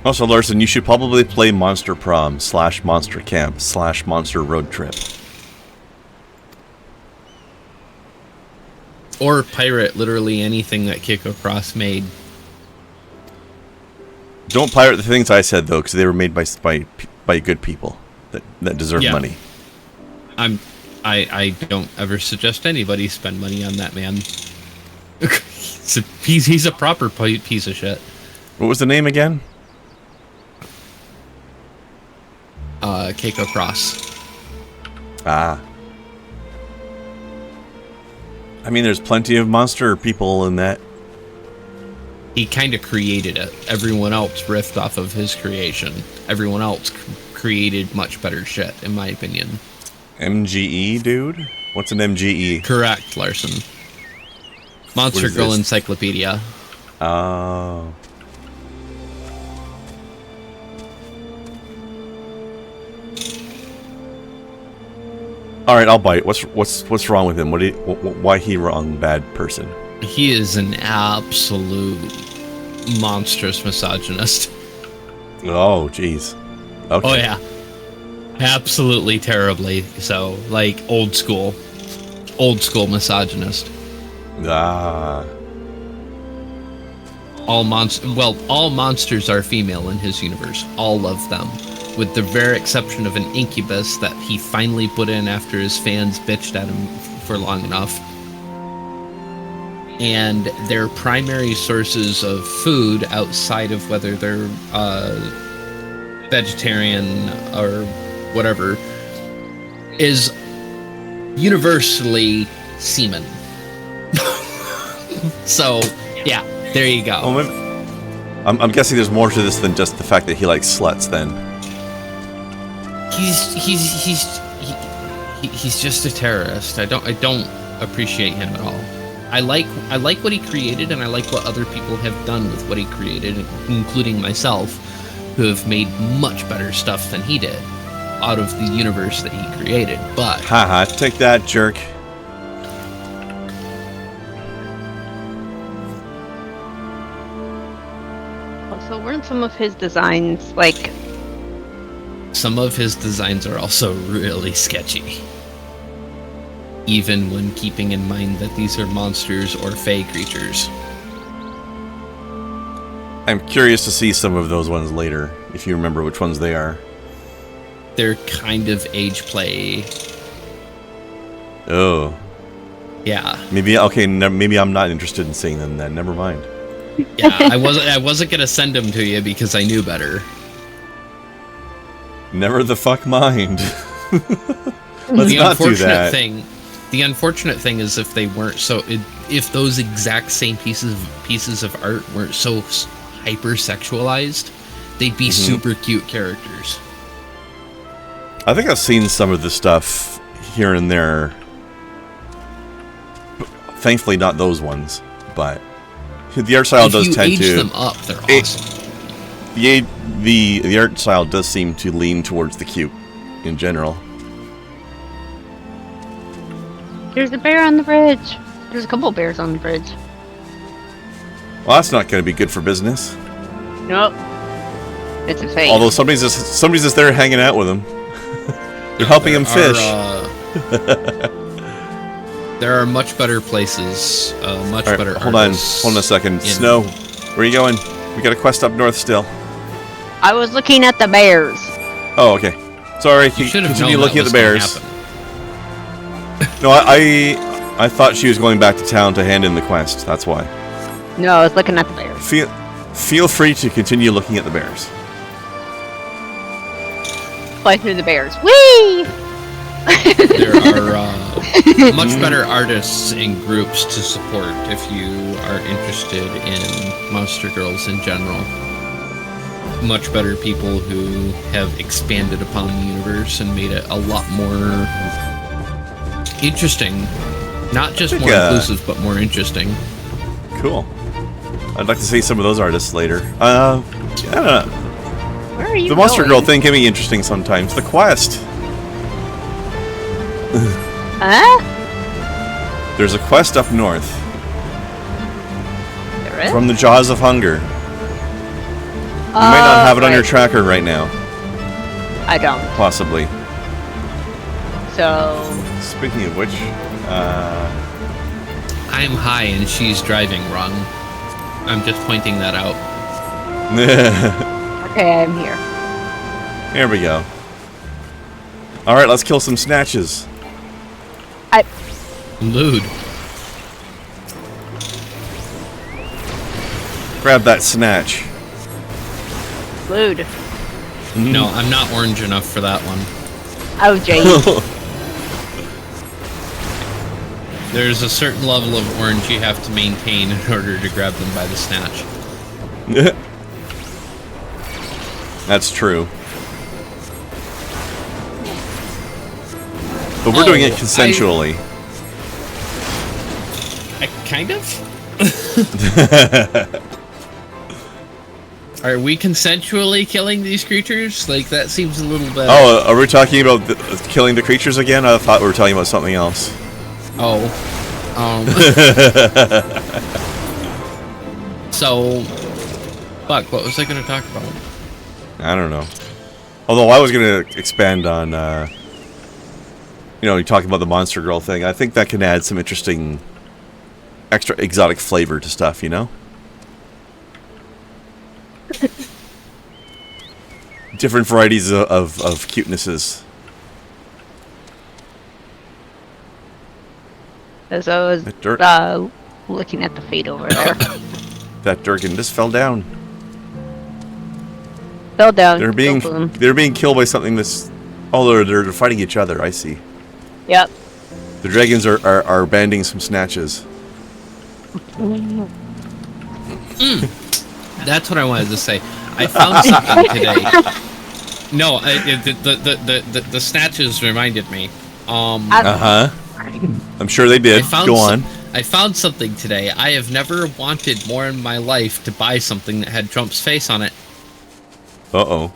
Also, Larson, you should probably play Monster Prom / Monster Camp / Monster Road Trip. Or pirate literally anything that Kiko Cross made. Don't pirate the things I said, though, because they were made by good people that deserve money. I don't ever suggest anybody spend money on that man. He's a proper piece of shit. What was the name again? Keiko Cross. Ah. I mean, there's plenty of monster people in that. He kind of created it. Everyone else riffed off of his creation. Everyone else created much better shit, in my opinion. MGE, dude? What's an MGE? Correct, Larson. Monster Girl this? Encyclopedia. Oh. All right, I'll bite. What's wrong with him? Why he wrong? Bad person. He is an absolute monstrous misogynist. Oh, jeez. Okay. Oh yeah, absolutely terribly so. Like old school misogynist. Ah. All monsters are female in his universe. All of them. With the rare exception of an incubus that he finally put in after his fans bitched at him for long enough. And their primary sources of food, outside of whether they're vegetarian or whatever, is universally semen. So, yeah, there you go. Oh, I'm guessing there's more to this than just the fact that he likes sluts, then. He's just a terrorist. I don't appreciate him at all. I like what he created, and I like what other people have done with what he created, including myself, who have made much better stuff than he did out of the universe that he created. But haha, take that, jerk. So weren't some of his designs like? Some of his designs are also really sketchy. Even when keeping in mind that these are monsters or fey creatures. I'm curious to see some of those ones later, if you remember which ones they are. They're kind of age play. Oh. Yeah. Maybe I'm not interested in seeing them then. Never mind. Yeah, I wasn't gonna send them to you because I knew better. Never the fuck mind. Let's not do that. The unfortunate thing is if they weren't if those exact same pieces of art weren't so hyper-sexualized, they'd be super cute characters. I think I've seen some of the stuff here and there. Thankfully, not those ones, but the art style does tend to. If you age them up, they're awesome. The art style does seem to lean towards the cute in general. There's a bear on the bridge. There's a couple of bears on the bridge. Well, that's not going to be good for business. Nope. It's a fake. Although somebody's just there hanging out with him. They're helping him fish. There are much better places, better. Hold on a second. Snow, where are you going? We got a quest up north still. I was looking at the bears. Oh, okay. Sorry, continue looking at the bears. No, I thought she was going back to town to hand in the quest. That's why. No, I was looking at the bears. Feel free to continue looking at the bears. Fly through the bears. Whee! There are much better artists and groups to support if you are interested in Monster Girls in general. Much better people who have expanded upon the universe and made it a lot more interesting. Not just more inclusive, but more interesting. Cool. I'd like to see some of those artists later. I don't know. Where are you The Monster Girl thing can be interesting sometimes. The quest. Huh? There's a quest up north Really? From the jaws of hunger. You might not have it on your tracker right now. I don't. Possibly. So... Speaking of which, I'm high and she's driving wrong. I'm just pointing that out. Okay, I'm here. Here we go. Alright, let's kill some snatches. Lewd. Grab that snatch. Lewd. No, I'm not orange enough for that one. Oh, Jay. There's a certain level of orange you have to maintain in order to grab them by the snatch. That's true. But we're doing it consensually. Kind of? Are we consensually killing these creatures? Like, that seems a little bit... Oh, are we talking about killing the creatures again? I thought we were talking about something else. Oh. So... Fuck, what was I going to talk about? I don't know. Although I was going to expand on, you know, you talking about the monster girl thing. I think that can add some interesting, extra exotic flavor to stuff, you know? Different varieties of cutenesses. As I was looking at the feet over there. That Durgan just fell down. Fell down. They're being killed by something that's... Oh, they're fighting each other. I see. Yep. The dragons are banding some snatches. That's what I wanted to say. I found something today. No, the snatches reminded me. I'm sure they did. Go on. I found something today. I have never wanted more in my life to buy something that had Trump's face on it. Uh-oh.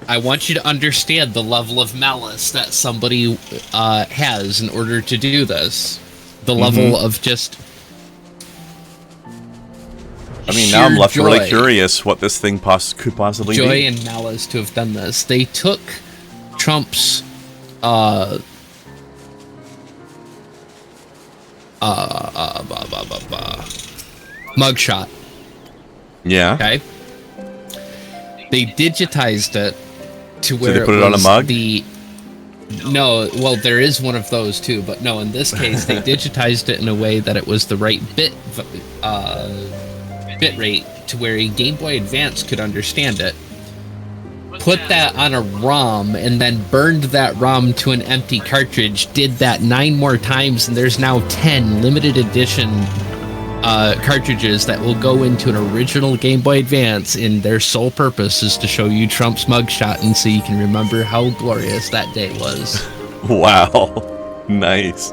I want you to understand the level of malice that somebody has in order to do this. The level of just... I mean, now I'm left really curious what this thing could possibly be. Joy and malice to have done this. They took Trump's mugshot. Yeah. Okay. They digitized it to where so they put it on a mug? No, well, there is one of those too, but no, in this case, they digitized it in a way that it was the right bit rate to where a Game Boy Advance could understand it. Put that on a ROM and then burned that ROM to an empty cartridge, did that 9 more times, and there's now 10 limited edition cartridges that will go into an original Game Boy Advance, and their sole purpose is to show you Trump's mugshot and so you can remember how glorious that day was. Wow. Nice.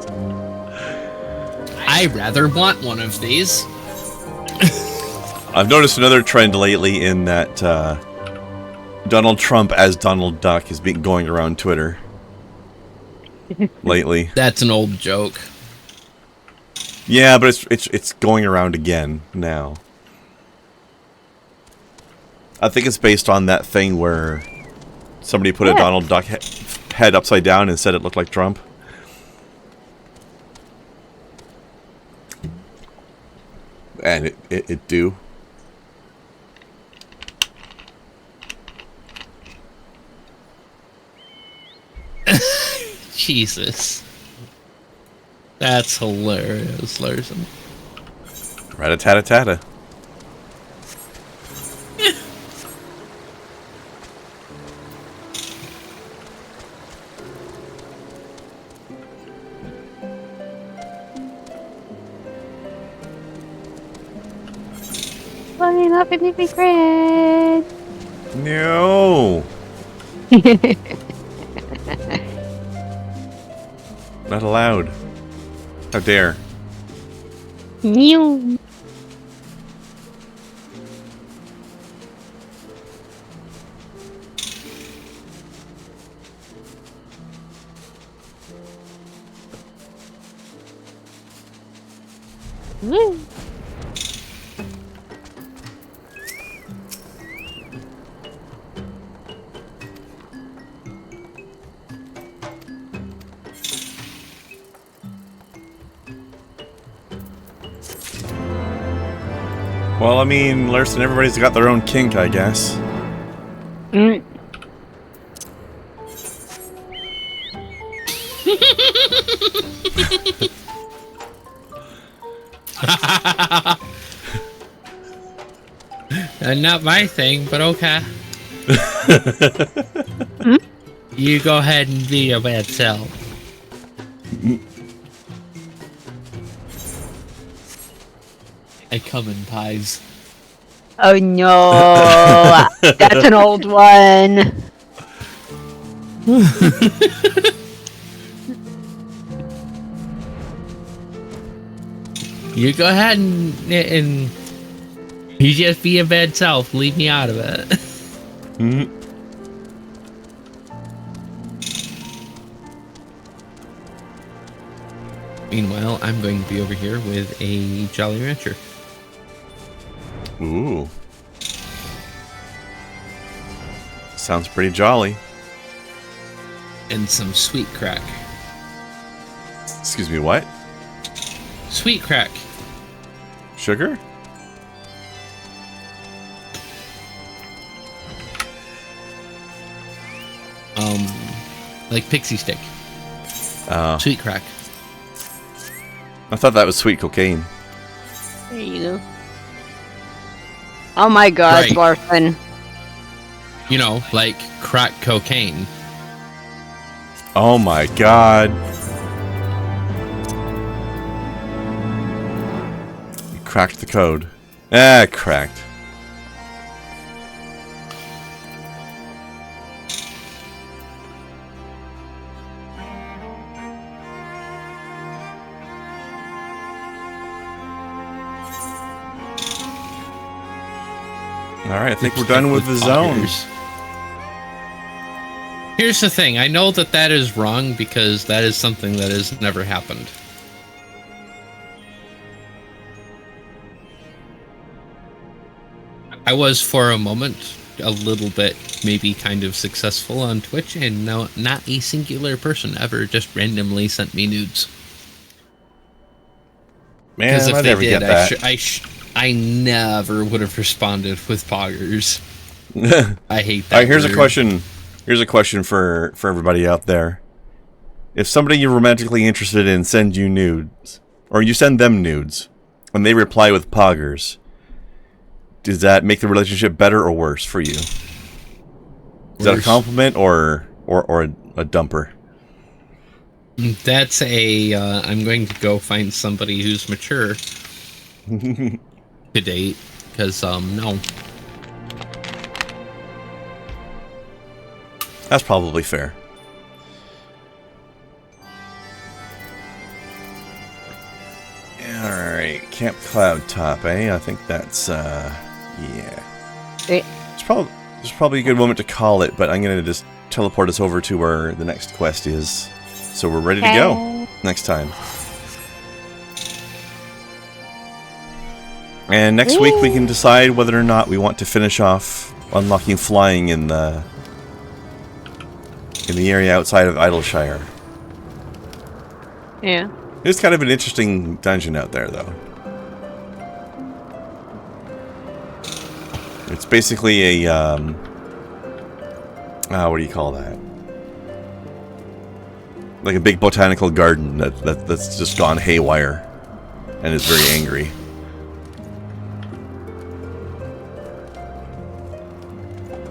I rather want one of these. I've noticed another trend lately in that Donald Trump as Donald Duck is going around Twitter. Lately. That's an old joke. Yeah, but it's going around again now. I think it's based on that thing where somebody put a Donald Duck head upside down and said it looked like Trump. And it do. Jesus. That's hilarious, Larson. Rat-a-tat-a-tat-a. Running up in the grid. No. Not allowed. How dare. Mew. Well, I mean, Larson, everybody's got their own kink, I guess. Mm. Not my thing, but okay. You go ahead and be your bad self. I come in pies. Oh no, that's an old one. You go ahead and you just be your bad self. Leave me out of it. Mm-hmm. Meanwhile, I'm going to be over here with a Jolly Rancher. Ooh. Sounds pretty jolly. And some sweet crack. Excuse me, what? Sweet crack. Sugar? Like pixie stick. Sweet crack. I thought that was sweet cocaine. There you go. Oh my god, Right. Larson. You know, like crack cocaine. Oh my god. You cracked the code. Ah, cracked. Alright, I think we're done with the zone. Here's the thing. I know that that is wrong because that is something that has never happened. I was for a moment a little bit maybe kind of successful on Twitch, and no, not a singular person ever just randomly sent me nudes. Man, I never get that. I never would have responded with poggers. I hate that. Alright, here's a word. question. Here's a question for everybody out there. If somebody you're romantically interested in sends you nudes, or you send them nudes, and they reply with poggers, does that make the relationship better or worse for you? Is that a compliment or a dumper? That's a, I'm going to go find somebody who's mature to date, because, no. That's probably fair. Alright, Camp Cloud Top, eh? I think that's, yeah. It's probably a good moment to call it, but I'm going to just teleport us over to where the next quest is. So we're ready to go next time. And next week we can decide whether or not we want to finish off unlocking flying in the area outside of Idleshire. Yeah. It's kind of an interesting dungeon out there, though. It's basically a, what do you call that? Like a big botanical garden that's just gone haywire and is very angry.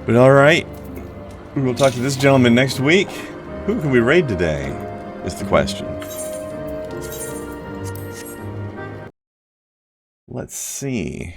But alright. We'll talk to this gentleman next week. Who can we raid today? Is the question. Let's see.